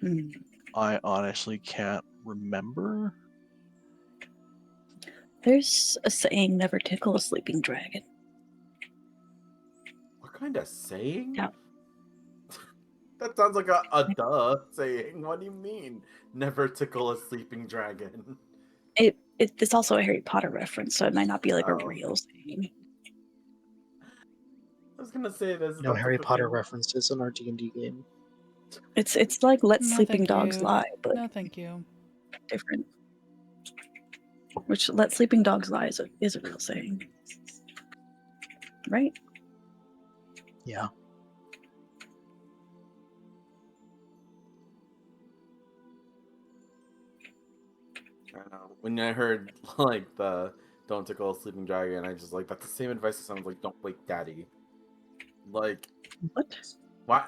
C: Hmm.
B: I honestly can't remember.
C: There's a saying, never tickle a sleeping dragon.
F: What kind of saying?
C: Yeah.
F: That sounds like a duh saying. What do you mean? Never tickle a sleeping dragon.
C: It's also a Harry Potter reference, so it might not be like a
F: Oh.
C: real saying.
F: I was gonna say this.
E: No Harry Potter references in our D&D game.
C: It's like let
A: No,
C: sleeping
A: thank
C: dogs
A: you.
C: lie, but
A: No, thank you.
C: different. Which let sleeping dogs lie is a real saying, right?
E: Yeah.
F: I don't know. When I heard like the "Don't tickle a sleeping dragon," I just like that's the same advice as someone's like "Don't wake daddy." Like
C: What?
F: why?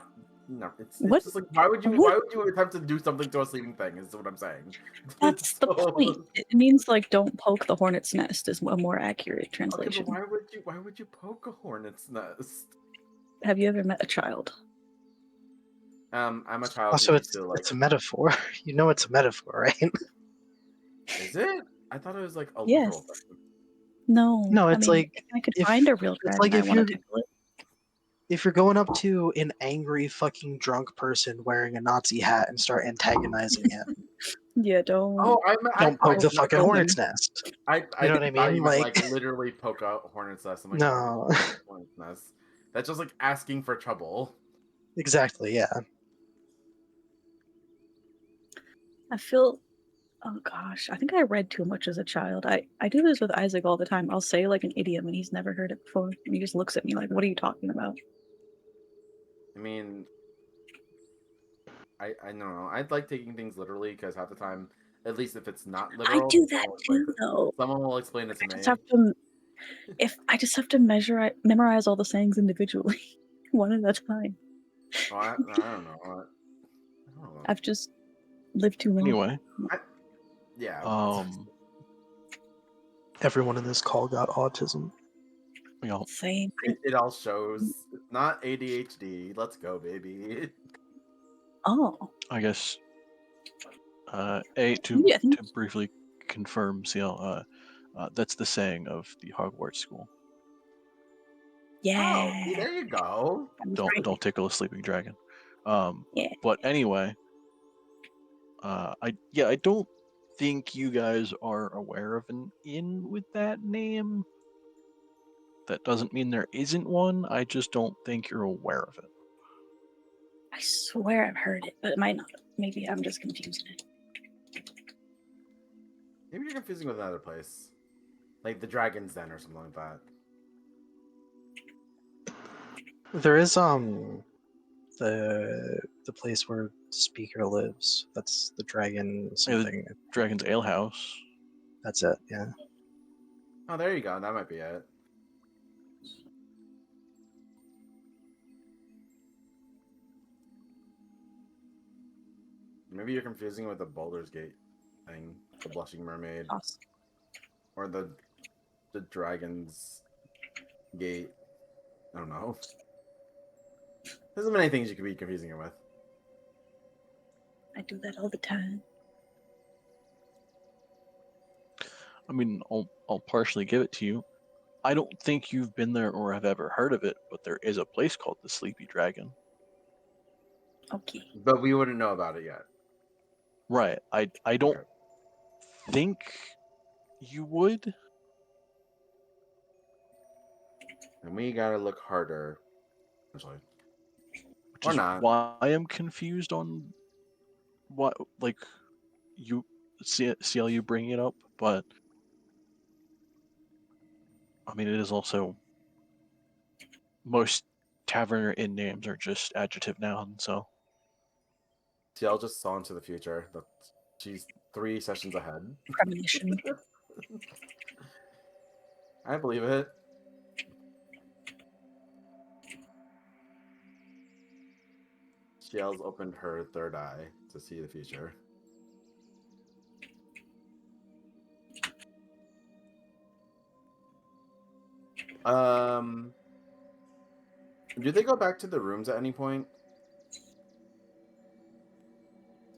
F: No, it's
C: What?
F: just like why would
C: What?
F: you attempt to do something to a sleeping thing? Is what I'm saying.
C: That's the point. It means like don't poke the hornet's nest is a more accurate
F: Okay,
C: translation.
F: but why would you poke a hornet's nest?
C: Have you ever met a child?
F: I'm a child
E: Also,
F: who used to like.
E: it's a metaphor. You know it's a metaphor, right?
F: Is it? I thought it was like a
C: Yes.
F: literal thing.
C: No.
E: No,
C: I
E: it's
C: mean,
E: like
C: if I could
E: if-
C: find a real
E: it's
C: dragon,
E: like
C: I
E: if
C: want to
E: you're-
C: tickle it.
E: If you're going up to an angry fucking drunk person wearing a Nazi hat and start antagonizing him,
C: Yeah, don't.
F: Oh,
E: don't poke the fucking
C: poke
E: hornet's
C: him.
E: nest.
F: I
E: You know what I
F: thought
E: mean?
F: you meant,
E: Like-
F: literally poke a hornet's nest. I'm like,
E: No.
F: hornet's nest. That's just like asking for trouble.
E: Exactly, yeah.
C: I feel. Oh gosh, I think I read too much as a child. I do this with Isaac all the time. I'll say like an idiom and he's never heard it before, and he just looks at me like, "What are you talking about?"
F: I mean, I don't know. I'd like taking things literally because half the time, at least if it's not literal,
C: I do that
F: someone will explain
C: too,
F: it-
C: though.
F: Someone will explain it to
C: I
F: me.
C: just have to. If I just have to memorize all the sayings individually, one at a time.
F: Oh, I don't know. I don't know.
C: I've just lived too long.
B: Anyway,
F: Yeah.
E: Everyone in this call got autism.
B: you know,
C: Same.
F: It all shows. It's not ADHD. Let's go, baby.
C: Oh,
B: I guess to
C: Yeah, I think-
B: to briefly confirm, CL, that's the saying of the Hogwarts school.
C: yeah.
F: Oh, see, there you go.
C: I was right.
B: Don't tickle a sleeping dragon.
C: Yeah.
B: But anyway, I don't think you guys are aware of an inn with that name. That doesn't mean there isn't one. I just don't think you're aware of it.
C: I swear I've heard it, but it might not. Maybe I'm just confusing it.
F: Maybe you're confusing with another place, like the Dragon's Den or something like that.
E: There is the place where Speaker lives. That's the dragon something.
B: Dragon's Ale House.
E: That's it, yeah.
F: Oh, there you go. That might be it. Maybe you're confusing it with the Baldur's Gate thing, the Blushing Mermaid,
C: Awesome.
F: or the Dragon's Gate. I don't know. There's many things you could be confusing it with.
C: I do that all the time.
B: I mean, I'll partially give it to you. I don't think you've been there or have ever heard of it, but there is a place called the Sleepy Dragon.
C: Okay.
F: But we wouldn't know about it yet.
B: Right. I don't
F: Okay.
B: think you would.
F: And we gotta look harder. Essentially.
B: Which
F: Or
B: is
F: not.
B: why I am confused on what, like, you CLU bringing it up, but I mean, it is also most tavern or inn names are just adjective noun, so
F: TL just saw into the future. That she's 3 sessions ahead.
C: Premonition.
F: I believe it. Shell's opened her third eye to see the future. Do they go back to the rooms at any point?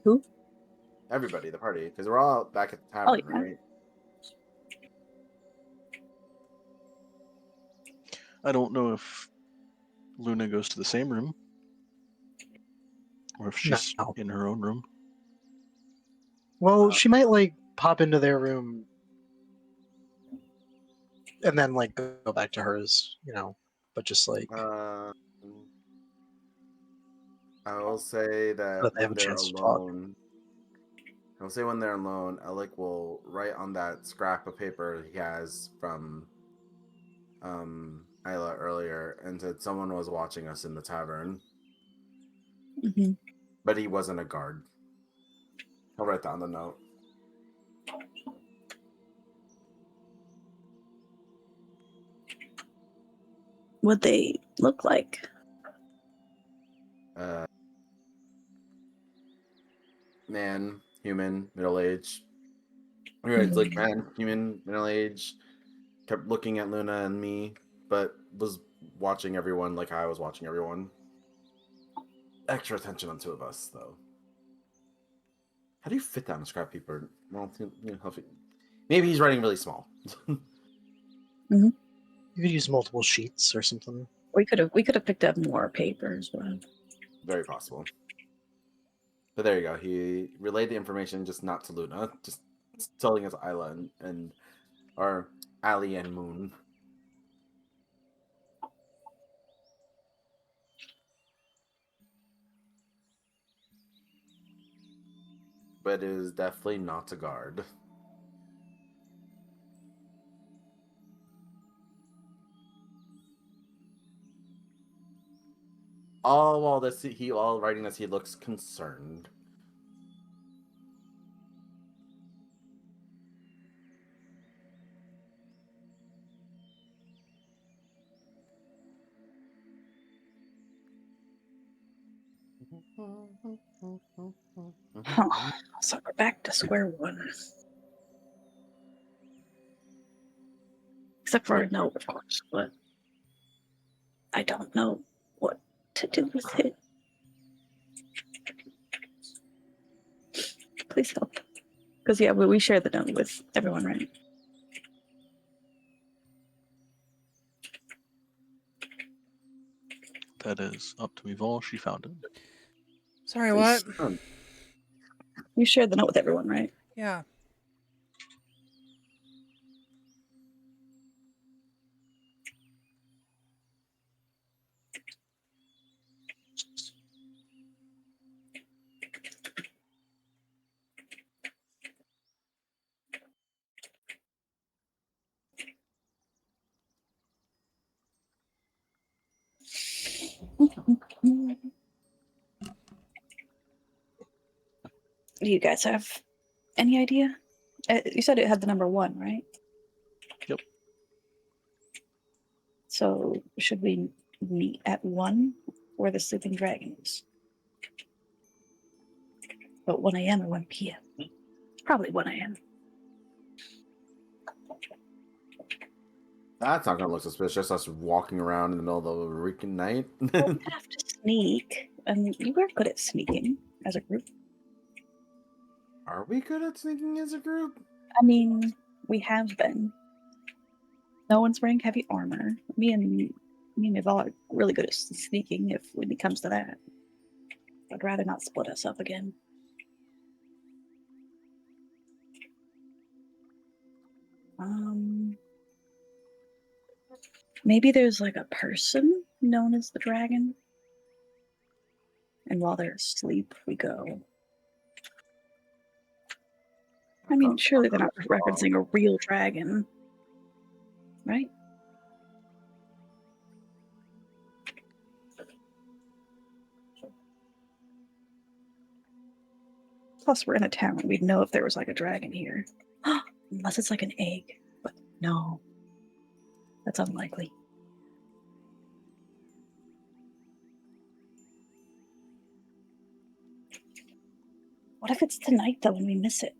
C: Who?
F: Everybody, the party, because we're all back at the tavern,
C: yeah.
F: right?
B: I don't know if Luna goes to the same room or if she's
E: No.
B: in her own room.
E: Well, she might like pop into their room and then like go back to hers, you know, but just like
F: I will say that
E: Let they have
F: when
E: a
F: they're
E: chance to talk.
F: alone, I will say when they're alone, Alec will write on that scrap of paper he has from Isla earlier and said someone was watching us in the tavern,
C: Mhm.
F: but he wasn't a guard. I'll write down the note.
C: What they look like?
F: Man, human, middle age. It's like man, human, middle age. Kept looking at Luna and me, but was watching everyone like I was watching everyone. Extra attention on two of us, though. How do you fit that on a scrap paper? Well, maybe he's writing really small.
E: You could use multiple sheets or something.
C: We could have picked up more paper as well.
F: Very possible. But there you go. He relayed the information, just not to Luna, just telling us Isla and or Ali and Moon. But it is definitely not a guard. All while writing this, he looks concerned.
C: Huh. So we're back to square one. Except for a note, of course, but I don't know what to do with it. Please help. Because, yeah, we share the note with everyone, right?
B: That is up to Evol. She found it.
A: Sorry, what?
C: You share the note with everyone, right?
A: Yeah.
C: Do you guys have any idea? You said it had the number 1, right?
B: Yep.
C: So should we meet at 1 where the sleeping dragon is? But 1 a.m. or 1 p.m.? Probably 1 a.m.
F: That's not gonna look suspicious. Us walking around in the middle of the freaking night.
C: We have to sneak, and you are good at sneaking as a group.
F: Are we good at sneaking as a group?
C: I mean, we have been. No one's wearing heavy armor. Me and Yvonne are really good at sneaking when it comes to that. I'd rather not split us up again. Maybe there's like a person known as the dragon. And while they're asleep, we go. I mean, surely they're not referencing a real dragon, right? Plus, we're in a town. We'd know if there was like a dragon here. Unless it's like an egg. But no. That's unlikely. What if it's tonight, though, and we miss it?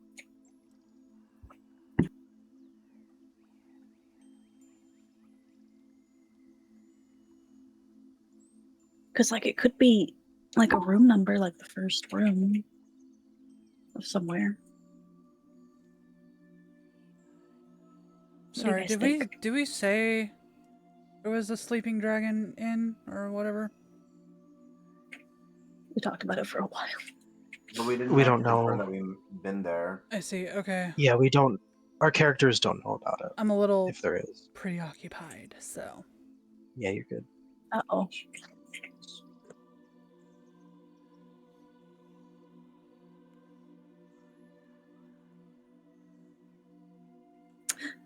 C: Because, like, it could be like a room number, like the first room of somewhere. What do you
A: Sorry,
C: guys think?
A: did we say there was a sleeping dragon inn or whatever?
C: We talked about it for a while.
F: But we
E: We don't
F: confirm
E: know.
F: that we've been there.
A: I see. Okay.
E: Yeah, we don't. Our characters don't know about it.
A: I'm a little
E: If there is.
A: preoccupied, so.
E: Yeah, you're good.
C: Uh-oh.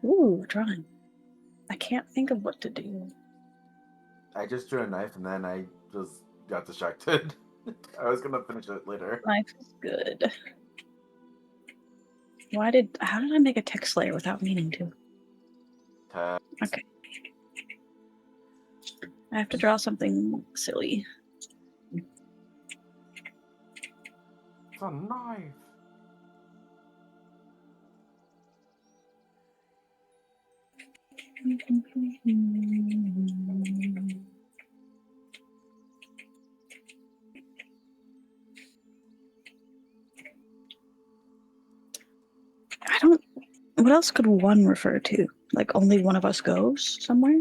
C: Ooh, drawing. I can't think of what to do.
F: I just drew a knife and then I just got distracted. I was gonna finish it later.
C: Life is good. How did I make a text layer without meaning to? Okay. I have to draw something silly.
F: It's a knife.
C: I don't. What else could one refer to? Like only one of us goes somewhere?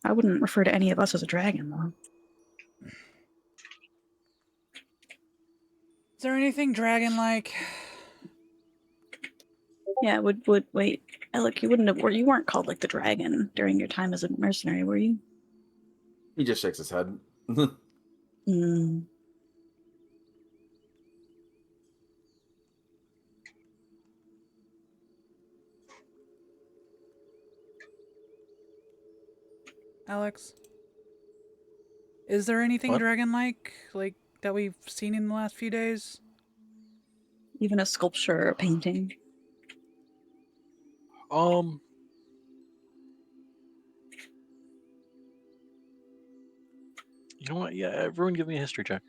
C: I wouldn't refer to any of us as a dragon, though.
A: Is there anything dragon-like?
C: Yeah, wait, Alec, you weren't called like the dragon during your time as a mercenary, were you?
F: He just shakes his head.
C: Mm.
A: Alex? Is there anything
B: What?
A: dragon-like, like, that we've seen in the last few days?
C: Even a sculpture or a painting.
B: You know what? Yeah, everyone give me a history check.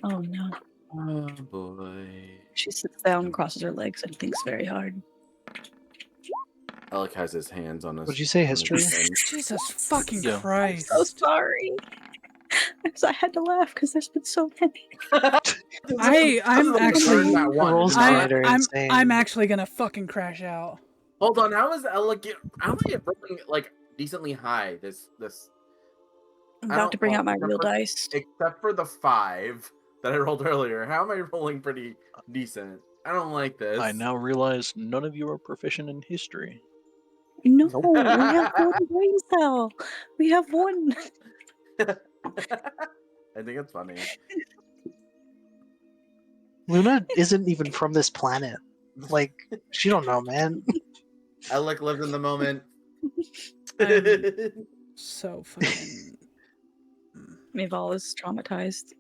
C: Oh no.
F: Oh boy.
C: She sits down, crosses her legs, and thinks very hard.
F: Alec has his hands on his.
E: Would you say
F: on his
E: history?
F: chin.
A: Jesus fucking
B: Yeah.
A: Christ.
C: So sorry. Because I had to laugh because there's been so many.
A: I'm actually-
F: That one.
E: Rolls
F: All
E: are
F: right.
E: are insane.
A: I'm actually gonna fucking crash out.
F: Hold on. How is Alec? How am I rolling like decently high? This.
C: I'm
F: I
C: about
F: don't-
C: to bring
F: well,
C: out my
F: except
C: real
F: for-
C: dice.
F: Except for the 5 that I rolled earlier. How am I rolling pretty decent? I don't like this.
B: I now realize none of you are proficient in history.
C: No, we have one brain cell. We have one.
F: I think it's funny.
E: Luna isn't even from this planet. Like, she don't know, man.
F: Alec lived in the moment.
A: I'm so fucking...
C: Maval is traumatized.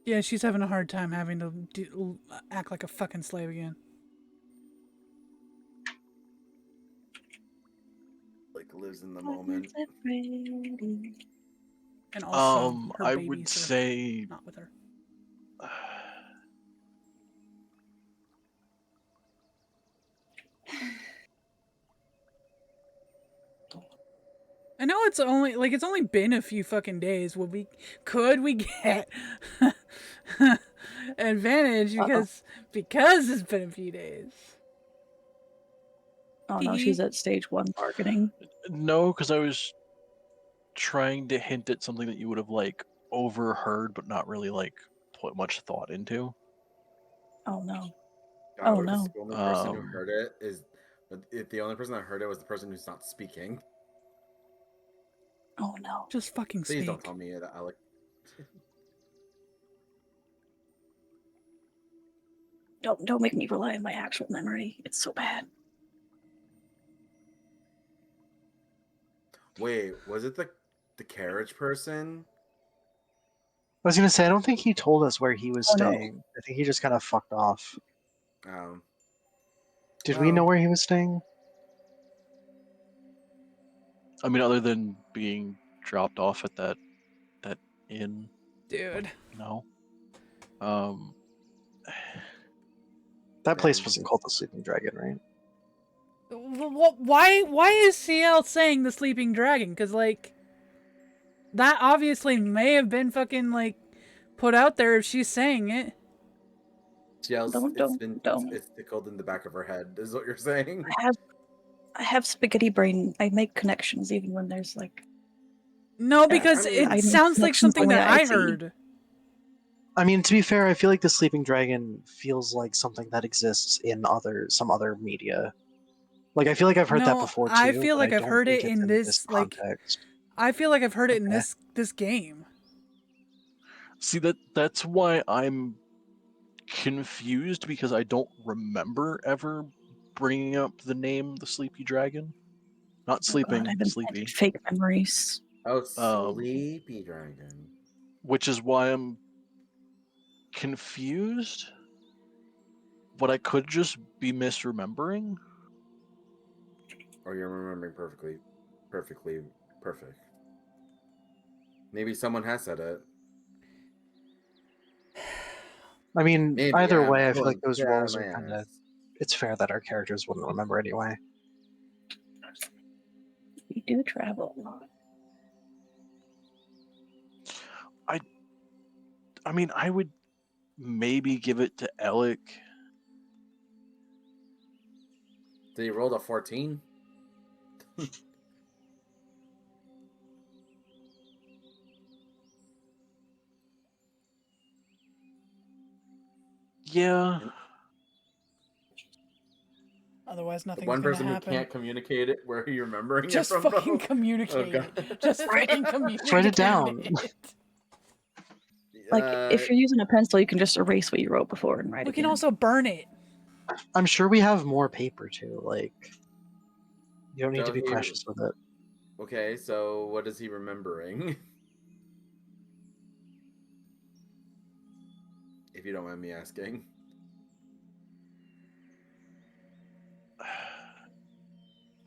A: Yeah, she's having a hard time having to act like a fucking slave again.
F: Like lives in the moment.
A: And also, her
B: I
A: babies
B: would
A: are
B: say
A: not with her. I know it's only been a few fucking days. Could we get advantage because it's been a few days?
C: Oh no, she's at stage 1 bargaining.
B: no, because I was trying to hint at something that you would have like overheard, but not really like put much thought into.
C: Oh no.
F: God,
C: Oh,
F: what if
C: no.
F: The only person who
B: Um,
F: heard it is. If the only person that heard it was the person who's not speaking.
C: Oh no.
A: Just fucking
F: Please
A: speak.
F: don't tell me that, Alec.
C: Don't make me rely on my actual memory. It's so bad.
F: Wait, was it the carriage person?
E: I was gonna say, I don't think he told us where he was
C: Oh, no.
E: staying. I think he just kind of fucked off. Did we
F: Well-
E: know where he was staying?
B: I mean, other than being dropped off at that inn,
A: Dude.
B: no.
E: That place
F: Damn.
E: wasn't called the Sleeping Dragon, right?
A: Why is CL saying the sleeping dragon? Because, like, that obviously may have been fucking, like, put out there if she's saying it.
F: She yells,
C: Don't.
F: it's tickled in the back of her head, is what you're saying?
C: I have spaghetti brain. I make connections even when there's like.
A: No, because
F: I mean,
C: I
A: it
C: make
A: sounds like
C: connections
A: something
C: the way
A: that
C: I
A: I
C: see.
A: heard.
E: I mean, to be fair, I feel like the Sleeping Dragon feels like something that exists in some other media. Like, I feel like I've heard that
A: No,
E: before too.
A: I feel
E: but
A: like I've
E: don't
A: heard
E: think
A: it
E: it's
A: in this, like,
E: context.
A: I feel like I've heard it in
E: Okay.
A: this game.
B: See, that's why I'm confused, because I don't remember ever bringing up the name the Sleepy Dragon. Not
C: Oh God,
B: sleeping,
C: I've
B: sleepy.
C: invented fake memories.
F: Oh, sleepy dragon.
B: Which is why I'm confused. But I could just be misremembering.
F: Or you're remembering perfect. Maybe someone has said it.
E: I mean,
F: Maybe
E: either
F: I'm
E: way, I feel like
F: pulling
E: those
F: shit out of
E: roles
F: my
E: are kind of.
F: ass.
E: It's fair that our characters wouldn't remember anyway.
C: We do travel.
B: I mean, I would maybe give it to Alec.
F: Did he roll a 14?
B: Yeah.
A: Otherwise,
F: The
A: nothing's
F: one
A: gonna
F: person who
A: happen.
F: can't communicate it, where are you remembering
A: Just
F: it from?
A: fucking
F: bro?
A: communicate
F: God.
A: it. Just fucking communicate
E: write it down.
A: it.
C: Like, if you're using a pencil, you can just erase what you wrote before and write
A: We
C: again.
A: can also burn it.
E: I'm sure we have more paper too. Like, you don't need
F: So
E: to be
F: he-
E: precious with it.
F: Okay, so what is he remembering? If you don't mind me asking.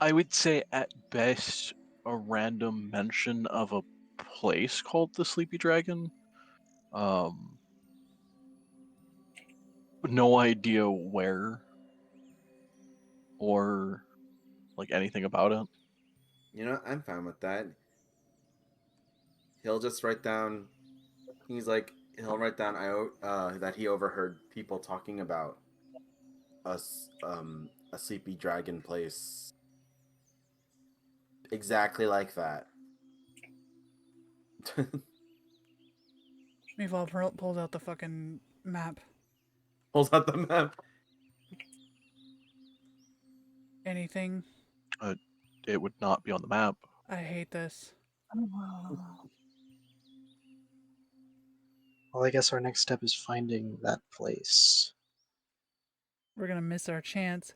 B: I would say at best a random mention of a place called the Sleepy Dragon. No idea where or like anything about it.
F: You know, I'm fine with that. He'll just write down. He'll write down that he overheard people talking about a sleepy dragon place exactly like that.
A: We've pulled out the fucking map.
F: Pulls out the map.
A: Anything.
B: It would not be on the map.
A: I hate this.
E: Well, I guess our next step is finding that place.
A: We're gonna miss our chance.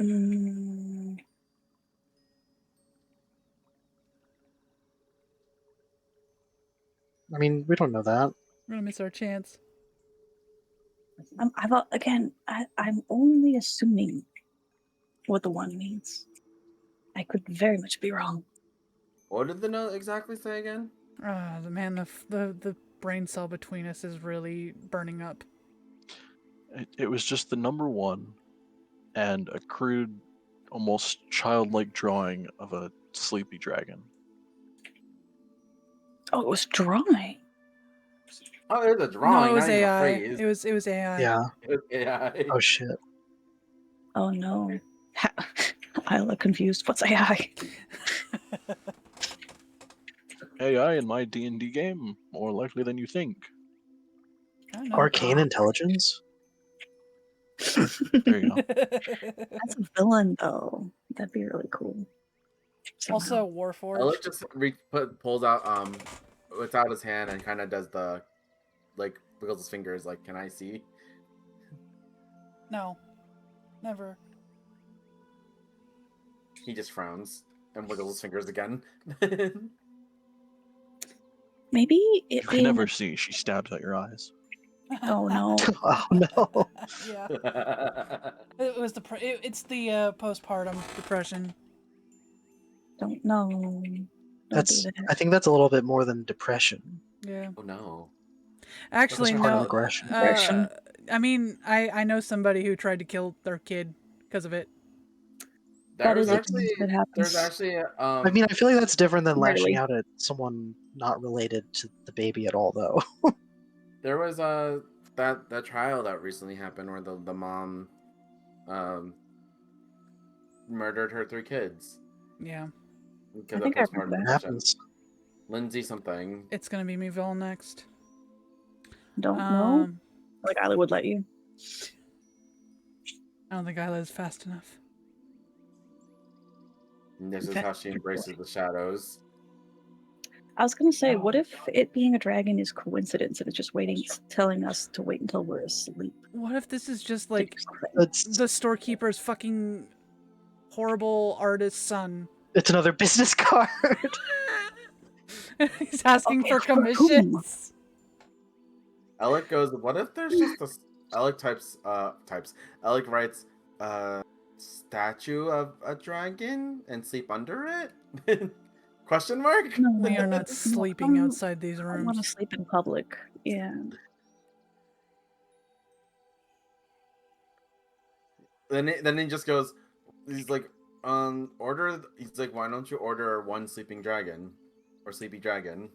C: Mm,
E: I mean, we don't know that.
A: We're gonna miss our chance.
C: I'm only assuming what the one means. I could very much be wrong.
F: What did the note exactly say again?
A: The brain cell between us is really burning up.
B: It was just the number 1 and a crude, almost childlike drawing of a sleepy dragon.
C: Oh, it was drawing.
F: Oh, it was a drawing,
A: No, it was
F: not even a
A: AI.
F: phrase.
A: It was AI.
E: Yeah.
F: It was AI.
E: Oh shit.
C: Oh no. I look confused. What's AI?
B: AI in my D&D game, more likely than you think.
A: I don't know.
E: Arcane intelligence.
B: There you go.
C: That's a villain, though. That'd be really cool.
A: Also,
C: Somehow.
A: Warforged.
F: Just pulls out puts out his hand and kind of does the wiggles his fingers like, can I see?
A: No. Never.
F: He just frowns and wiggles his fingers again.
C: Maybe
B: You
C: it
B: can never see. She stabs at your eyes.
C: Oh no.
E: Oh no.
A: Yeah. It was it's the postpartum depression.
C: Don't know. Don't
E: That's.
C: do that.
E: I think that's a little bit more than depression.
A: Yeah.
F: Oh no.
A: Actually,
E: That's part of
A: no.
E: aggression.
C: Aggression.
A: I mean, I know somebody who tried to kill their kid because of it.
C: That is a
F: actually
C: thing that happens.
F: there's actually
E: I mean, I feel like that's different than lashing
C: Rarely.
E: out at someone not related to the baby at all, though.
F: there was that trial that recently happened where the mom murdered her 3 kids
A: Yeah.
F: because
C: I think I
F: of
C: remember
F: postpartum
C: that.
E: It
F: depression.
E: happens.
F: Lindsay something.
A: It's gonna be Meville next.
C: Don't know. Like Isla would let you.
A: I don't think Isla is fast enough.
F: And this is
C: Okay.
F: how she embraces the shadows.
C: I was gonna say, what if it being a dragon is coincidence and it's just waiting, telling us to wait until we're asleep?
A: What if this is just
C: to
A: like
C: do something?
E: It's
A: the storekeeper's fucking horrible artist son?
E: it's another business card.
A: He's asking
C: Okay,
A: for
C: for whom?
A: commissions.
F: Alec goes, what if there's just a Alec Alec writes statue of a dragon and sleep under it? Question mark?
C: No,
A: We are not
C: no,
A: sleeping
C: I'm-
A: outside these
C: I want to
A: rooms.
C: sleep in public. Yeah.
F: Then he just goes, he's like, he's like, why don't you order one sleeping dragon or sleepy dragon?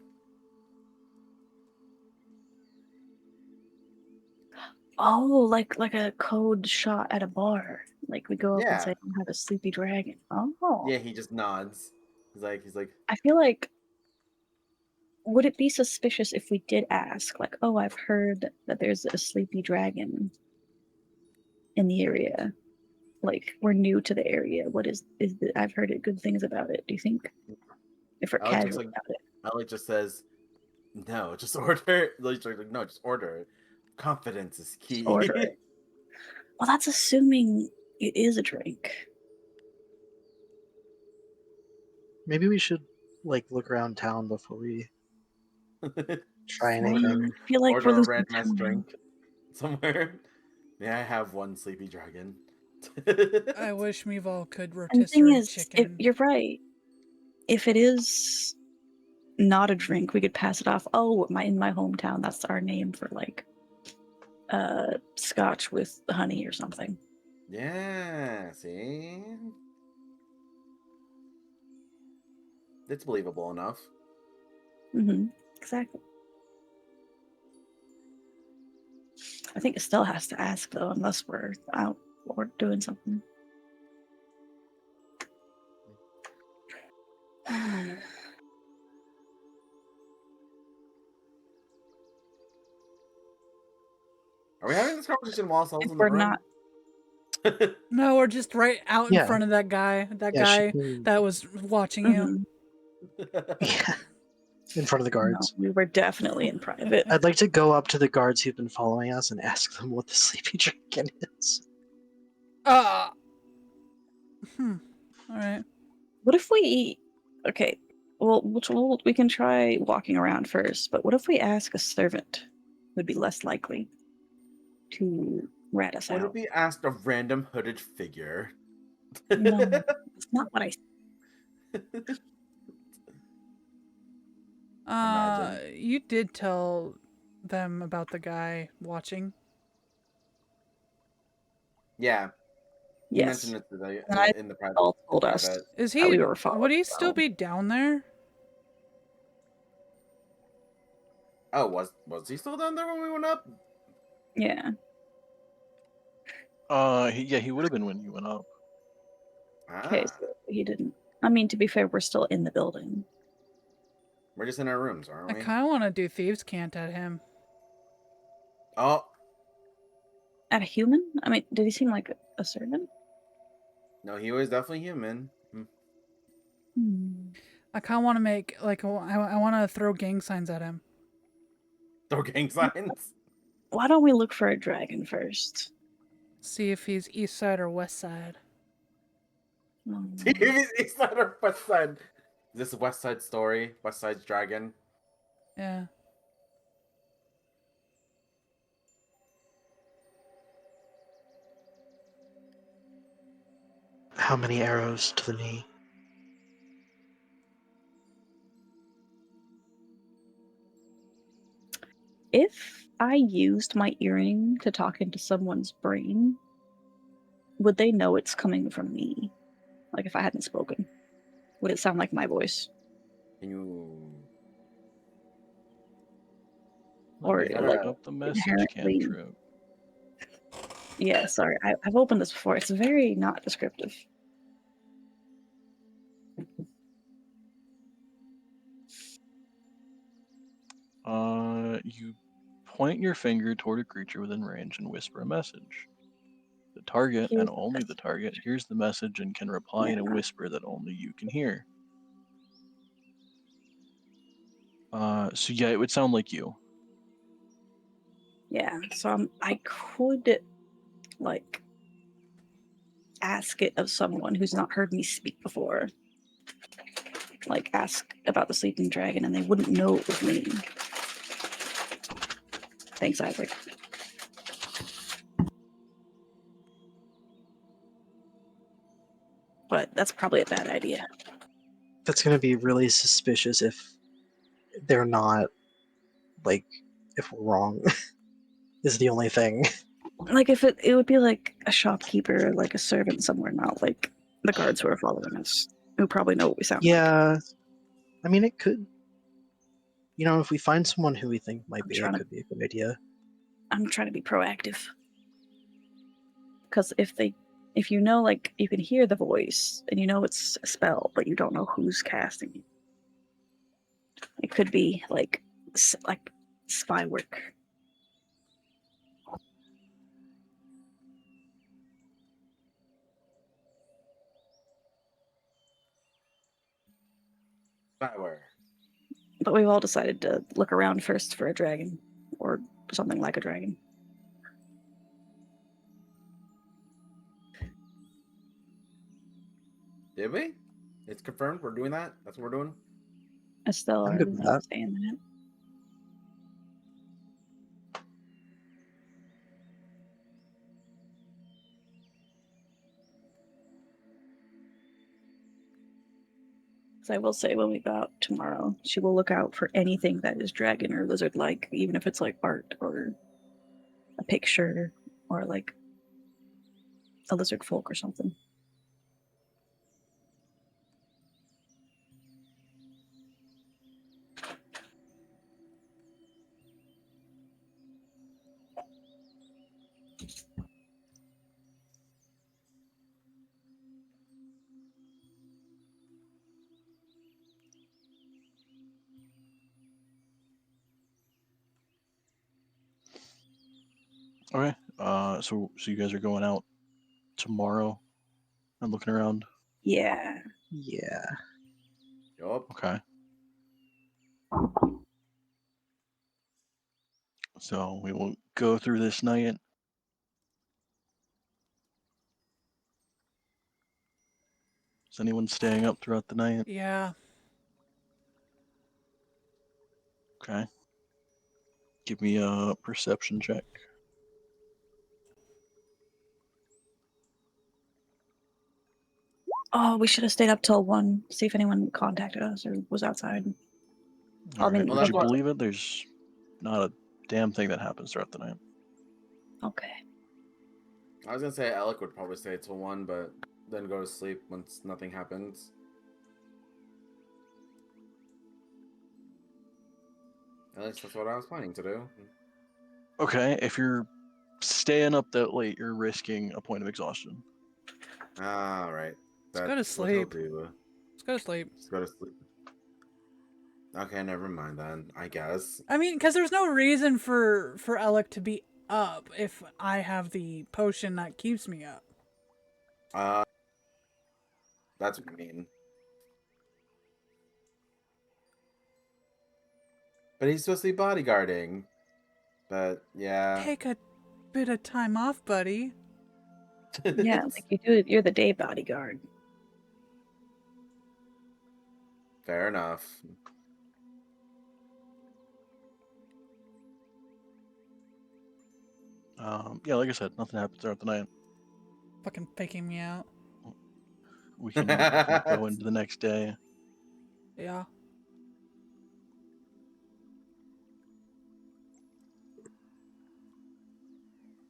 C: Oh, like a code shot at a bar. Like we go up and
F: Yeah.
C: say, "I have a sleepy dragon." Oh.
F: Yeah, he just nods. He's like,
C: I feel like, would it be suspicious if we did ask, like, "Oh, I've heard that there's a sleepy dragon in the area. Like, we're new to the area. What is I've heard good things about it. Do you think if we're
F: Alex looks
C: casual
F: like-
C: about it?"
F: Alec just says, no, just order. Like, no, just order it. Confidence is key.
C: Order it. Well, that's assuming it is a drink.
E: Maybe we should like look around town before we try
C: I
E: anything.
C: feel like
F: Order
C: we're
F: a
C: losing
F: random ass
C: time.
F: drink somewhere. May I have one sleepy dragon?
A: I wish Meval could
C: And the thing
A: rotisserie
C: is,
A: chicken.
C: you're right. If it is not a drink, we could pass it off. Oh, in my hometown, that's our name for like scotch with honey or something.
F: Yeah, see? It's believable enough.
C: Mm-hmm. Exactly. I think it still has to ask though, unless we're out or doing something.
F: Are we having this conversation while Saul's
C: If
F: in the
C: we're
F: room?
C: not,
A: No, we're just right out in
E: Yeah.
A: front of that guy. That
E: Yeah, she
A: guy
E: can-
A: that was watching you.
C: mhm,
E: Yeah, in front of the
C: no,
E: guards.
C: we were definitely in private.
E: I'd like to go up to the guards who've been following us and ask them what the sleepy dragon is.
A: All right.
C: What if we? Okay, well, we can try walking around first. But what if we ask a servant? Would be less likely to rat us
F: Would it
C: out.
F: be asked a random hooded figure?
C: No, it's not what I.
F: Imagine.
A: You did tell them about the guy watching.
F: Yeah, you
C: Yes,
F: mentioned it today
C: And I-
F: in the private.
C: all told us.
F: private.
A: Is
C: That
A: he?
C: we were
A: Would
C: followed,
A: he still
C: so.
A: be down there?
F: Oh, was he still down there when we went up?
C: Yeah.
B: He would have been when you went up.
C: Okay, so he didn't. I mean, to be fair, we're still in the building.
F: We're just in our rooms, aren't
A: I
F: we?
A: kind of want to do thieves' cant at him.
F: Oh,
C: At a human? I mean, did he seem like a servant?
F: no, he was definitely human.
A: I kind of want to make like I want to throw gang signs at him.
F: Throw gang signs.
C: Why don't we look for a dragon first?
A: See if he's east side or west side.
F: See if he's east side or west side. Is this a West Side Story? West Side's dragon?
A: Yeah.
E: How many arrows to the knee?
C: If I used my earring to talk into someone's brain, would they know it's coming from me? Like if I hadn't spoken, would it sound like my voice?
F: Can you?
C: Or,
B: Let me
F: like,
B: look up the message
C: inherently-
B: cantrip.
C: Yeah, sorry. I've opened this before. It's very not descriptive.
B: You point your finger toward a creature within range and whisper a message. The target,
C: Here's
B: and
C: the
B: only the target, hears the message and can reply in a
C: Yeah.
B: whisper that only you can hear. So yeah, it would sound like you.
C: Yeah, so I could like ask it of someone who's not heard me speak before. Like ask about the sleeping dragon, and they wouldn't know it was me. Thanks, Isaac. But that's probably a bad idea.
E: That's gonna be really suspicious if they're not, like, if we're wrong. Is the only thing.
C: Like if it would be like a shopkeeper, like a servant somewhere, not like the guards who are following us, who probably know what we sound like.
E: Yeah, I mean, it could. You know, if we find someone who we think might
C: I'm
E: be, it
C: trying to-
E: could be a good idea.
C: I'm trying to be proactive. Because if you know, like, you can hear the voice and you know it's a spell, but you don't know who's casting it. It could be like spy work.
F: Spyware.
C: But we've all decided to look around first for a dragon, or something like a dragon.
F: Did we? It's confirmed. We're doing that. That's what we're doing.
C: Estelle
E: I'm good with that.
C: saying that. So I will say when we go out tomorrow, she will look out for anything that is dragon or lizard like, even if it's like art or a picture or like a lizard folk or something.
B: Okay. So you guys are going out tomorrow and looking around.
C: Yeah.
E: Yeah.
F: Yup.
B: Okay. So we will go through this night. Is anyone staying up throughout the night?
A: Yeah.
B: Okay. Give me a perception check.
C: Oh, we should have stayed up till 1, see if anyone contacted us or was outside. I
B: All right.
C: mean,
B: Would
F: that's
B: you
F: what-
B: believe it? There's not a damn thing that happens throughout the night.
C: Okay.
F: I was gonna say Alec would probably stay till 1, but then go to sleep once nothing happens. At least that's what I was planning to do.
B: Okay. If you're staying up that late, you're risking a point of exhaustion.
F: All right.
A: Let's go to
F: That's what he'll
A: sleep.
F: do.
A: Let's go to sleep.
F: Let's go to sleep. Okay, never mind then. I guess.
A: I mean, because there's no reason for Alec to be up if I have the potion that keeps me up.
F: That's what I mean. But he's supposed to be bodyguarding. But yeah.
A: Take a bit of time off, buddy.
C: Yeah, like you do. You're the day bodyguard.
F: Fair enough.
B: Yeah, like I said, nothing happens throughout the night.
A: Fucking faking me out.
B: We can go into the next day.
A: Yeah.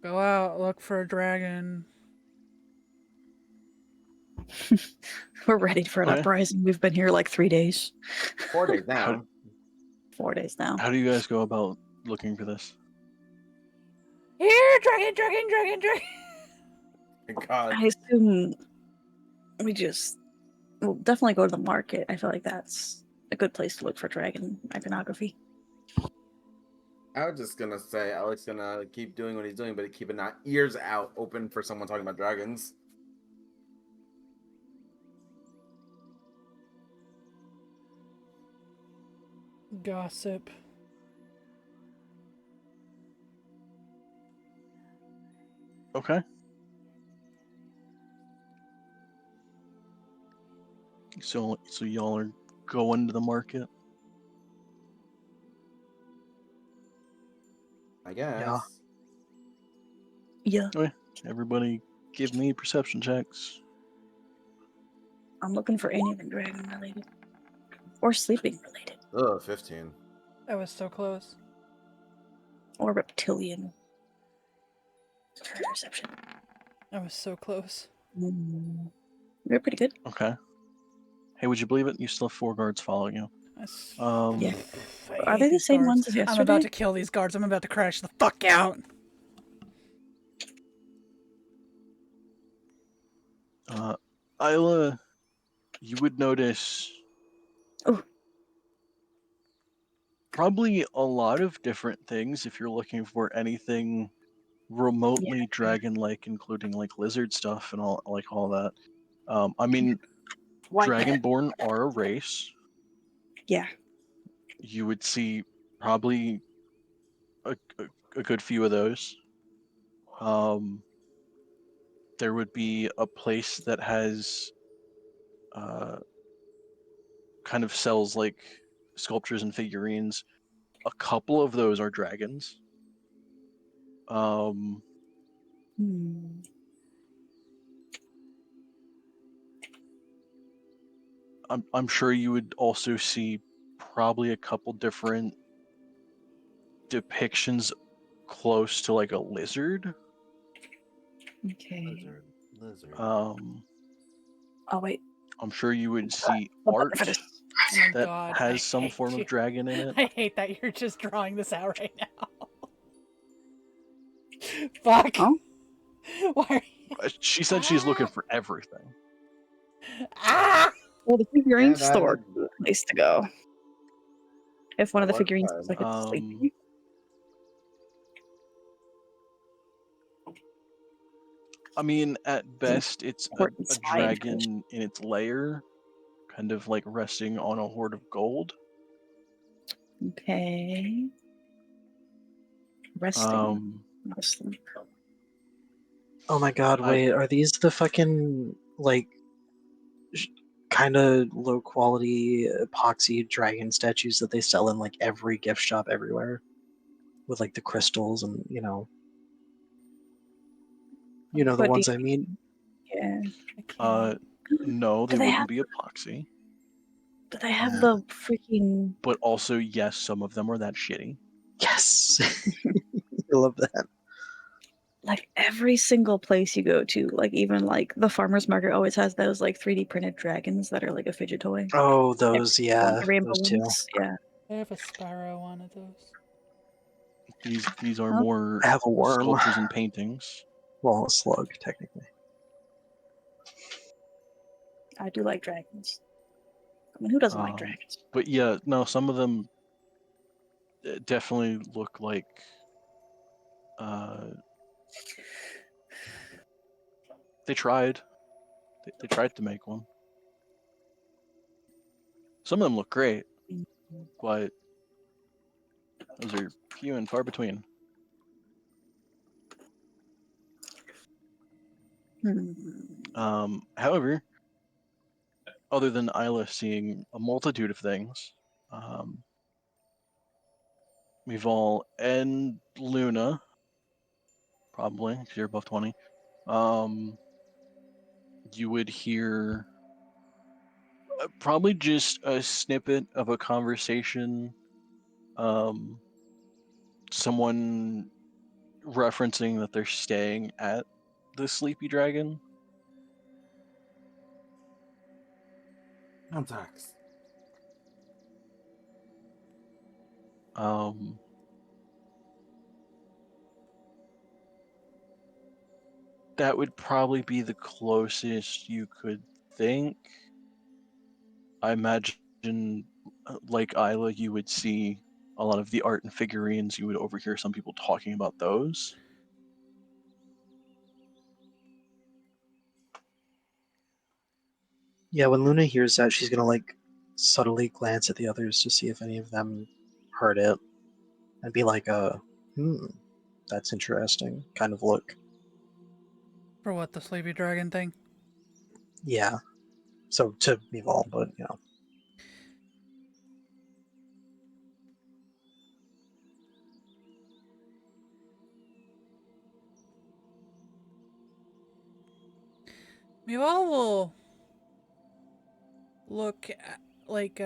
A: Go out, look for a dragon.
C: We're ready for an
B: Okay.
C: uprising. We've been here like 3 days.
F: 4 days now.
B: How-
C: 4 days now.
B: How do you guys go about looking for this?
A: Here, dragon, dragon, dragon, dragon.
F: God.
C: I assume we'll definitely go to the market. I feel like that's a good place to look for dragon iconography.
F: I was just gonna say Alec's gonna keep doing what he's doing, but keep an ears out open for someone talking about dragons.
A: Gossip.
B: Okay. So y'all are going to the market.
F: I guess.
C: Yeah.
B: Everybody, give me perception checks.
C: I'm looking for anything dragon related. Or sleeping related.
F: Ugh, 15.
A: That was so close.
C: Or reptilian. Perception.
A: That was so close.
C: You're pretty good.
B: Okay. Hey, would you believe it? You still have 4 guards following you.
C: Yeah.
A: I
C: Are
A: hate
C: they the
A: these
C: same
A: guards.
C: ones as
A: I'm about
C: yesterday?
A: to kill these guards. I'm about to crash the fuck out.
B: Isla, you would notice
C: Oh.
B: probably a lot of different things if you're looking for anything remotely dragon-like, including like lizard stuff and all that. I mean, Dragonborn are a race.
C: Yeah.
B: You would see probably a good few of those. There would be a place that has kind of sells like sculptures and figurines. A couple of those are dragons.
C: Hmm.
B: I'm sure you would also see probably a couple different depictions close to like a lizard.
C: Okay.
F: Lizard.
C: Oh wait.
B: I'm sure you would see
C: I'll
B: art
C: for this.
A: Oh my
B: that
A: god.
B: has
A: I
B: some
A: hate
B: form
A: you.
B: of dragon in it.
A: I hate that you're just drawing this out right now. Fuck.
C: Oh?
A: Why are you...
B: She said she's looking for everything.
A: Ah!
C: Well, the figurine
F: And
C: store is the place to go. If one of the
F: What
C: figurines
F: time?
C: is like a
B: Um,
C: sleeping.
B: I mean, at best, it's
C: Important
B: a
C: spy information.
B: dragon in its lair, kind of like resting on a hoard of gold.
C: Okay. Resting. Not asleep.
E: Oh my god,
B: I-
E: wait, are these the fucking, like, kind of low quality epoxy dragon statues that they sell in, like, every gift shop everywhere? With, like, the crystals and, You know the
C: But do
E: ones
C: you-
E: I mean?
C: Yeah.
A: I can't.
B: No, they
C: Do they
B: wouldn't
C: have-
B: be epoxy.
C: Do they have
E: Yeah.
C: the freaking
B: But also, yes, some of them are that shitty.
E: Yes! I love that.
C: like every single place you go to, like even like the farmer's market always has those like 3D printed dragons that are like a fidget toy.
E: Oh, those, yeah,
C: The rainbow
E: those two.
C: ones. Yeah.
A: I have a sparrow one of those.
B: These are
C: Huh?
B: more
E: I have a worm.
B: sculptures and paintings.
E: Well, a slug, technically.
C: I do like dragons. I mean, who doesn't like
B: Um,
C: dragons?
B: But yeah, no, some of them definitely look like they tried. They tried to make one. Some of them look great, but those are few and far between. However, other than Isla seeing a multitude of things, Mival and Luna, probably, because you're above 20, you would hear probably just a snippet of a conversation, someone referencing that they're staying at the Sleepy Dragon.
F: Contacts.
B: That would probably be the closest you could think. I imagine, like Isla, you would see a lot of the art and figurines. You would overhear some people talking about those.
E: Yeah, when Luna hears that, she's gonna, like, subtly glance at the others to see if any of them heard it, and be like, that's interesting kind of look.
A: For what, the sleepy dragon thing?
E: Yeah. So to evolve, but
A: We all will look at, like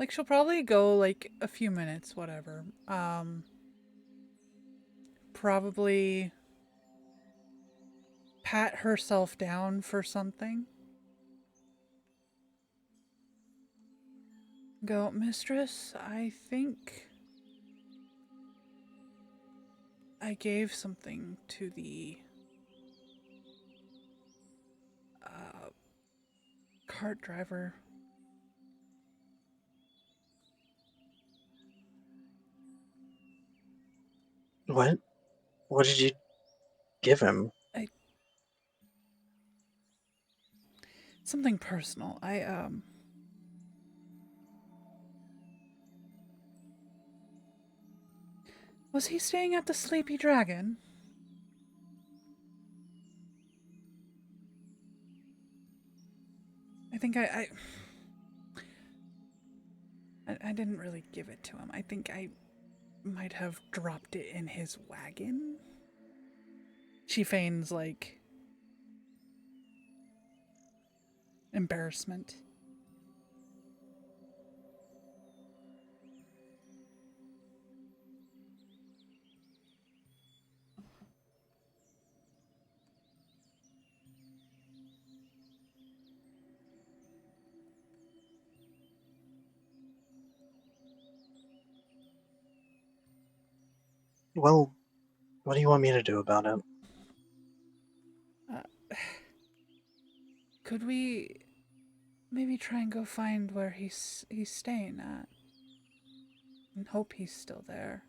A: she'll probably go like a few minutes, whatever. Probably pat herself down for something. Go, mistress, I think I gave something to the cart driver.
E: what? What did you give him?
A: Something personal. Was he staying at the Sleepy Dragon? I think I didn't really give it to him. I think I might have dropped it in his wagon. She feigns, like, embarrassment.
E: Well, what do you want me to do about it?
A: Could we maybe try and go find where he's staying at? And hope he's still there.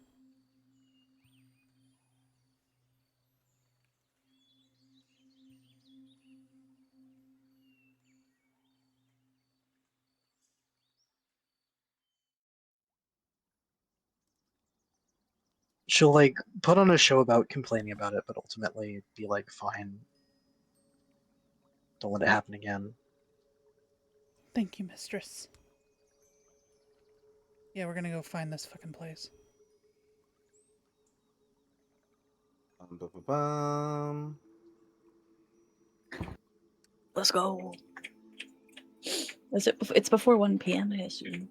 E: She'll like put on a show about complaining about it, but ultimately be like, fine. Don't let it happen again.
A: Thank you, mistress. Yeah, we're gonna go find this fucking place.
F: Bum.
C: Let's go. Is it? It's before 1 p.m. I assume.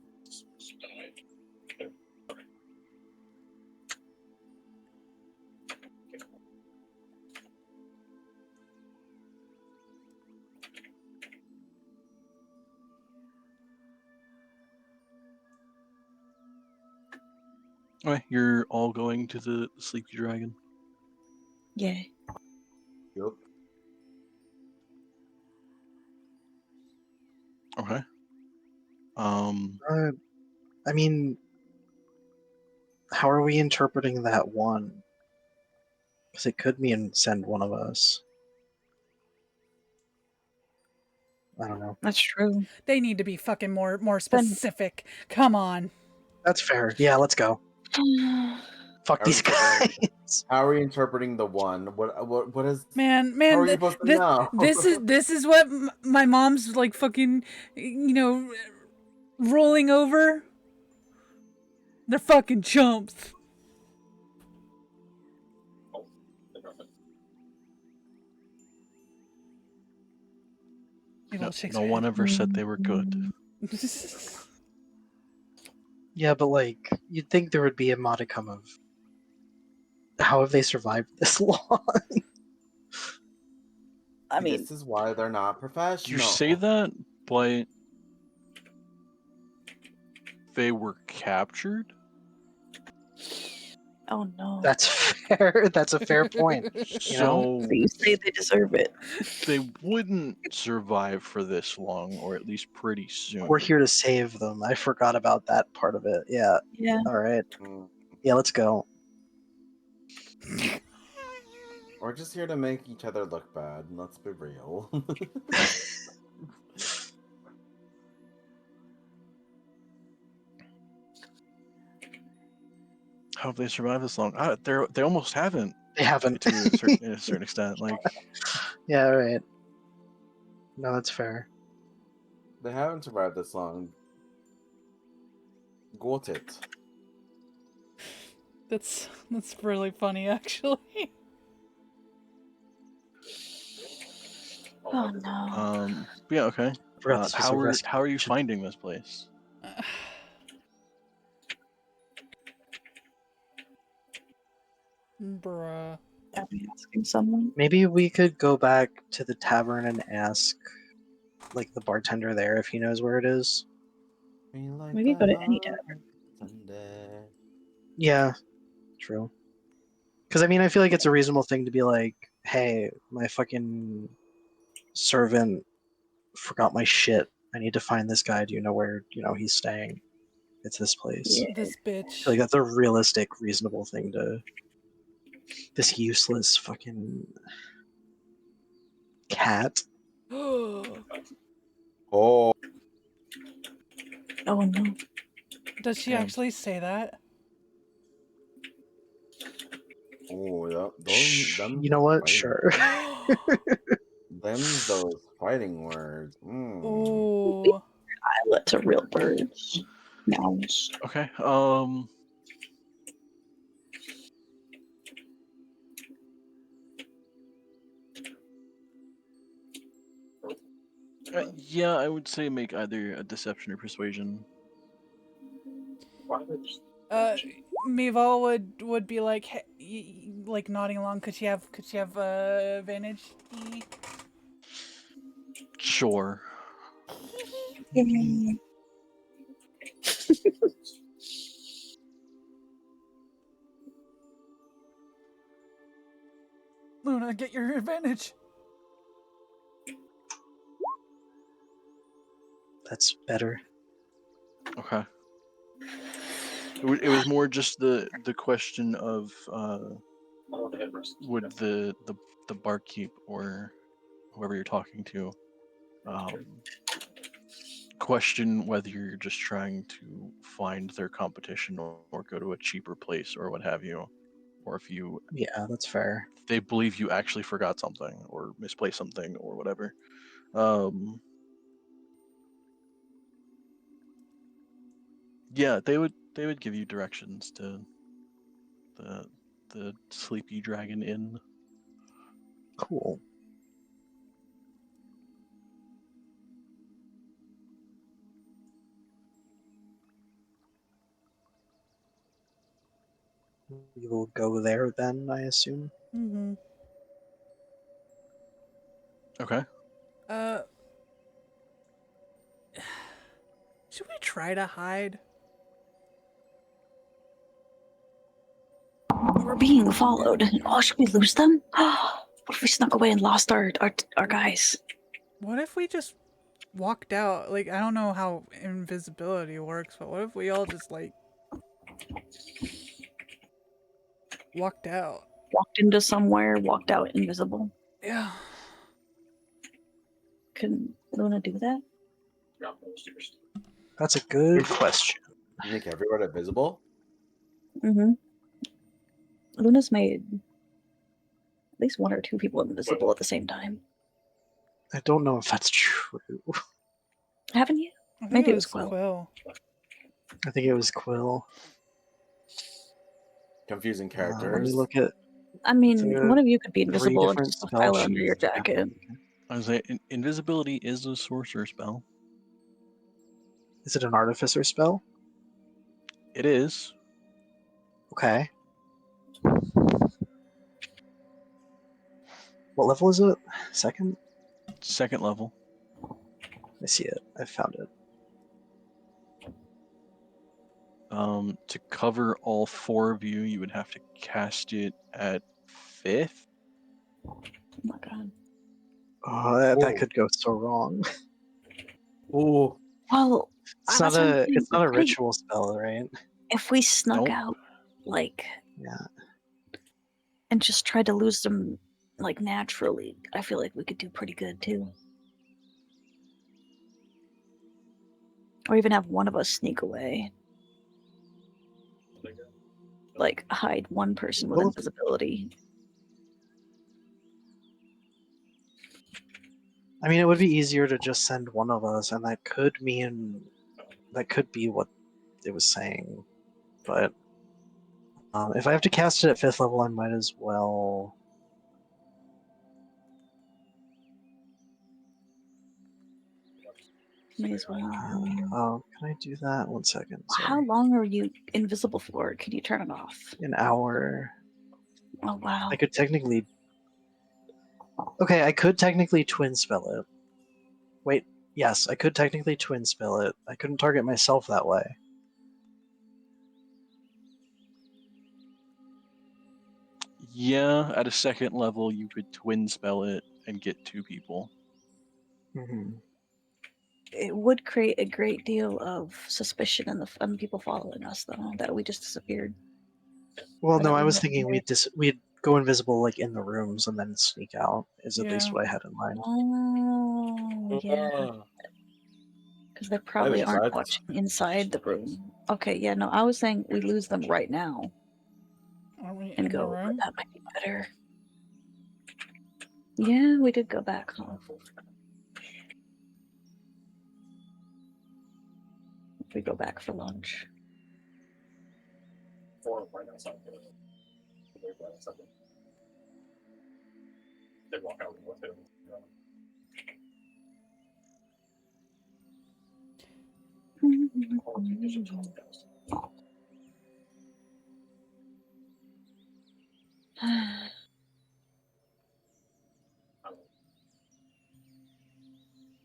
B: Okay, you're all going to the Sleepy Dragon.
C: Yeah.
F: Yup.
B: Okay.
E: I mean, how are we interpreting that one? Because it could mean send one of us. I don't know.
C: That's true.
A: They need to be fucking more specific. Come on.
E: That's fair. Yeah, let's go. Fuck these guys.
F: How are we interpreting the one? What is?
A: Man,
F: How are you supposed to know?
A: this is what my mom's like fucking, rolling over. They're fucking chumps.
B: No one ever said they were good.
E: Yeah, but like, you'd think there would be a modicum of how have they survived this long?
C: I mean,
F: this is why they're not professional.
B: You say that, but they were captured?
C: oh no.
E: That's fair. That's a fair point. You know?
B: So
C: So you say they deserve it.
B: they wouldn't survive for this long, or at least pretty soon.
E: We're here to save them. I forgot about that part of it. Yeah.
C: Yeah.
E: All right.
F: Mm.
E: Yeah, let's go.
F: We're just here to make each other look bad. Let's be real.
B: How have they survived this long? They almost haven't
E: They haven't.
B: to a certain extent. Like,
E: Yeah, right. No, that's fair.
F: They haven't survived this long. Got it.
A: That's really funny, actually.
C: Oh no.
B: yeah, okay.
E: Forgot this was a rescue
B: How are you
E: mission.
B: finding this place?
A: Bruh.
C: Are we asking someone?
E: Maybe we could go back to the tavern and ask, like, the bartender there if he knows where it is.
C: Maybe go to any tavern.
F: Sunday.
E: Yeah, true. Because, I mean, I feel like it's a reasonable thing to be like, hey, my fucking servant forgot my shit. I need to find this guy. Do you know where, he's staying? It's this place.
C: Yeah.
A: This
E: I
A: bitch.
E: feel like that's a realistic, reasonable thing to... This useless fucking... cat.
F: Oh,
C: Oh no.
A: Does she
F: Yeah.
A: actually say that?
E: Shh,
F: them
E: you know what?
F: fighting-
E: Sure.
F: those fighting words.
A: Oh.
C: Islets are real birds. Nouns.
B: Okay. Yeah, I would say make either a deception or persuasion.
A: Mival would be like like nodding along. Could she have advantage?
B: Sure.
A: Luna, get your advantage.
E: That's better.
B: Okay. It was more just the question of would the barkeep or whoever you're talking to question whether you're just trying to find their competition or go to a cheaper place or what have you, or if
E: Yeah, that's fair.
B: they believe you actually forgot something or misplaced something or whatever. Yeah, they would give you directions to the Sleepy Dragon Inn.
E: Cool. We will go there then, I assume.
A: Mm-hmm.
B: Okay.
A: Should we try to hide?
C: We're being followed. Oh, should we lose them? What if we snuck away and lost our guys?
A: What if we just walked out? Like, I don't know how invisibility works, but what if we all just like walked out?
C: Walked into somewhere, walked out invisible.
A: Yeah.
C: Can Luna do that?
E: That's a good question.
F: Make everyone invisible?
C: Mm-hmm. Luna's made at least one or two people invisible at the same time.
E: I don't know if that's true.
C: Haven't you?
A: I think
C: Maybe
A: it
C: it was
A: was
C: Quill.
A: Quill.
E: I think it was Quill.
F: Confusing
E: Let
F: characters.
E: me look at
C: I mean,
E: The
C: one of you could be
E: 3
C: invisible and
E: different
C: just
E: spell
C: pile it under your
E: sheets.
C: jacket.
B: I was like, invisibility is a sorcerer spell.
E: Is it an artificer spell?
B: It is.
E: Okay. What level is it? Second?
B: Second level.
E: I see it. I found it.
B: To cover all 4 of you, you would have to cast it at 5th.
C: Oh my god.
E: Oh, that
F: Whoa.
E: could go so wrong.
F: Oh,
C: Well,
E: It's
C: that's
E: not
C: what I'm
E: a
C: saying.
E: it's not a
C: Hey,
E: ritual spell, right?
C: if we snuck
B: Nope.
C: out, like,
E: Yeah.
C: and just tried to lose them like naturally, I feel like we could do pretty good too. Or even have one of us sneak away. Like hide one person with
E: Well,
C: invisibility.
E: I mean, it would be easier to just send one of us, and that could be what it was saying. But if I have to cast it at 5th level, I might as well.
C: May as well.
E: Can I do that? 1 second.
C: How
E: Sorry.
C: long are you invisible for? Can you turn it off?
E: An hour.
C: Oh wow.
E: I could technically. Okay, I could technically twin spell it. Wait, yes, I could technically twin spell it. I couldn't target myself that way.
B: Yeah, at a 2nd level, you could twin spell it and get 2 people.
E: Mm-hmm.
C: It would create a great deal of suspicion in the people following us, though, that we just disappeared.
E: Well,
C: Or
E: no,
C: that
E: I
C: we
E: was
C: weren't
E: thinking
C: here.
E: we'd go invisible like in the rooms and then sneak out. Is at least
A: Yeah.
E: what I had in mind.
C: Oh, yeah. Because they probably aren't
F: sucked.
C: watching inside the room. Okay, yeah, no, I was saying we lose them right now
A: Are we
C: and
A: in the
C: go, but
A: room?
C: that might be better. Yeah, we did go back home. We go back for lunch.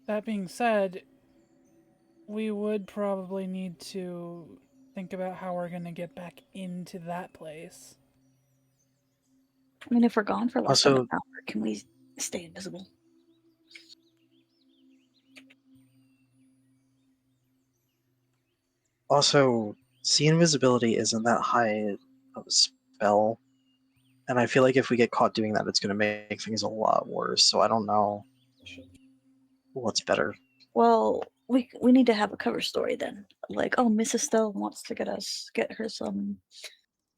A: That being said, we would probably need to think about how we're going to get back into that place.
C: I mean, if we're gone for less than
E: Also,
C: an hour, can we stay invisible?
E: see invisibility isn't that high of a spell, and I feel like if we get caught doing that, it's going to make things a lot worse. So I don't know what's better.
C: Well, we need to have a cover story then. Like, oh, Miss Estelle wants to get her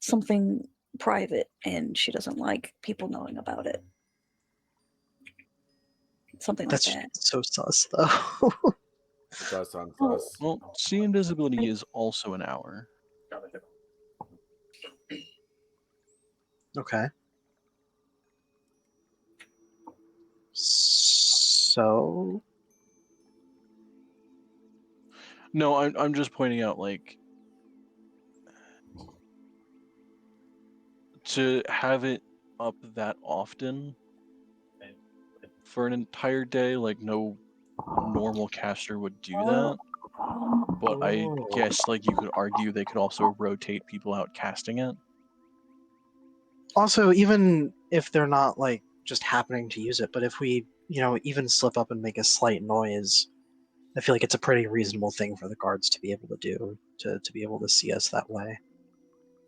C: something private, and she doesn't like people knowing about it. Something like
E: That's
C: that.
E: so sus, though.
F: It does sound
C: Oh.
F: sus.
B: Well, see invisibility is also an hour.
E: Okay. So
B: No, I'm just pointing out, like, to have it up that often for an entire day, like, no normal caster would do that. But I guess, like, you could argue they could also rotate people out casting it.
E: also, even if they're not like just happening to use it, but if we, even slip up and make a slight noise, I feel like it's a pretty reasonable thing for the guards to be able to do to be able to see us that way.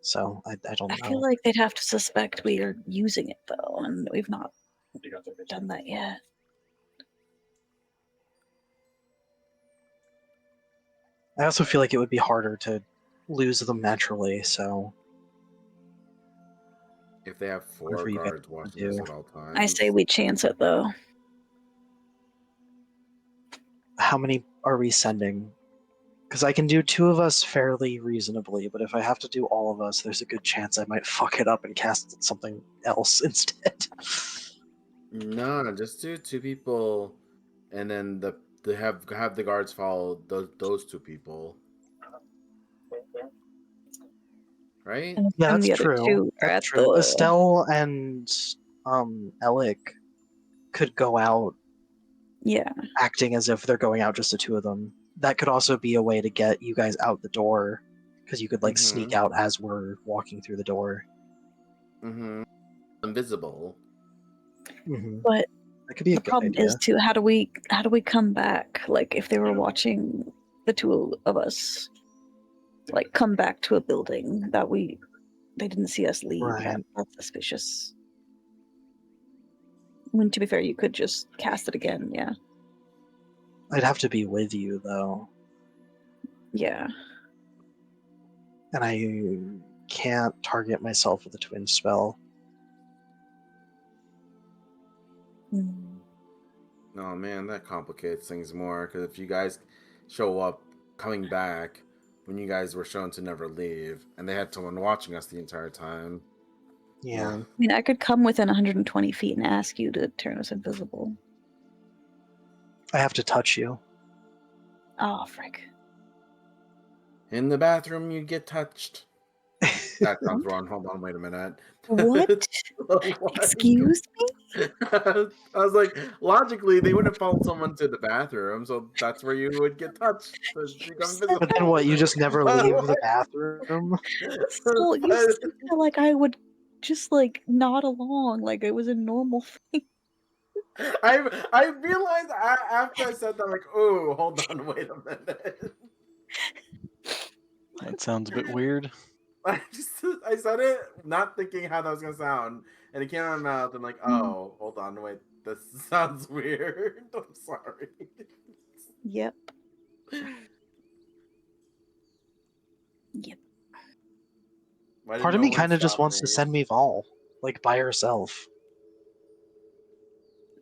E: So I don't
C: I
E: know.
C: feel like they'd have to suspect we are using it though, and we've not done that yet.
E: I also feel like it would be harder to lose them naturally. So
F: If they have 4
E: Whatever you guys
F: guards
E: wanna
F: watching us
E: do.
F: at all times.
C: I say we chance it though.
E: how many are we sending? Because I can do 2 of us fairly reasonably, but if I have to do all of us, there's a good chance I might fuck it up and cast something else instead.
F: No, just do 2 people, and then they have the guards follow those 2 people. Right?
C: And
E: Yeah,
C: then
E: that's
C: the other
E: true.
C: two are
E: That's
C: at
E: true.
C: the
E: Estelle and Alec could go out
C: yeah.
E: acting as if they're going out, just the 2 of them. That could also be a way to get you guys out the door, because you could like sneak
F: Mhm.
E: out as we're walking through the door.
F: Mm-hmm. Invisible.
E: Mm-hmm.
C: But
E: That could be a
C: the
E: good
C: problem
E: idea.
C: is too, how do we come back? Like if they were watching the 2 of us, like come back to a building that they didn't see us leave.
E: Right.
C: That's suspicious. When to be fair, you could just cast it again. Yeah.
E: I'd have to be with you though,
C: Yeah.
E: and I can't target myself with a twin spell.
C: Mm.
F: Oh man, that complicates things more. Because if you guys show up coming back when you guys were shown to never leave, and they had someone watching us the entire time.
E: Yeah.
C: I mean, I could come within 120 feet and ask you to turn us invisible.
E: I have to touch you.
C: Oh, frick.
F: In the bathroom, you get touched. That sounds wrong. Hold on, wait a minute.
C: What?
F: What?
C: Excuse me?
F: I was like, logically, they would have followed someone to the bathroom, so that's where you would get touched to become invisible.
E: But then what? You just never leave the bathroom?
C: So you said that like I would just like nod along like it was a normal thing.
F: I realized after I said that, like, oh, hold on, wait a minute.
B: That sounds a bit weird.
F: I said it not thinking how that was gonna sound, and it came out of my mouth. I'm like, oh, hold on, wait, this sounds weird. I'm sorry.
C: Yep. Yep.
F: Why did
E: Part of
F: no
E: me
F: one
E: kind of just
F: stop
E: wants to send me Vol, like by herself.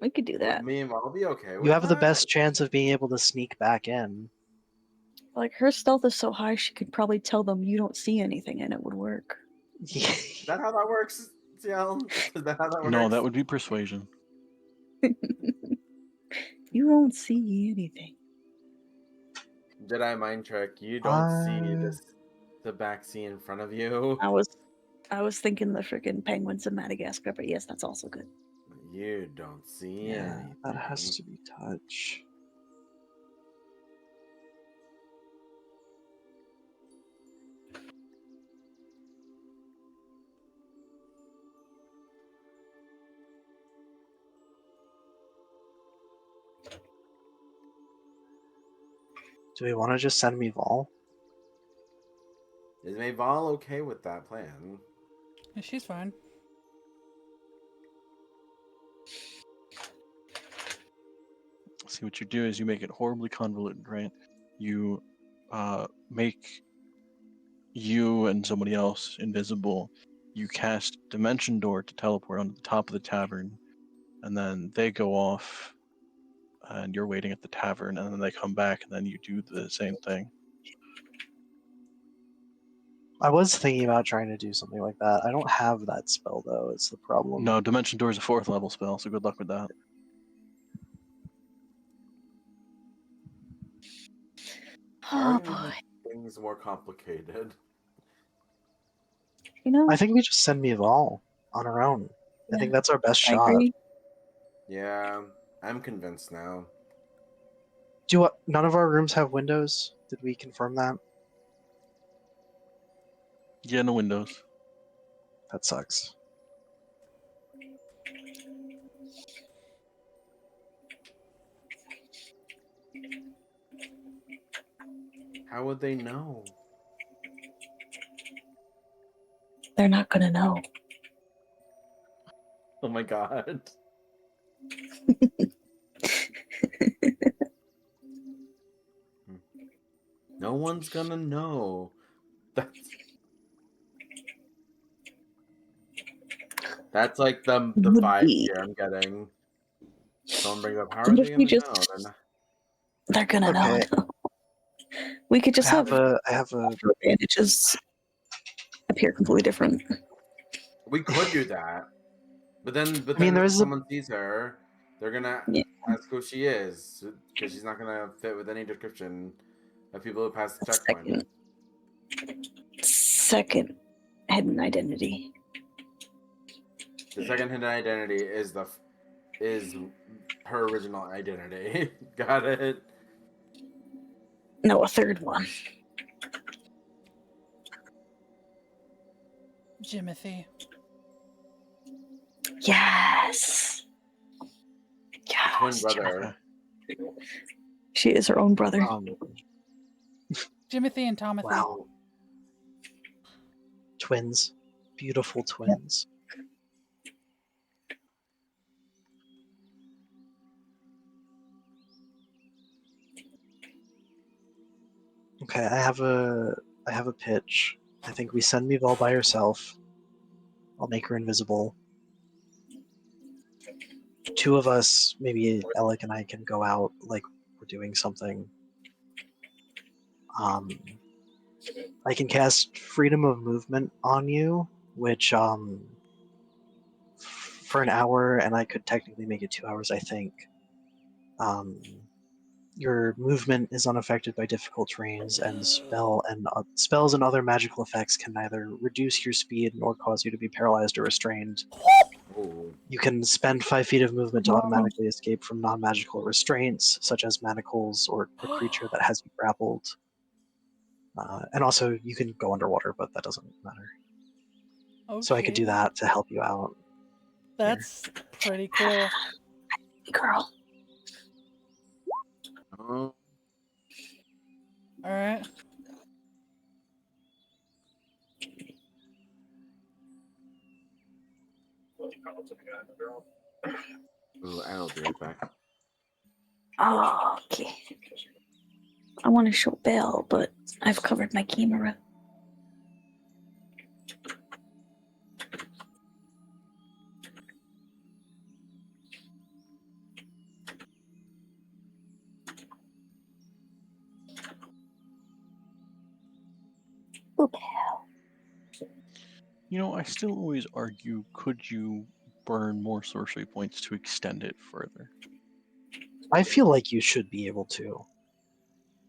C: We could do that.
F: Me and I'll be okay. With
E: You have the
F: that?
E: best chance of being able to sneak back in.
C: Like her stealth is so high she could probably tell them you don't see anything and it would work.
F: Is that how that works, CL? Is that how that works?
B: No, that would be persuasion.
C: You don't see anything.
F: Jedi mind trick. You don't see the back sea in front of you.
C: I was thinking the freaking penguins of Madagascar, but yes, that's also good.
F: You don't see
E: Yeah,
F: anything.
E: that has to be touch. Do we want to just send me Vol?
F: Is Mayval okay with that plan?
A: Yeah, she's fine.
B: See, what you do is you make it horribly convoluted, right? You make you and somebody else invisible. You cast Dimension Door to teleport onto the top of the tavern, and then they go off, and you're waiting at the tavern, and then they come back, and then you do the same thing.
E: I was thinking about trying to do something like that. I don't have that spell though, it's the problem.
B: No, Dimension Door is a 4th level spell, so good luck with that.
C: Oh
F: Why are
C: boy.
F: things more complicated?
C: You know,
E: I think we just send me Vol on our own. I think
C: Yeah,
E: that's our best
C: I
E: shot.
C: agree.
F: Yeah, I'm convinced now.
E: None of our rooms have windows? Did we confirm that?
B: Yeah, no windows.
E: That sucks.
F: How would they know?
C: They're not gonna know.
F: Oh my god. No one's gonna know. That's like the
C: Would
F: 5
C: we?
F: here I'm getting. Someone brings up, how are
C: What
F: they
C: if we
F: gonna
C: just?
F: know? They're not...
C: They're gonna know.
E: Okay.
C: We could just
E: I have a
C: advantages appear completely different.
F: We could do that. But then
E: I mean,
F: if
E: there is a
F: someone sees her, they're gonna
C: Yeah.
F: ask who she is. Because she's not gonna fit with any description of people who pass the checkpoint.
C: Second hidden identity.
F: The second hidden identity is her original identity. Got it?
C: No, a third one.
A: Jimothy.
C: Yes.
F: Twin
C: Yes.
F: brother.
C: She is her own brother.
A: Jimothy and Tomothy.
E: Wow. Twins. Beautiful twins. Okay, I have a pitch. I think we send Meval by herself. I'll make her invisible. Two of us, maybe Alec and I, can go out like we're doing something. I can cast Freedom of Movement on you, which for an hour, and I could technically make it 2 hours, I think. Your movement is unaffected by difficult terrains, and spells and other magical effects can neither reduce your speed nor cause you to be paralyzed or restrained.
F: Ooh.
E: You can spend 5 feet of movement to automatically escape from non-magical restraints, such as manacles or a creature that has you grappled. And also, you can go underwater, but that doesn't matter.
A: Okay.
E: So I could do that to help you out.
A: That's pretty cool.
C: Girl.
F: Oh,
A: All right.
F: ooh, I'll be right back.
C: Oh, okay. I want to show Belle, but I've covered my camera. Okay.
B: You know, I still always argue, could you burn more sorcery points to extend it further?
E: I feel like you should be able to,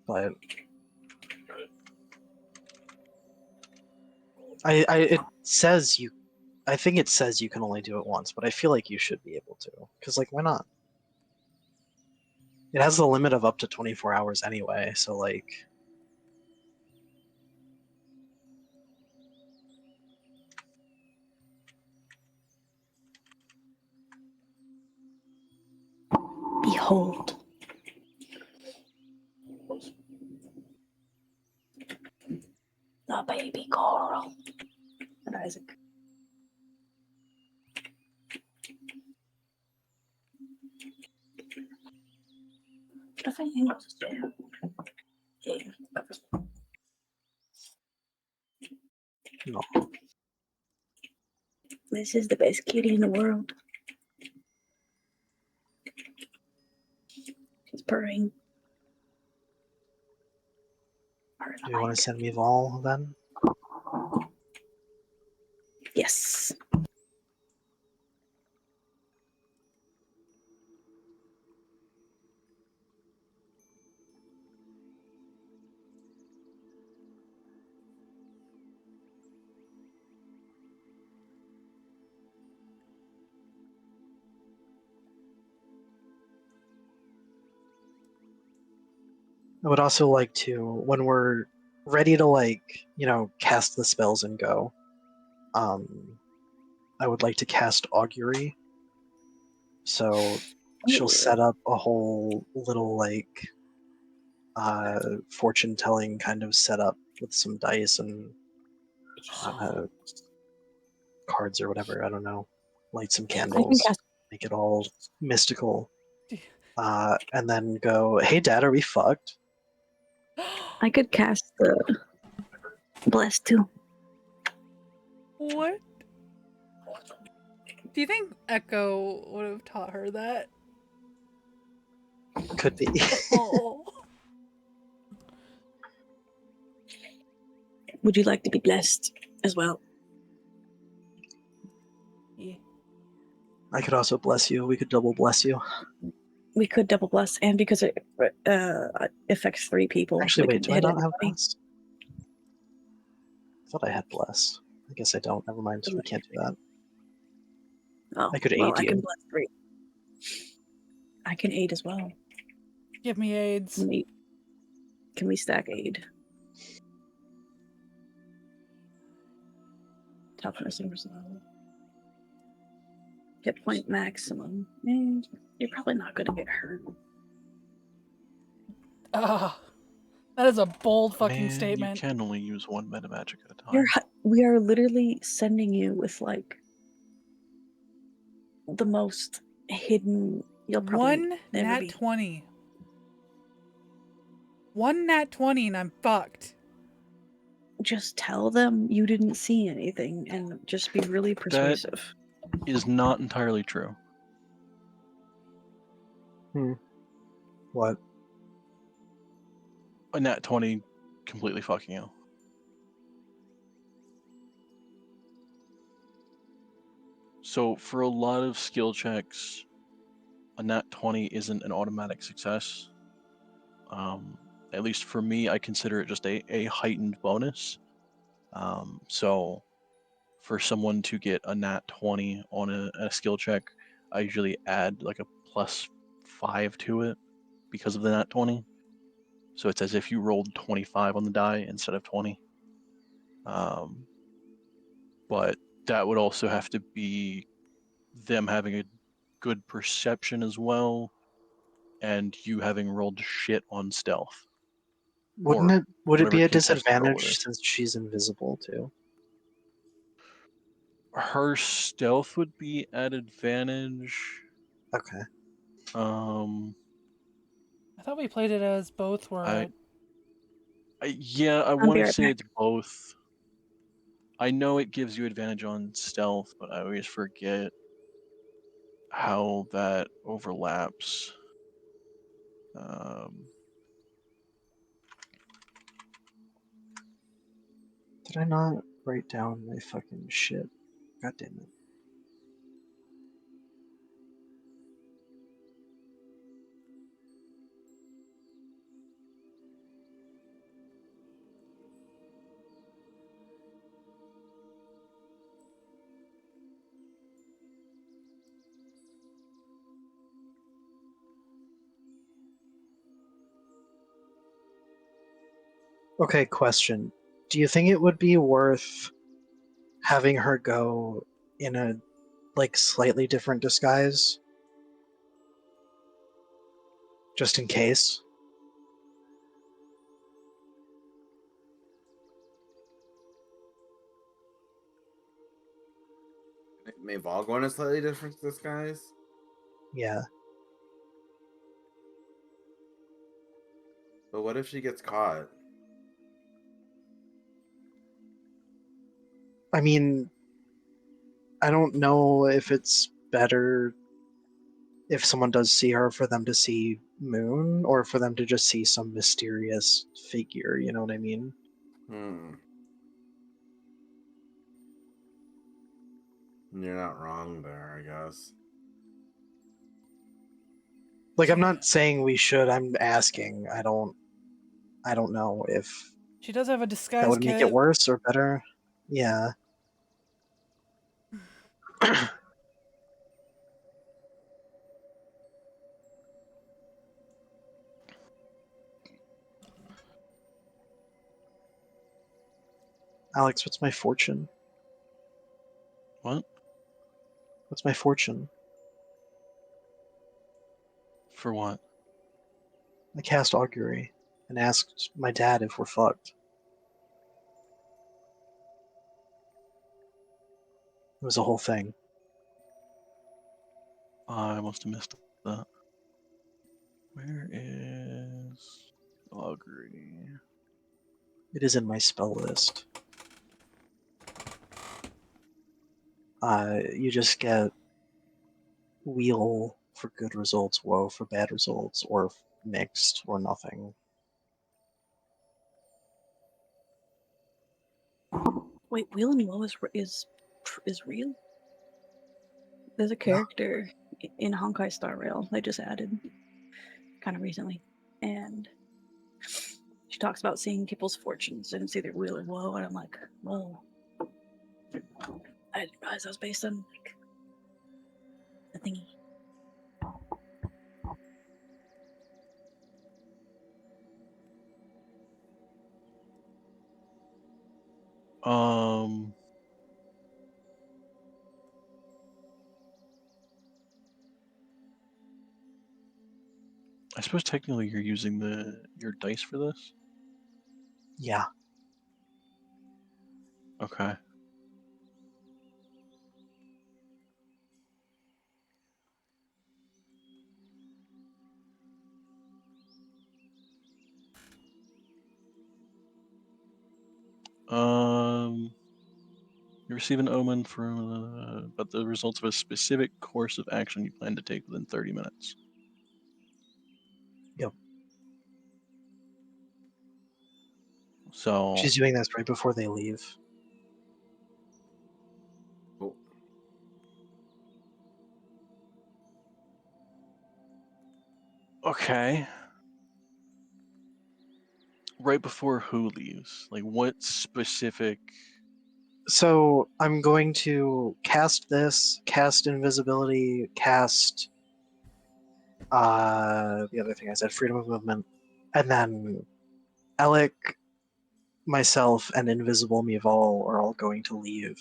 E: but it says you. I think it says you can only do it once, but I feel like you should be able to. Because, like, why not? It has a limit of up to 24 hours anyway, so, like...
C: Behold. The baby coral. And Isaac. What if I hang up this chair? Yeah.
E: No.
C: This is the best kitty in the world. She's purring.
E: Do you want to send me Vol, then?
C: Yes.
E: I would also like to, when we're ready to, like, cast the spells and go, I would like to cast Augury. So she'll set up a whole little, like, fortune-telling kind of setup with some dice and cards or whatever, I don't know. Light some
C: I can
E: candles,
C: cast.
E: make it all mystical. And then go, hey dad, are we fucked?
C: I could cast the bless too.
A: What? Do you think Echo would have taught her that?
E: Could be.
A: Oh.
C: Would you like to be blessed as well?
A: Yeah.
E: I could also bless you. We could double bless you.
C: We could double bless, and because it affects 3 people.
E: Actually,
C: we
E: wait,
C: could
E: do I
C: hit
E: not have
C: everybody.
E: blessed? I thought I had blessed. I guess I don't. Never mind. We can't do that.
C: Oh,
E: I could
C: well,
E: aid
C: I can
E: you.
C: bless 3. I can aid as well.
A: Give me AIDS.
C: Can we stack aid? Toughness and personality. Hit point maximum. You're probably not going to get hurt.
A: Ah, that is a bold fucking
B: Man,
A: statement.
B: you can only use one meta magic at a time.
C: We are literally sending you with like the most hidden. You'll probably
A: One
C: never
A: nat
C: be.
A: 20. One nat 20 and I'm fucked.
C: Just tell them you didn't see anything and just be really persuasive.
B: Is not entirely true.
E: What?
B: A nat 20 completely fucking you. So for a lot of skill checks, a nat 20 isn't an automatic success. At least for me, I consider it just a heightened bonus. So for someone to get a nat 20 on a skill check, I usually add like a +5 to it because of the nat 20. So it's as if you rolled 25 on the die instead of 20. But that would also have to be them having a good perception as well, and you having rolled shit on stealth.
E: Would
B: Or
E: it
B: whatever
E: be a
B: contested roll it
E: disadvantage
B: is.
E: since she's invisible too?
B: Her stealth would be at advantage.
E: Okay.
B: Um,
A: I thought we played it as both were
B: I-
A: at...
B: yeah, I
C: I'll
B: want
C: be
B: to
C: right
B: say
C: back.
B: it's both. I know it gives you advantage on stealth, but I always forget how that overlaps.
E: Did I not write down my fucking shit? God damn it. Okay, question. Do you think it would be worth having her go in a like slightly different disguise? Just in case?
F: May Vol go in a slightly different disguise?
E: Yeah.
F: But what if she gets caught?
E: I mean, I don't know if it's better if someone does see her for them to see Moon or for them to just see some mysterious figure, you know what I mean?
F: You're not wrong there, I guess.
E: Like, I'm not saying we should, I'm asking. I don't know if
A: She does have a
E: that
A: disguise
E: would make it
A: kit.
E: worse or better. Yeah. Alex, what's my fortune?
B: what?
E: What's my fortune?
B: For what?
E: I cast augury and asked my dad if we're fucked. It was a whole thing.
B: I must have missed that. Where is augury?
E: It is in my spell list. You just get wheel for good results, woe for bad results, or mixed, or nothing.
C: Wait, Wheel and Woe is real? There's a character in Honkai Star Rail they just added kind of recently, and she talks about seeing people's fortunes, and it's either Wheel or Woe, and I'm like, whoa. I didn't realize that was based on like a thingy.
B: I suppose technically you're using your dice for this.
E: Yeah.
B: Okay. You receive an omen from, but the results of a specific course of action you plan to take within 30 minutes.
E: Yep.
B: So
E: She's doing this right before they leave.
F: Oh,
B: okay. Right before who leaves? Like what specific?
E: So I'm going to cast this, cast invisibility, cast the other thing I said, freedom of movement, and then Alec, myself, and Invisible Mival are all going to leave.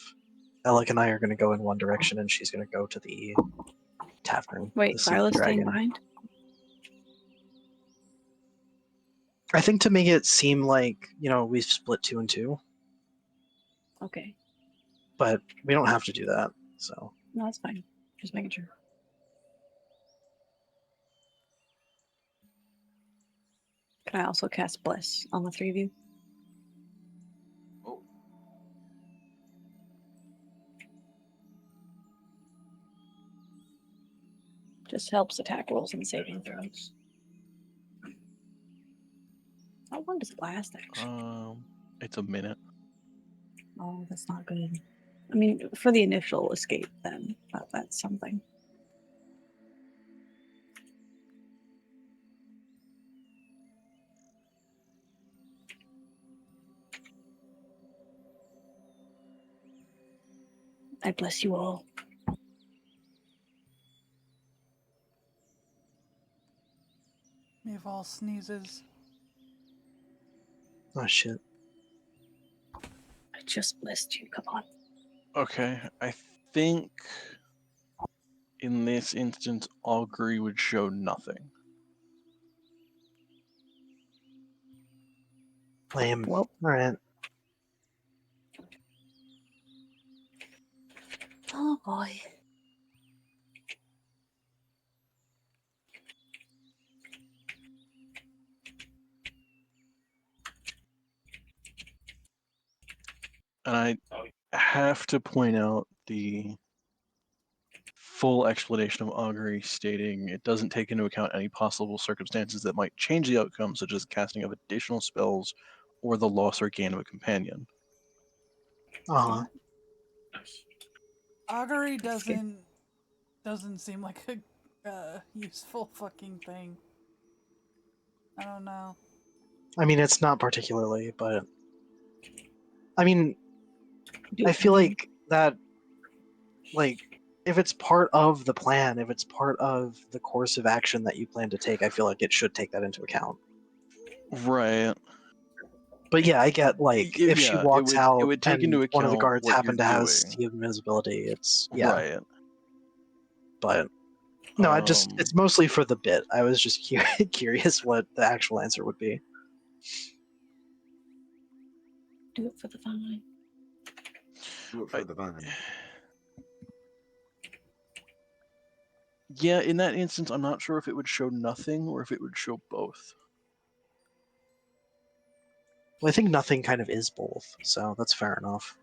E: Alec and I are going to go in one direction, and she's going to go to the tavern.
C: Wait,
E: the Secret
C: Violet's staying
E: Dragon.
C: behind?
E: I think to make it seem like, we've split 2 and 2,
C: Okay.
E: but we don't have to do that, so.
C: No, that's fine. Just making sure. Can I also cast Bless on the 3 of you?
F: oh.
C: Just helps attack rolls and saving throws. How long does it last, actually?
B: It's a minute.
C: Oh, that's not good. I mean, for the initial escape, then that's something. I bless you all.
A: Mival sneezes.
E: Oh, shit.
C: I just blessed you. Come on.
B: Okay, I think in this instance, augury would show nothing.
E: Lame.
C: Well,
E: Alright.
C: oh boy.
B: And I have to point out the full explanation of augury stating it doesn't take into account any possible circumstances that might change the outcome, such as casting of additional spells or the loss or gain of a companion.
E: Uh-huh.
A: Augury doesn't seem like a useful fucking thing. I don't know.
E: I mean, it's not particularly, but... I mean,
C: Do
E: I
C: it
E: feel
C: again.
E: like that, like, if it's part of the plan, if it's part of the course of action that you plan to take, I feel like it should take that into account.
B: Right.
E: But yeah, I get, like, if she
B: Yeah,
E: walks
B: it
E: out
B: would take
E: and
B: into
E: one of the
B: account
E: guards
B: what
E: happen
B: you're
E: to has
B: doing.
E: the invisibility, it's, yeah.
B: Right.
E: But, no,
B: Um,
E: it's mostly for the bit. I was just curious what the actual answer would be.
C: Do it for the fun.
F: Do it for the vine.
B: Yeah, in that instance, I'm not sure if it would show nothing or if it would show both.
E: Well, I think nothing kind of is both, so that's fair enough.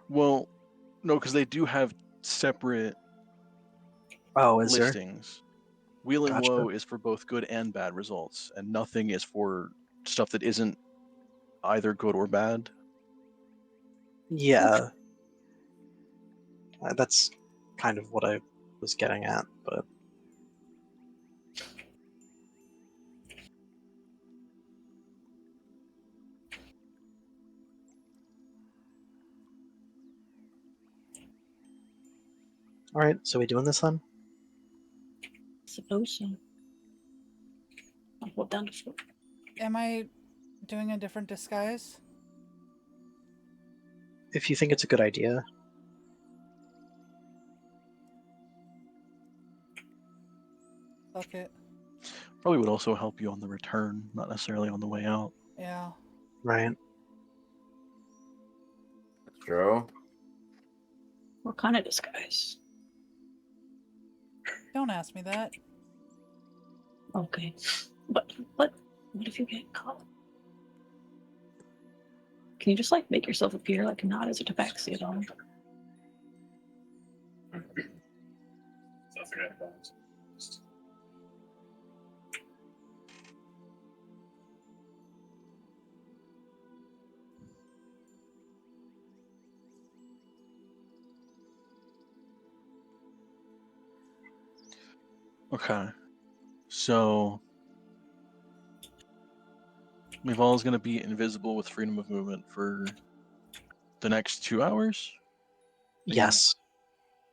B: Well, no, because they do have separate
E: Oh, is there?
B: listings. Wheel and
E: Gotcha.
B: woe is for both good and bad results, and nothing is for stuff that isn't either good or bad.
E: Yeah. That's kind of what I was getting at, but... Alright, so we doing this then?
C: Suppose so. I'll hold down the floor.
A: Am I doing a different disguise?
E: If you think it's a good idea.
A: Fuck it.
B: Probably would also help you on the return, not necessarily on the way out.
A: Yeah.
E: Right.
F: True.
C: What kind of disguise?
A: Don't ask me that.
C: Okay. But what if you get caught? Can you just like make yourself appear like not as a tabaxi at all?
B: Okay. So Mival is going to be invisible with freedom of movement for the next 2 hours?
E: Yes.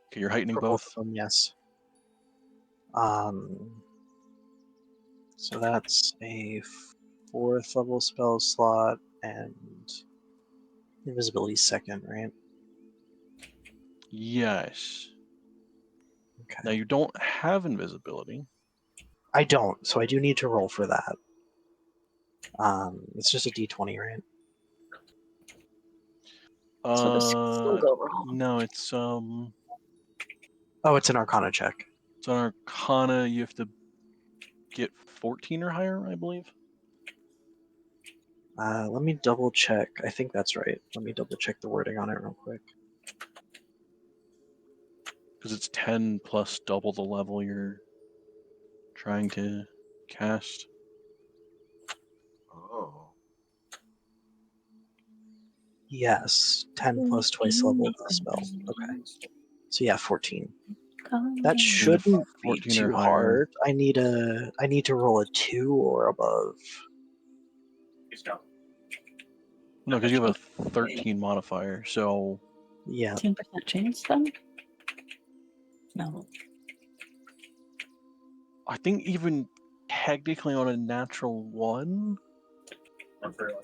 B: Okay, you're heightening
E: For
B: both.
E: of them, yes. So that's a 4th level spell slot and invisibility second, right?
B: Yes.
E: Okay.
B: Now you don't have invisibility.
E: I don't, so I do need to roll for that. It's just a d20, right?
C: So this can still go wrong.
B: No, it's
E: Oh, it's an Arcana check.
B: it's on Arcana. You have to get 14 or higher, I believe.
E: Let me double check. I think that's right. Let me double check the wording on it real quick.
B: Because it's 10 plus double the level you're trying to cast.
F: Oh.
E: Yes, 10 plus twice level of the spell. Okay. So yeah, 14. That shouldn't be
B: 14 or
E: too
B: higher.
E: hard. I need to roll a 2 or above.
B: No, because you have a 13 modifier, so
C: 10% chance then? No.
B: I think even technically on a natural 1,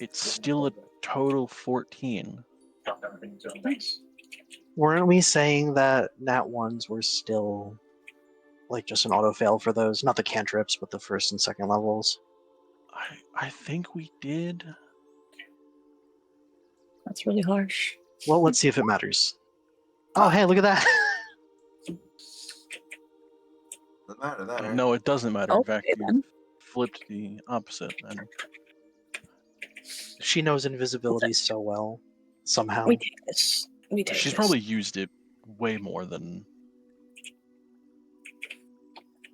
B: it's still a total 14.
C: Nice.
E: Weren't we saying that nat ones were still like just an auto fail for those? Not the cantrips, but the first and second levels.
B: I think we did.
C: That's really harsh.
E: Well, let's see if it matters. Oh, hey, look at that.
F: Doesn't matter that.
B: No, it doesn't matter. In fact,
C: Okay,
B: you
C: then.
B: flipped the opposite. And
E: She knows invisibility so well. Somehow.
C: We take this. We take
B: she's
C: this.
B: probably used it way more than.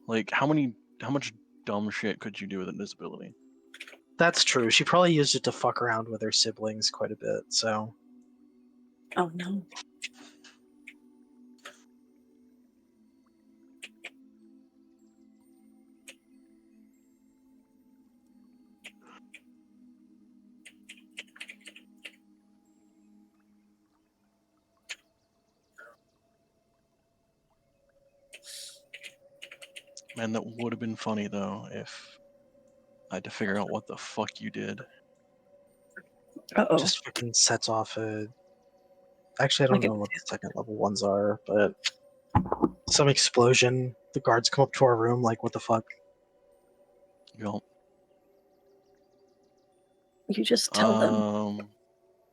B: Like, how much dumb shit could you do with invisibility?
E: That's true. She probably used it to fuck around with her siblings quite a bit, so.
C: Oh no.
B: Man, that would have been funny, though, if I had to figure out what the fuck you did.
C: Uh-oh.
E: Just fucking sets off a. Actually, I don't
C: Like
E: know what the second level ones are, but some explosion. The guards come up to our room, like, what the fuck?
B: You know,
C: You just tell them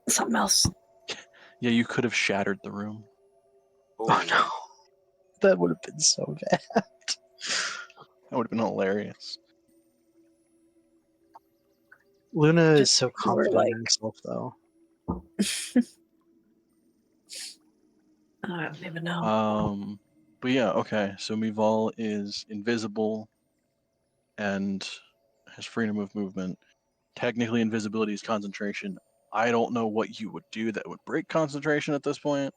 C: something else.
B: yeah, you could have shattered the room.
E: Oh no. That would have been so bad.
B: That would have been hilarious.
E: Luna is
C: Just
E: so
C: you were
E: confident
C: like-
E: in herself, though.
C: I don't even know.
B: But yeah, okay. So Mival is invisible and has freedom of movement. Technically, invisibility is concentration. I don't know what you would do that would break concentration at this point.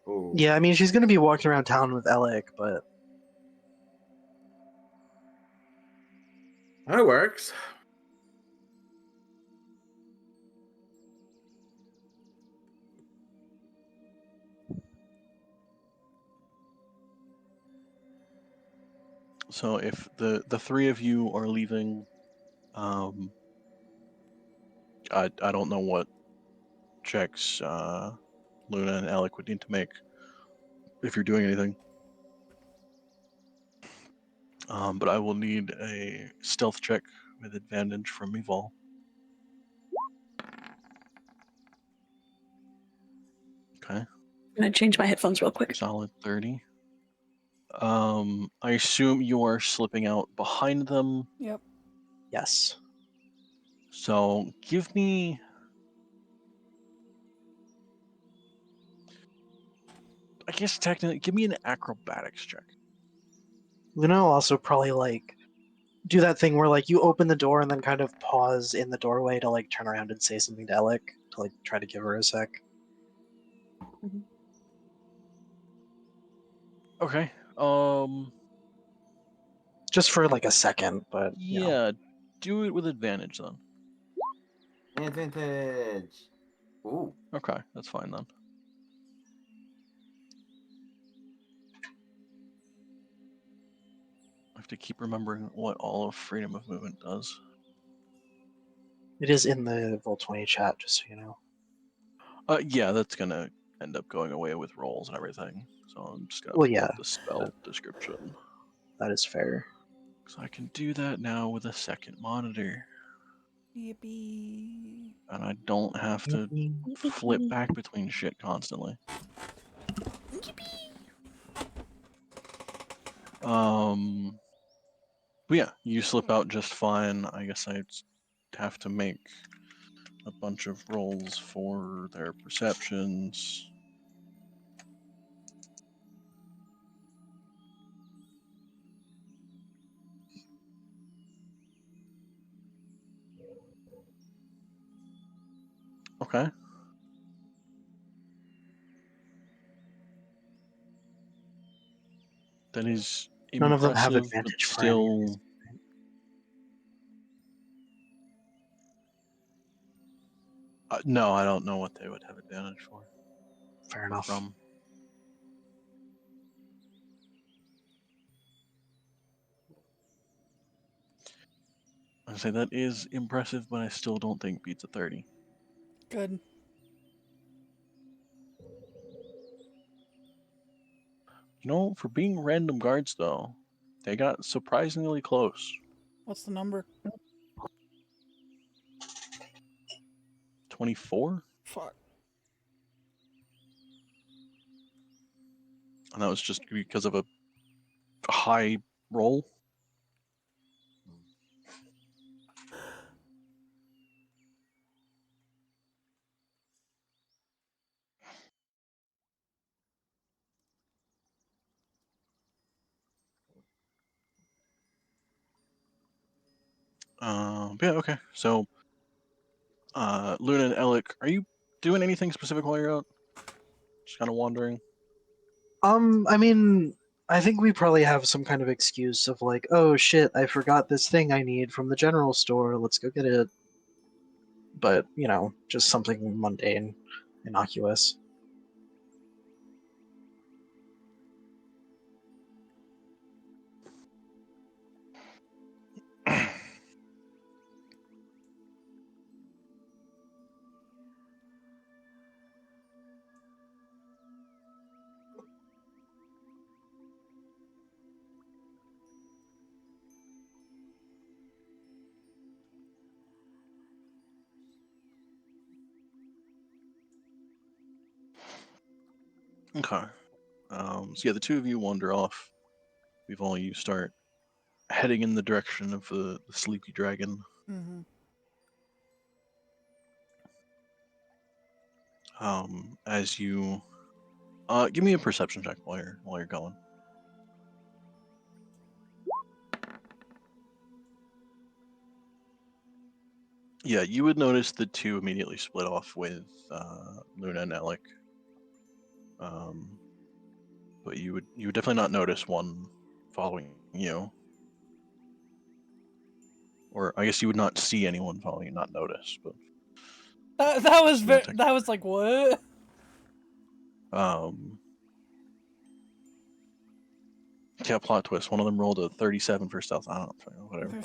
F: Ooh.
E: Yeah, I mean, she's gonna be walking around town with Alec, but
F: That works.
B: So if the three of you are leaving, I don't know what checks Luna and Alec would need to make if you're doing anything. But I will need a stealth check with advantage from Mival. Okay,
C: I'm gonna change my headphones real quick.
B: solid 30. I assume you are slipping out behind them.
A: Yep.
E: yes.
B: So give me I guess technically, give me an acrobatics check.
E: Luna will also probably like do that thing where like you open the door and then kind of pause in the doorway to like turn around and say something to Alec to like try to give her a sec.
B: Okay.
E: Just for like a second, but you know.
B: Yeah, do it with advantage then.
F: Advantage. Ooh.
B: Okay, that's fine then. I have to keep remembering what all of freedom of movement does.
E: It is in the Roll20 chat, just so you know.
B: Yeah, that's gonna end up going away with rolls and everything. So I'm just gonna
E: Well,
B: pull
E: yeah,
B: up the spell description.
E: that is fair.
B: So I can do that now with a second monitor.
A: Yippee.
B: And I don't have to flip back between shit constantly. But yeah, you slip out just fine. I guess I have to make a bunch of rolls for their perceptions. Okay. That is
E: None of them have
B: impressive, but
E: advantage for any of these.
B: still. No, I don't know what they would have advantage for.
E: Fair enough.
B: From. I say that is impressive, but I still don't think beats a 30.
A: Good.
B: You know, for being random guards, though, they got surprisingly close.
A: What's the number?
B: 24?
A: Fuck.
B: And that was just because of a high roll. Yeah, okay. So, Luna and Alec, are you doing anything specific while you're out? Just kind of wandering.
E: I mean, I think we probably have some kind of excuse of like, oh shit, I forgot this thing I need from the general store. Let's go get it. But you know, just something mundane, innocuous.
B: Okay. So yeah, the two of you wander off. We've all you start heading in the direction of the sleepy dragon.
A: Mm-hmm.
B: As you give me a perception check while you're going. Yeah, you would notice the two immediately split off with Luna and Alec. But you would definitely not notice one following you. Or I guess you would not see anyone following you, not notice, but
A: That was
B: Yeah,
A: that was like what?
B: yeah, plot twist. One of them rolled a 37 for stealth. I don't know, whatever.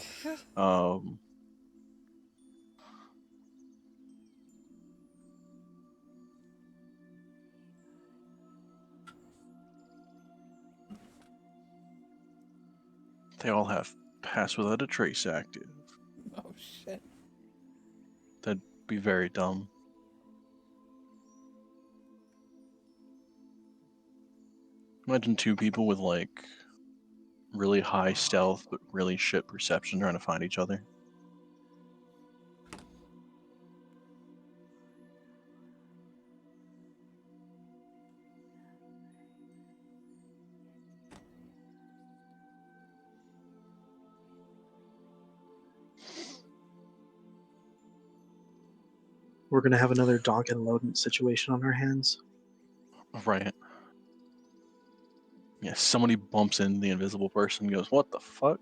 B: They all have pass without a trace active.
A: Oh shit.
B: That'd be very dumb. Imagine two people with like really high stealth but really shit perception trying to find each other.
E: we're gonna have another Donk and Loden situation on our hands.
B: Right. Yeah, somebody bumps in the invisible person and goes, "What the fuck?"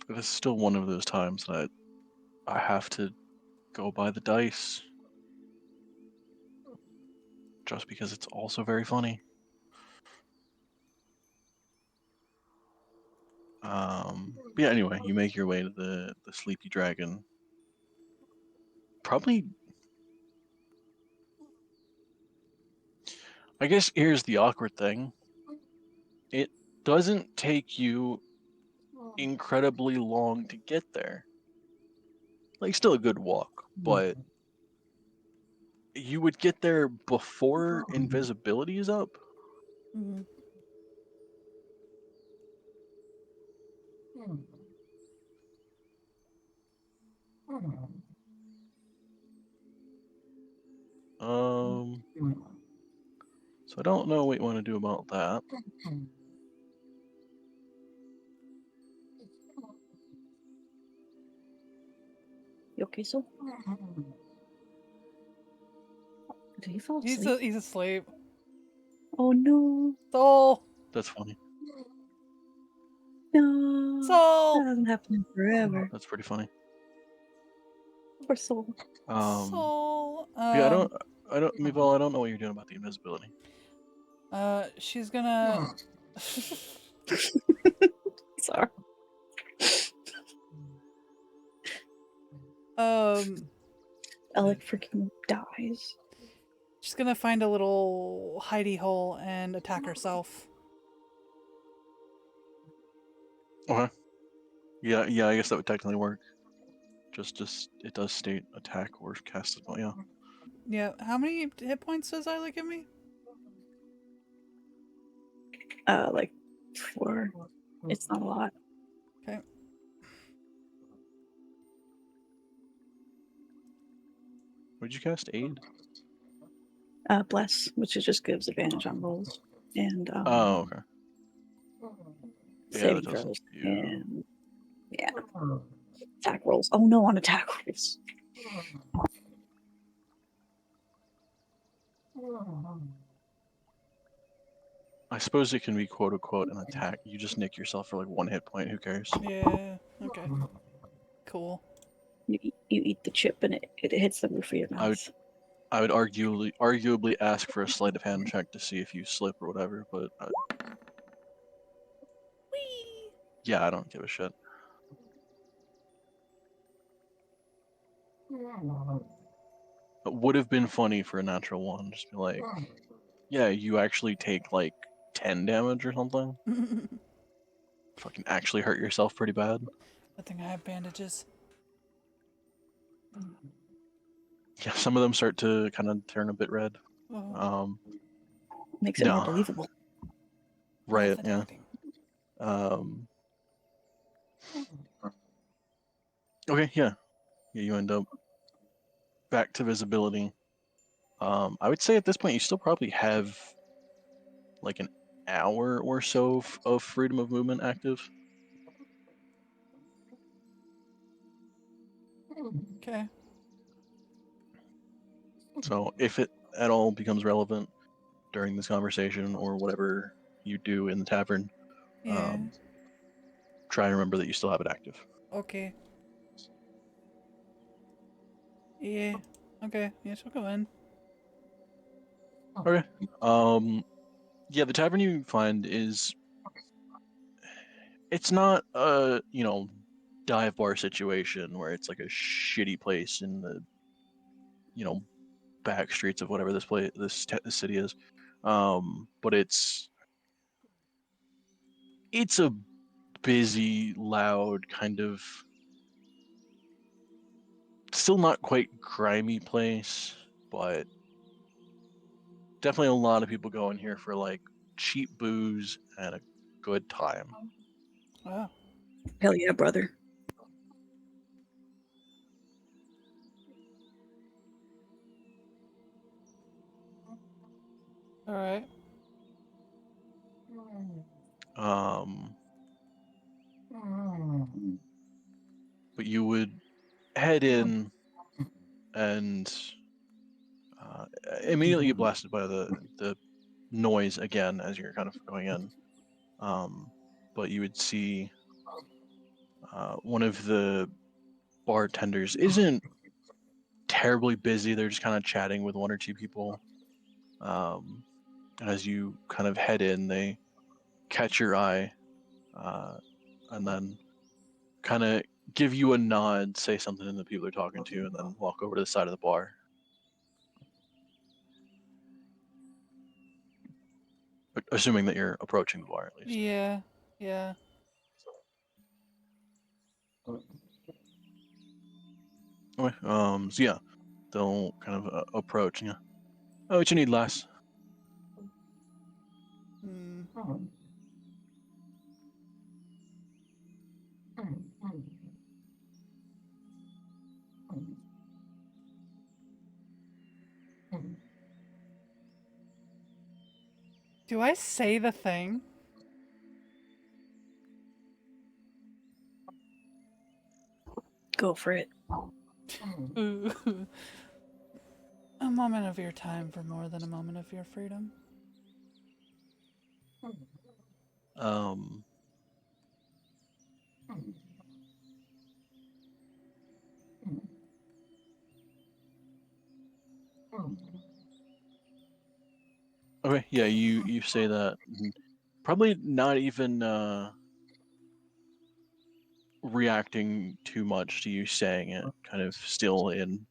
B: This is still one of those times that I have to go by the dice. Just because it's also very funny. But yeah, anyway, you make your way to the Sleepy Dragon. Probably, I guess here's the awkward thing. It doesn't take you incredibly long to get there. Like, still a good walk, but you would get there before invisibility is up.
A: Mhm.
B: So I don't know what you want to do about that.
C: You okay, Soul? Did he fall
A: He's
C: asleep?
A: he's asleep.
C: Oh no.
A: Soul,
B: That's funny.
C: No. That
A: Soul,
C: hasn't happened in forever.
B: That's pretty funny.
C: Poor Soul.
A: Soul.
B: Yeah, I don't, Meatball, I don't know what you're doing about the invisibility.
A: She's gonna.
C: Sorry. Alec freaking dies.
A: She's gonna find a little hidey hole and attack herself.
B: Okay. Yeah, I guess that would technically work. Just it does state attack or cast as well, yeah.
A: Yeah. How many hit points does Isla give me?
C: Like 4. It's not a lot.
A: Okay.
B: Would you cast aid?
C: Bless, which is just gives advantage on rolls and
B: Oh, okay. Yeah,
C: saving
B: that doesn't
C: throws
B: do.
C: and yeah, attack rolls. Oh no, on attack rolls.
B: I suppose it can be quote unquote an attack. You just nick yourself for like 1 hit point. Who cares?
A: Yeah. Okay. Cool.
C: You eat the chip and it hits the roof of your mouth.
B: I would arguably ask for a sleight of hand check to see if you slip or whatever, but yeah, I don't give a shit. It would have been funny for a natural one. Just be like, yeah, you actually take like 10 damage or something. Fucking actually hurt yourself pretty bad.
A: I think I have bandages.
B: Yeah, some of them start to kind of turn a bit red.
A: Oh,
C: Makes it more
B: no.
C: believable.
B: Right, yeah.
A: fascinating.
B: Okay, yeah. Yeah, you end up back to visibility. I would say at this point you still probably have like an hour or so of freedom of movement active.
A: Okay.
B: So if it at all becomes relevant during this conversation or whatever you do in the tavern,
A: Yeah.
B: try and remember that you still have it active.
A: Okay. Yeah. Okay. Yeah, she'll go in.
B: Okay. Yeah, the tavern you find is it's not a, dive bar situation where it's like a shitty place in the, back streets of whatever this city is. But it's a busy, loud, kind of still not quite grimy place, but definitely a lot of people go in here for like cheap booze and a good time.
A: Wow.
C: Hell yeah, brother.
A: All right.
B: But you would head in and immediately get blasted by the noise again as you're kind of going in. But you would see one of the bartenders isn't terribly busy. They're just kind of chatting with one or two people. As you kind of head in, they catch your eye, and then kind of give you a nod, say something to the people they're talking to, and then walk over to the side of the bar. Assuming that you're approaching the bar, at least.
A: Yeah. Yeah.
B: Okay. So yeah, they'll kind of approach. Yeah. Oh, what you need, lass?
A: Hmm. Do I say the thing?
C: Go for it.
A: Ooh. A moment of your time for more than a moment of your freedom.
B: Um. Okay. Yeah. You say that. Probably not even reacting too much to you saying it. Kind of still in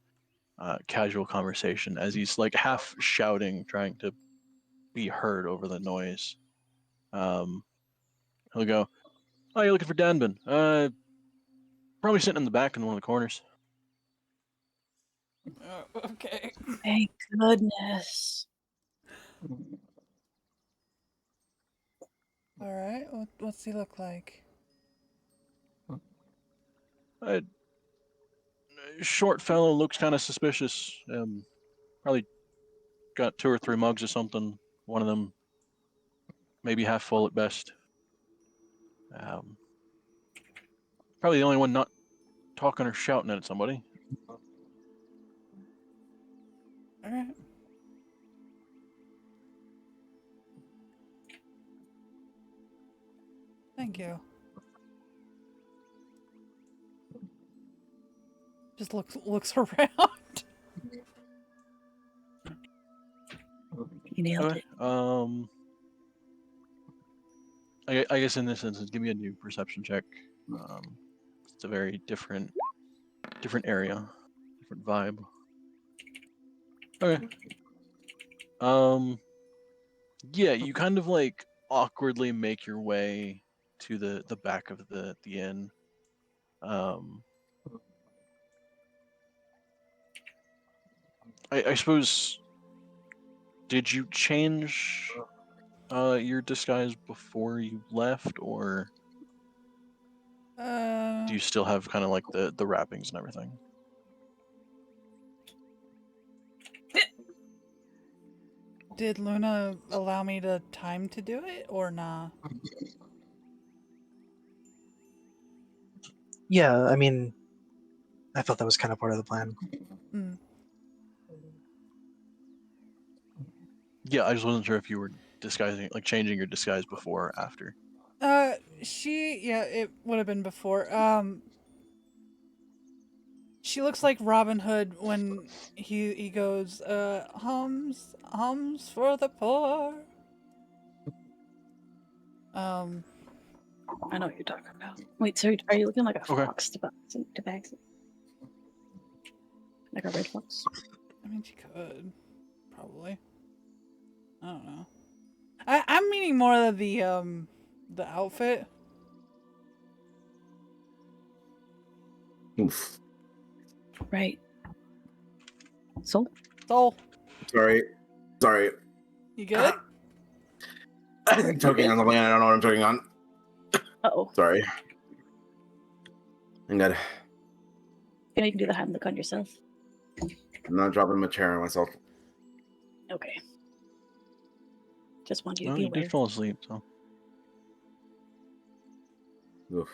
B: casual conversation as he's like half shouting, trying to be heard over the noise. He'll go, "Oh, you're looking for Danbin? Probably sitting in the back in one of the corners."
A: Okay.
C: Thank goodness.
A: All right. What's he look like?
B: Short fellow, looks kind of suspicious. Probably got 2 or 3 mugs or something. One of them maybe half full at best. Probably the only one not talking or shouting at somebody.
A: All right. Thank you. Just looks around.
C: You nailed
B: Okay.
C: it.
B: I guess in this instance, give me a new perception check. It's a very different area, different vibe. Okay. Yeah, you kind of like awkwardly make your way to the back of the inn. I suppose, did you change your disguise before you left, or do you still have kind of like the wrappings and everything?
A: Did Luna allow me the time to do it or nah?
E: Yeah, I mean, I thought that was kind of part of the plan.
A: Hmm.
B: Yeah, I just wasn't sure if you were disguising, like changing your disguise before or after.
A: Yeah, it would have been before. She looks like Robin Hood when he goes, hums for the poor.
C: I know what you're talking about. Wait, so are you looking like a
B: Okay.
C: fox to Bagsy? Like a red fox?
A: I mean, she could, probably. I don't know. I'm meaning more of the outfit.
F: Oof.
C: Right. So?
A: Soul,
F: Sorry.
A: you good?
F: I'm choking on something. I don't know what I'm choking on.
C: Uh-oh.
F: Sorry. I'm good.
C: You know you can do the Heimlich on yourself.
F: I'm not dropping my chair on myself.
C: Okay. Just want you to
B: No,
C: be
B: you
C: aware.
B: did fall asleep, so.
F: Oof.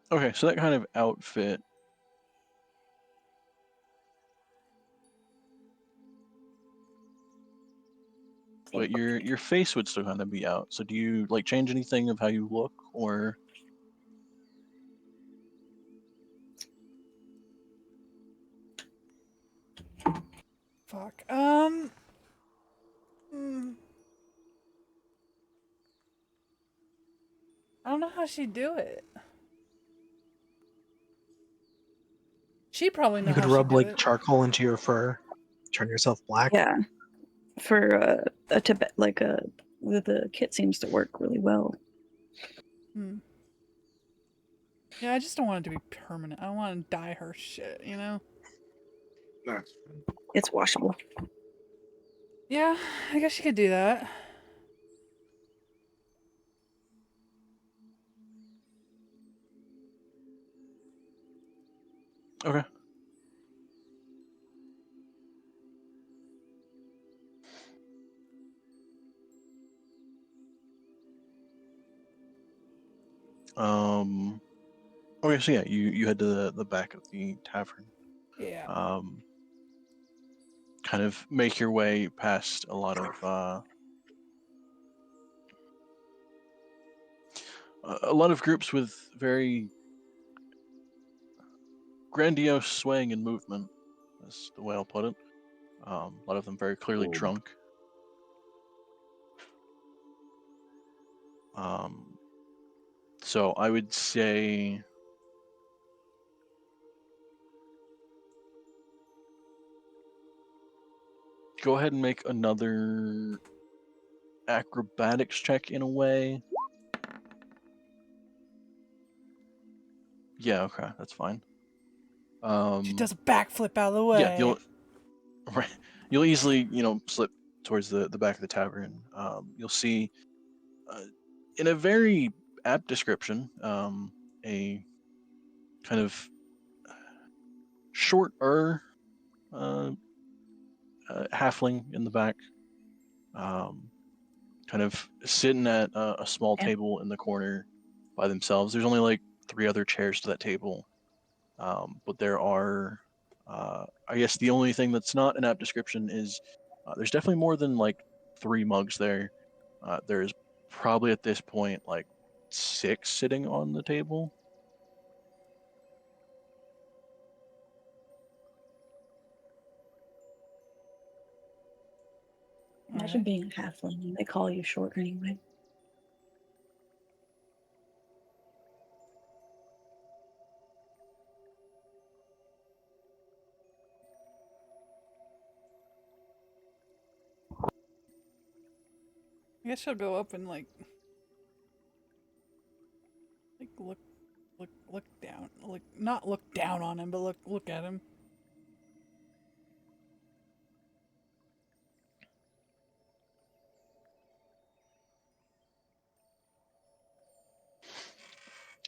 B: Okay, so that kind of outfit. But your face would still kind of be out. So do you like change anything of how you look, or?
A: Fuck. I don't know how she'd do it. She probably know
E: You could
A: how she'd
E: rub
A: do
E: like
A: it.
E: charcoal into your fur, turn yourself black.
C: Yeah, for a Tibet, like the kit seems to work really well.
A: Hmm. Yeah, I just don't want it to be permanent. I don't want to dye her shit, you know?
F: That's
C: It's washable.
A: Yeah, I guess you could do that.
B: Okay. Okay, so yeah, you head to the back of the tavern.
A: Yeah.
B: Kind of make your way past a lot of groups with very grandiose swaying and movement. That's the way I'll put it. A lot of them very clearly
F: Cool.
B: drunk. So I would say go ahead and make another acrobatics check in a way. Yeah, okay, that's fine.
A: She does a backflip out of the way.
B: Yeah, you'll easily slip towards the back of the tavern. You'll see in a very apt description a kind of shorter halfling in the back, kind of sitting at a small
C: Yeah.
B: table in the corner by themselves. There's only like 3 other chairs to that table, but there are, I guess the only thing that's not an apt description is there's definitely more than like 3 mugs there. There's probably at this point like 6 sitting on the table.
C: Imagine
A: Alright.
C: being a halfling and they call you short anyway.
A: I guess she'll go up and like look down, not look down on him, but look at him.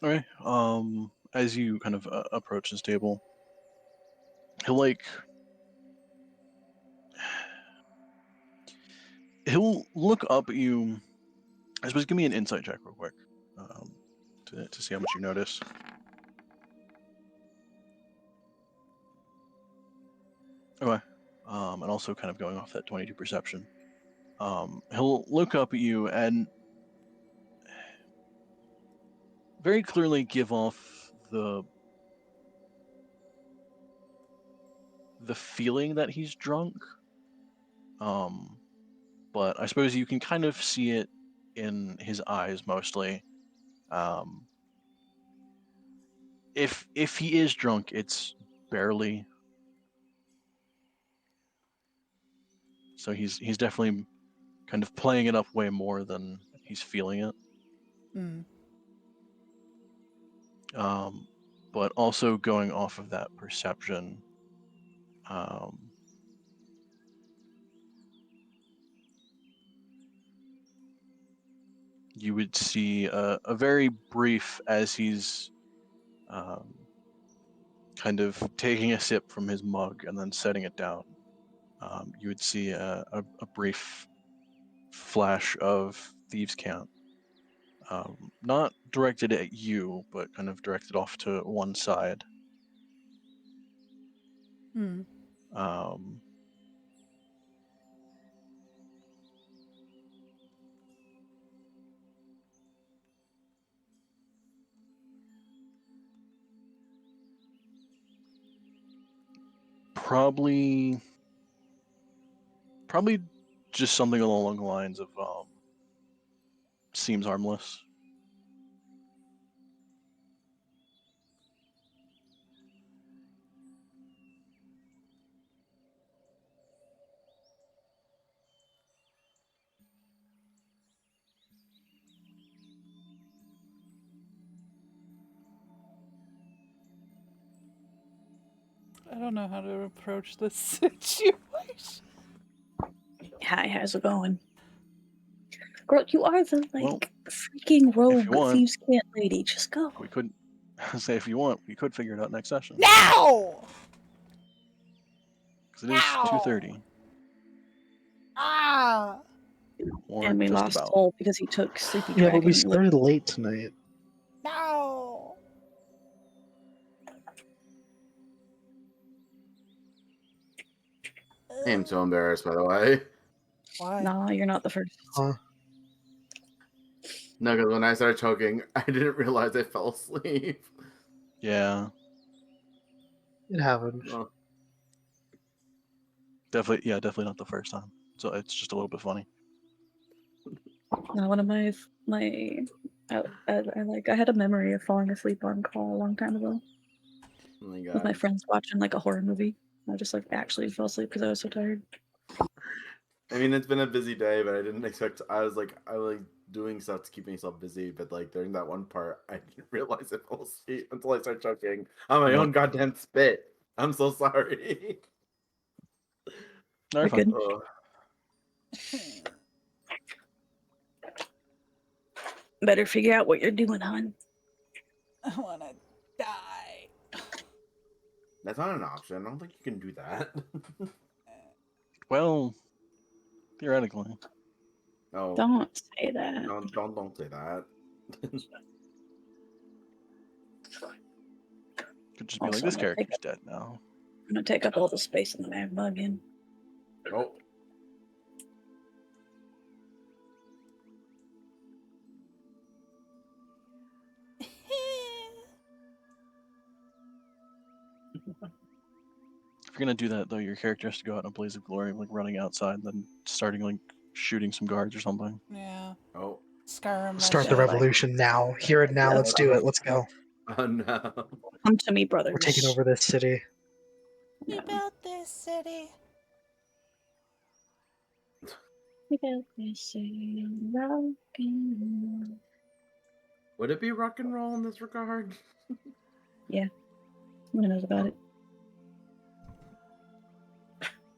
B: Okay. As you kind of approach this table, he'll look up at you. I suppose give me an insight check real quick, to see how much you notice. Okay. And also kind of going off that 22 perception. He'll look up at you and very clearly give off the feeling that he's drunk. But I suppose you can kind of see it in his eyes mostly. If he is drunk, it's barely. So he's definitely kind of playing it up way more than he's feeling it.
A: Mm.
B: But also going off of that perception, you would see a very brief as he's kind of taking a sip from his mug and then setting it down, you would see a brief flash of Thieves' Cant. Not directed at you, but kind of directed off to one side.
A: Hmm.
B: Probably just something along the lines of seems harmless.
A: I don't know how to approach this situation.
C: Hi, how's it going? Girl, you are the
B: Well,
C: freaking rogue
B: want-
C: thieves can't lady. Just go.
B: We could say if you want, we could figure it out next session.
A: No!
B: Because it is
A: Ow!
B: 2:30.
A: Ah!
B: Or
C: And we
B: just
C: lost
B: about.
C: Soul because he took Sleepy
E: Yeah, but we
C: Dragon.
E: started late tonight.
A: No!
F: I am so embarrassed, by the way.
A: Why?
C: No, you're not the first.
E: Huh?
F: No, because when I started choking, I didn't realize I fell asleep.
B: Yeah,
E: It happened.
F: Oh,
B: definitely not the first time. So it's just a little bit funny.
C: No, one of my I had a memory of falling asleep on call a long time ago
F: oh my
C: with my
F: god.
C: friends watching like a horror movie. I just actually fell asleep because I was so tired.
F: I mean, it's been a busy day, but I didn't expect. I was doing stuff to keep myself busy, but during that one part, I didn't realize I fell asleep until I started choking on my
B: Yep.
F: own goddamn spit. I'm so sorry.
B: No, you're
C: You're
B: fine.
C: good.
F: Oh,
C: Better figure out what you're doing, hon.
A: I wanna die.
F: that's not an option. I don't think you can do that.
B: Well, theoretically.
F: No,
C: Don't say that.
F: don't say that.
B: Could just be
C: Also,
B: like, this
C: I'm gonna take
B: character's dead now.
C: I'm gonna take up all the space in the magma again.
F: Oh,
B: If you're gonna do that though, your character has to go out in a blaze of glory, like running outside, then starting like shooting some guards or something.
A: Yeah.
F: oh,
A: Skyrim. that
E: Start the
A: shit.
E: revolution now. Here and now.
F: Yeah,
E: Let's do it. Let's go.
F: oh no.
C: Come to me, brothers.
E: We're taking over this city.
A: We built this city.
C: We built this city, rock and roll.
F: Would it be rock and roll in this regard?
C: Who knows about it?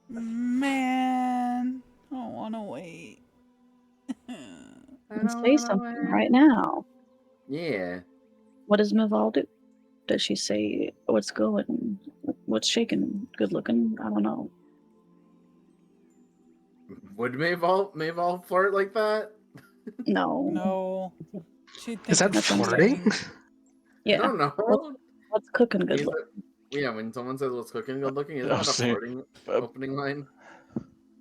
A: Man, I don't wanna wait.
C: And say something right now.
F: Yeah.
C: What does Mival do? Does she say what's going, what's shaking, good looking? I don't know.
F: Would Maval flirt like that?
C: No.
A: No. She'd
E: Is
A: think
E: that
A: it's
E: flirting?
A: insane.
C: Yeah.
F: I don't know.
C: What's cooking good
F: Is
C: looking?
F: it- yeah, when someone says what's cooking good looking, isn't
B: I
F: that
B: was
F: a
B: saying,
F: flirting
B: uh,
F: opening line?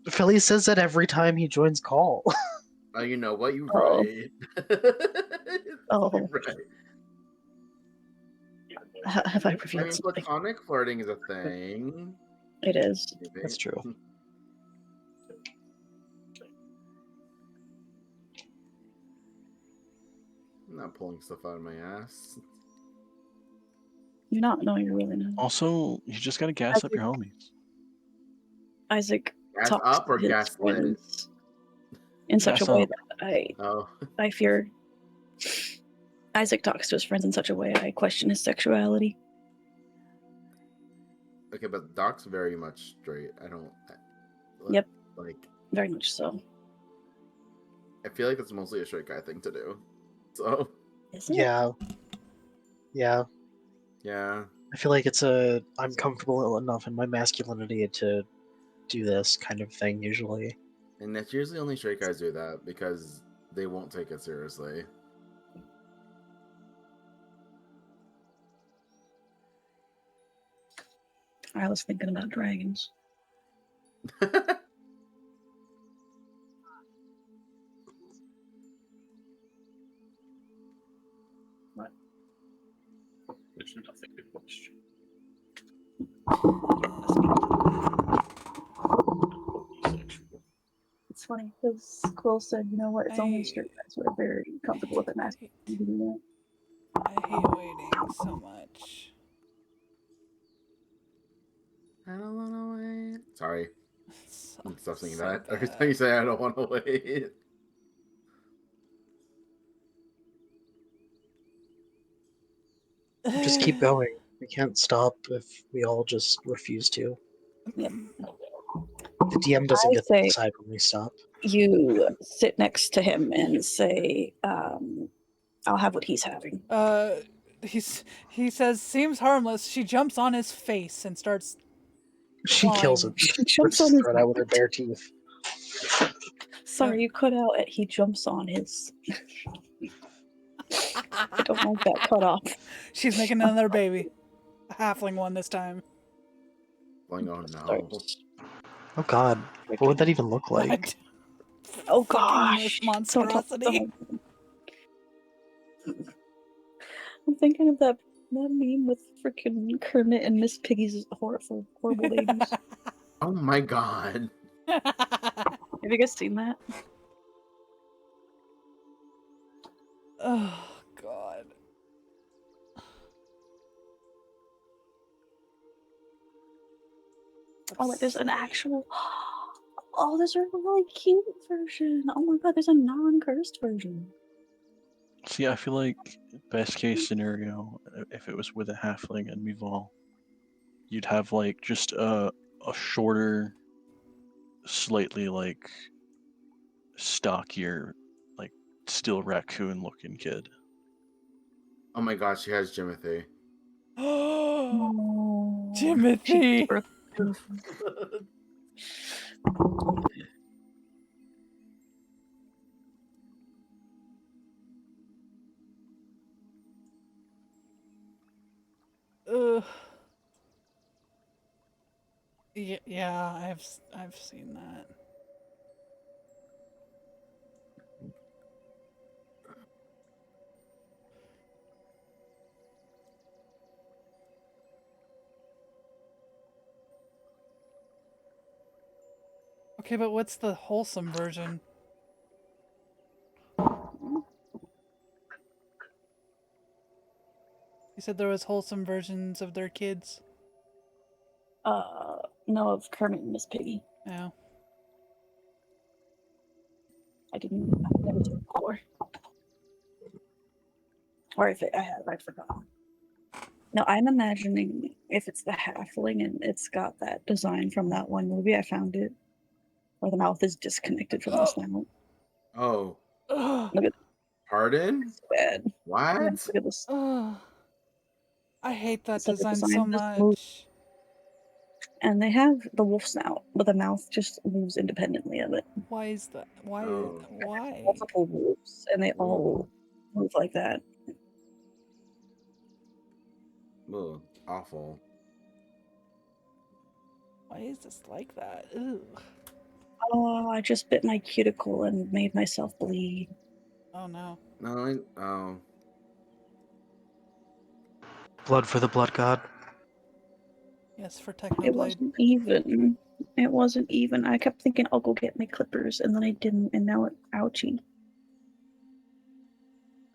E: Philly says that every time he joins call.
F: Oh, you know what? You're
C: Oh.
F: right.
C: Oh.
F: You're right.
C: Have I
F: I
C: revealed
F: mean,
C: something?
F: platonic flirting is a thing.
C: It is.
F: Maybe.
E: That's true.
F: I'm not pulling stuff out of my ass.
C: You're not. No, you're really not.
B: Also, you just gotta gas up your homies.
C: Isaac
F: Gas
C: talks
F: up or
C: to his
F: gas lit?
C: friends in such
B: Gas
C: a way
B: up.
C: that
F: Oh,
C: I fear. Isaac talks to his friends in such a way I question his sexuality.
F: okay, but Doc's very much straight. I don't.
C: Yep.
F: Like,
C: Very much so.
F: I feel like it's mostly a straight guy thing to do. So,
C: Is it?
E: Yeah. Yeah.
F: yeah.
E: I feel like I'm comfortable enough in my masculinity to do this kind of thing usually.
F: And that's usually only straight guys do that because they won't take it seriously.
C: I was thinking about dragons.
G: There's nothing to question. Asexual.
C: It's funny because Quill said, "You know what? It's only
A: I-
C: straight guys who are very comfortable with it." Masculine to do that.
A: I hate waiting so much.
F: I don't want to wait. Sorry.
A: So,
F: Stop singing
A: so
F: that. Every
A: bad.
F: time you say I don't want to wait.
E: Just keep going. We can't stop if we all just refuse to.
C: Yep.
E: The DM doesn't
C: I
E: get to
C: say-
E: decide when we stop.
C: You sit next to him and say, "I'll have what he's having."
A: He says, seems harmless. She jumps on his face and starts.
E: She kills him.
C: She
E: Rips
C: jumps on
E: his
C: his.
E: throat out with her bare teeth.
C: Sorry, you cut out at he jumps on his. I don't like that cut off.
A: She's making another baby. A halfling one this time.
F: Like, oh
C: Sorry.
F: no.
E: Oh god, what would that even look like?
C: Oh
A: Fucking
C: gosh!
A: monstrosity.
C: Don't. I'm thinking of that meme with freaking Kermit and Miss Piggy's horrible babies.
F: Oh my god.
C: Have you guys seen that?
A: Oh god.
C: Oh, wait, there's an actual. Oh, there's a really cute version. Oh my god, there's a non-cursed version.
B: See, I feel like best case scenario, if it was with a halfling and Mival, you'd have like just a shorter, slightly like stockier, like still raccoon looking kid.
F: Oh my god, she has Jimothy.
C: Oh,
A: Timothy. Ugh. Yeah, I've seen that. Okay, but what's the wholesome version? You said there was wholesome versions of their kids.
C: No, of Kermit and Miss Piggy.
A: No.
C: I've never seen it before. Or if I have, I forgot. No, I'm imagining if it's the halfling and it's got that design from that one movie. I found it, where the mouth is disconnected from the snout.
F: Oh.
A: Ugh.
C: Look at
F: Pardon?
C: this bad.
F: What?
C: Look at this.
A: Ugh. I hate that
C: It's like the
A: design so
C: design just moves.
A: much.
C: And they have the wolf snout, but the mouth just moves independently of it.
A: Why is that? Why?
F: Oh.
A: Why?
C: Multiple wolves, and they all move like that.
F: Ugh, awful.
A: Why is this like that? Ugh.
C: Oh, I just bit my cuticle and made myself bleed.
A: Oh no.
F: No, oh.
E: Blood for the blood god.
A: Yes, for
C: It
A: Technoblade.
C: wasn't even. It wasn't even. I kept thinking I'll go get my clippers, and then I didn't, and now it's ouchy.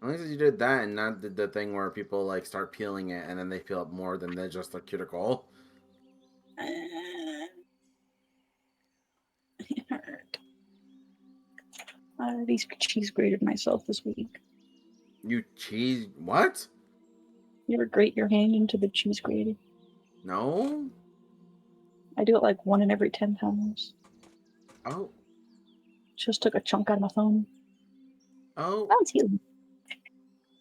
F: As long as you did that and not did the thing where people like start peeling it and then they peel up more than they're just a cuticle.
C: It hurt. I already cheese grated myself this week.
F: You cheese what?
C: You ever grate your hand into the cheese grater?
F: No?
C: I do it like 1 in every 10 times.
F: Oh.
C: Just took a chunk out of my phone.
F: Oh.
C: Now it's healing.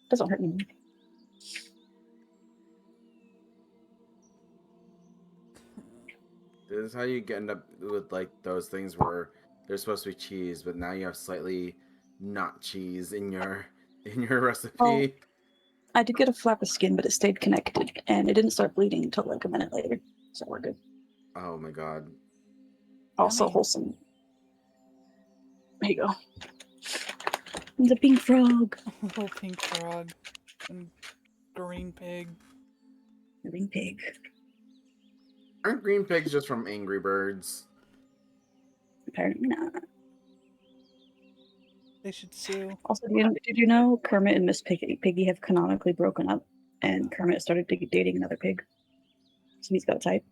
C: Doesn't hurt me.
F: This is how you end up with like those things where they're supposed to be cheese, but now you have slightly not cheese in your recipe.
C: Oh. I did get a flap of skin, but it stayed connected, and it didn't start bleeding until like a minute later. So we're good.
F: Oh my god.
C: Also
A: Yummy.
C: wholesome. There you go. The pink frog.
A: Little pink frog and green pig.
C: The green pig.
F: Aren't green pigs just from Angry Birds?
C: Apparently not.
A: They should sue.
C: Also, did you know Kermit and Miss Piggy have canonically broken up, and Kermit started dating another pig? So he's got a type.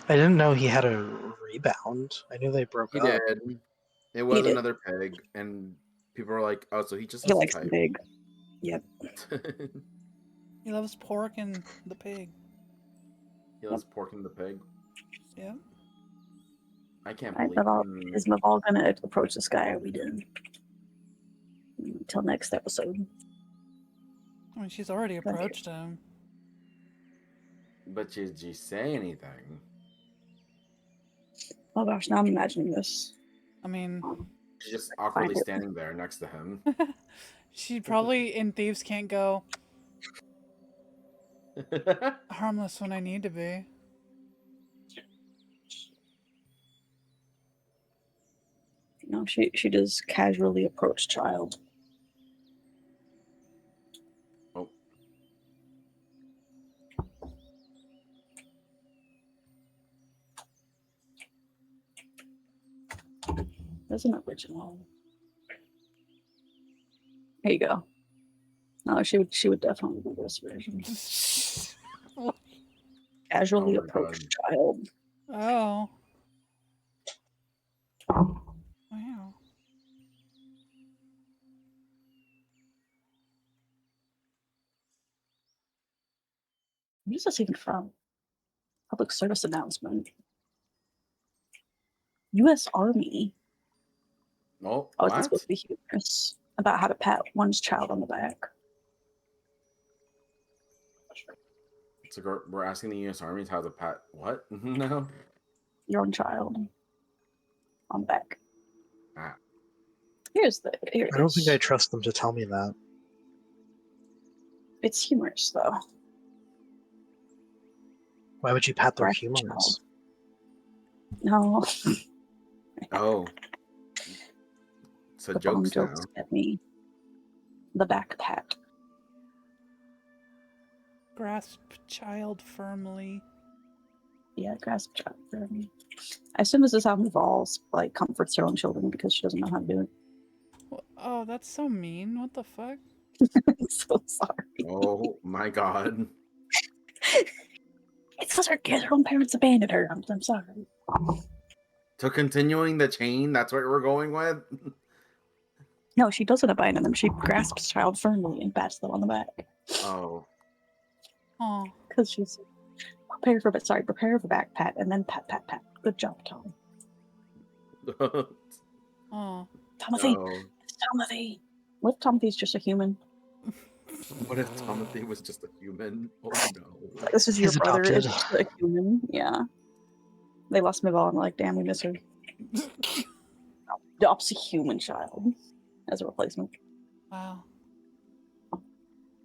E: I didn't know he had a rebound. I knew they broke
F: He
E: up.
F: did. It was
C: did.
F: another pig, and people were like, "Oh, so he just
C: He
F: has a
C: likes the
F: type."
C: pig. Yep.
A: He loves pork and the pig.
F: He loves pork and the pig.
A: Yeah.
F: I can't
C: Alright,
F: believe.
C: Maval, is Maval gonna approach this guy? Or are we done? Until next episode.
A: I mean, she's already
C: Okay.
A: approached him.
F: But did you say anything?
C: Oh gosh, now I'm imagining this.
A: I mean,
F: She's just awkwardly
C: it.
F: standing there next to him.
A: she probably in Thieves Can't go harmless when I need to be.
C: No, she does casually approach child.
F: Oh.
C: There's an original. Here you go. No, she would definitely do this version. Casually
F: Oh my
C: approach
F: God.
C: child.
A: Oh. Wow.
C: What is this even from? Public service announcement. U.S. Army.
F: Oh,
C: Oh, it's
F: what?
C: supposed to be humorous about how to pat one's child on the back.
F: So we're asking the U.S. Army how to pat what? No.
C: Your own child on the back.
F: Ah.
C: Here it
E: I don't think I
C: is.
E: trust them to tell me that.
C: It's humorous though.
E: Why would you pat their
C: Graphic
E: humors?
C: No.
F: Oh. So
C: The bum
F: jokes now.
C: jokes get me. The back pat.
A: Grasp child firmly.
C: Yeah, grasp child for me. I assume this is how Maval's like comforts her own children because she doesn't know how to do it.
A: Oh, that's so mean. What the fuck?
C: I'm so sorry.
F: Oh my God.
C: It's because her own parents abandoned her. I'm sorry.
F: So continuing the chain, that's what we're going with?
C: No, she doesn't abandon them. She grasps child firmly and pats them on the back.
F: Oh.
A: Oh.
C: Because she's prepare for back pat and then pat. Good job, Tom.
A: Oh.
C: Timothy.
F: No.
C: It's Timothy. What if Timothy's just a human?
F: What if Timothy was just a human? Oh no.
C: This is your
E: He's
C: brother.
E: adopted.
C: Is just a human. Yeah. They lost Maval and like, damn, we miss her. Adopts a human child as a replacement.
A: Wow.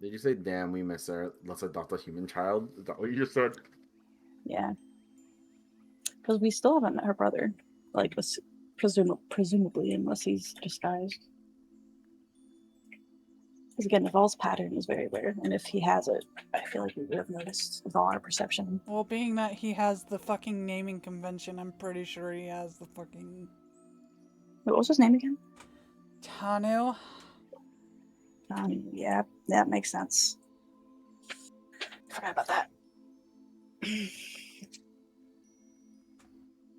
F: Did you say, damn, we miss her? Let's adopt a human child? Is that what you just said?
C: Yeah. Because we still haven't met her brother. Like, presumably, unless he's disguised. Because again, Naval's pattern is very rare, and if he has it, I feel like we would have noticed with all our perception.
A: Well, being that he has the fucking naming convention, I'm pretty sure he has the fucking
C: Wait, what was his name again?
A: Tanu.
C: Yeah, that makes sense. Forgot about that.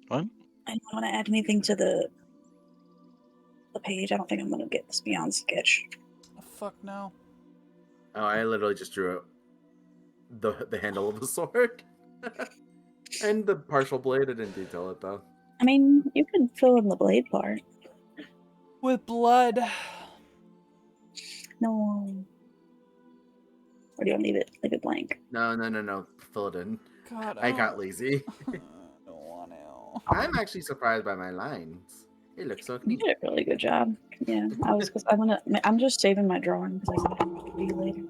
B: What?
C: Anyone want to add anything to the page? I don't think I'm gonna get this beyond sketch.
A: Oh, fuck no.
F: Oh, I literally just drew the handle of the sword. And the partial blade. I didn't detail it though.
C: I mean, you can fill in the blade part.
A: With blood.
C: No. Or do you want to leave it blank?
F: No. Fill it in.
A: God,
F: I got lazy. I'm actually surprised by my lines. It looks so
C: You
F: clean.
C: did a really good job. Yeah, I'm just saving my drawing because I said I'll do you later.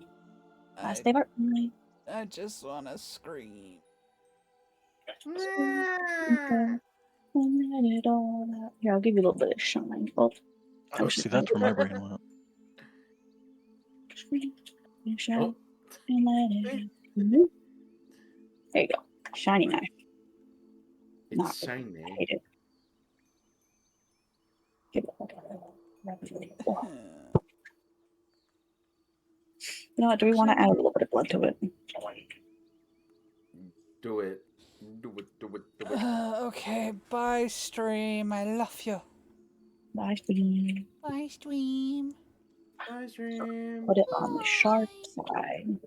C: Last day of art night.
A: I just want to scream.
C: Here, I'll give you a little bit of shine. Well,
B: Oh, see, that's where my brain went.
C: shine.
F: Oh.
C: Mhm. There you go. Shiny knife.
F: It's
C: Not
F: shiny.
C: I hate it. Give it. You know what? Do we want to add a little bit of blood to it?
F: Do it. Do it. Do it. Do it.
A: Okay, bye stream. I love you.
C: Bye, stream.
A: Bye stream.
F: Ice cream.
C: Put it on the sharp side.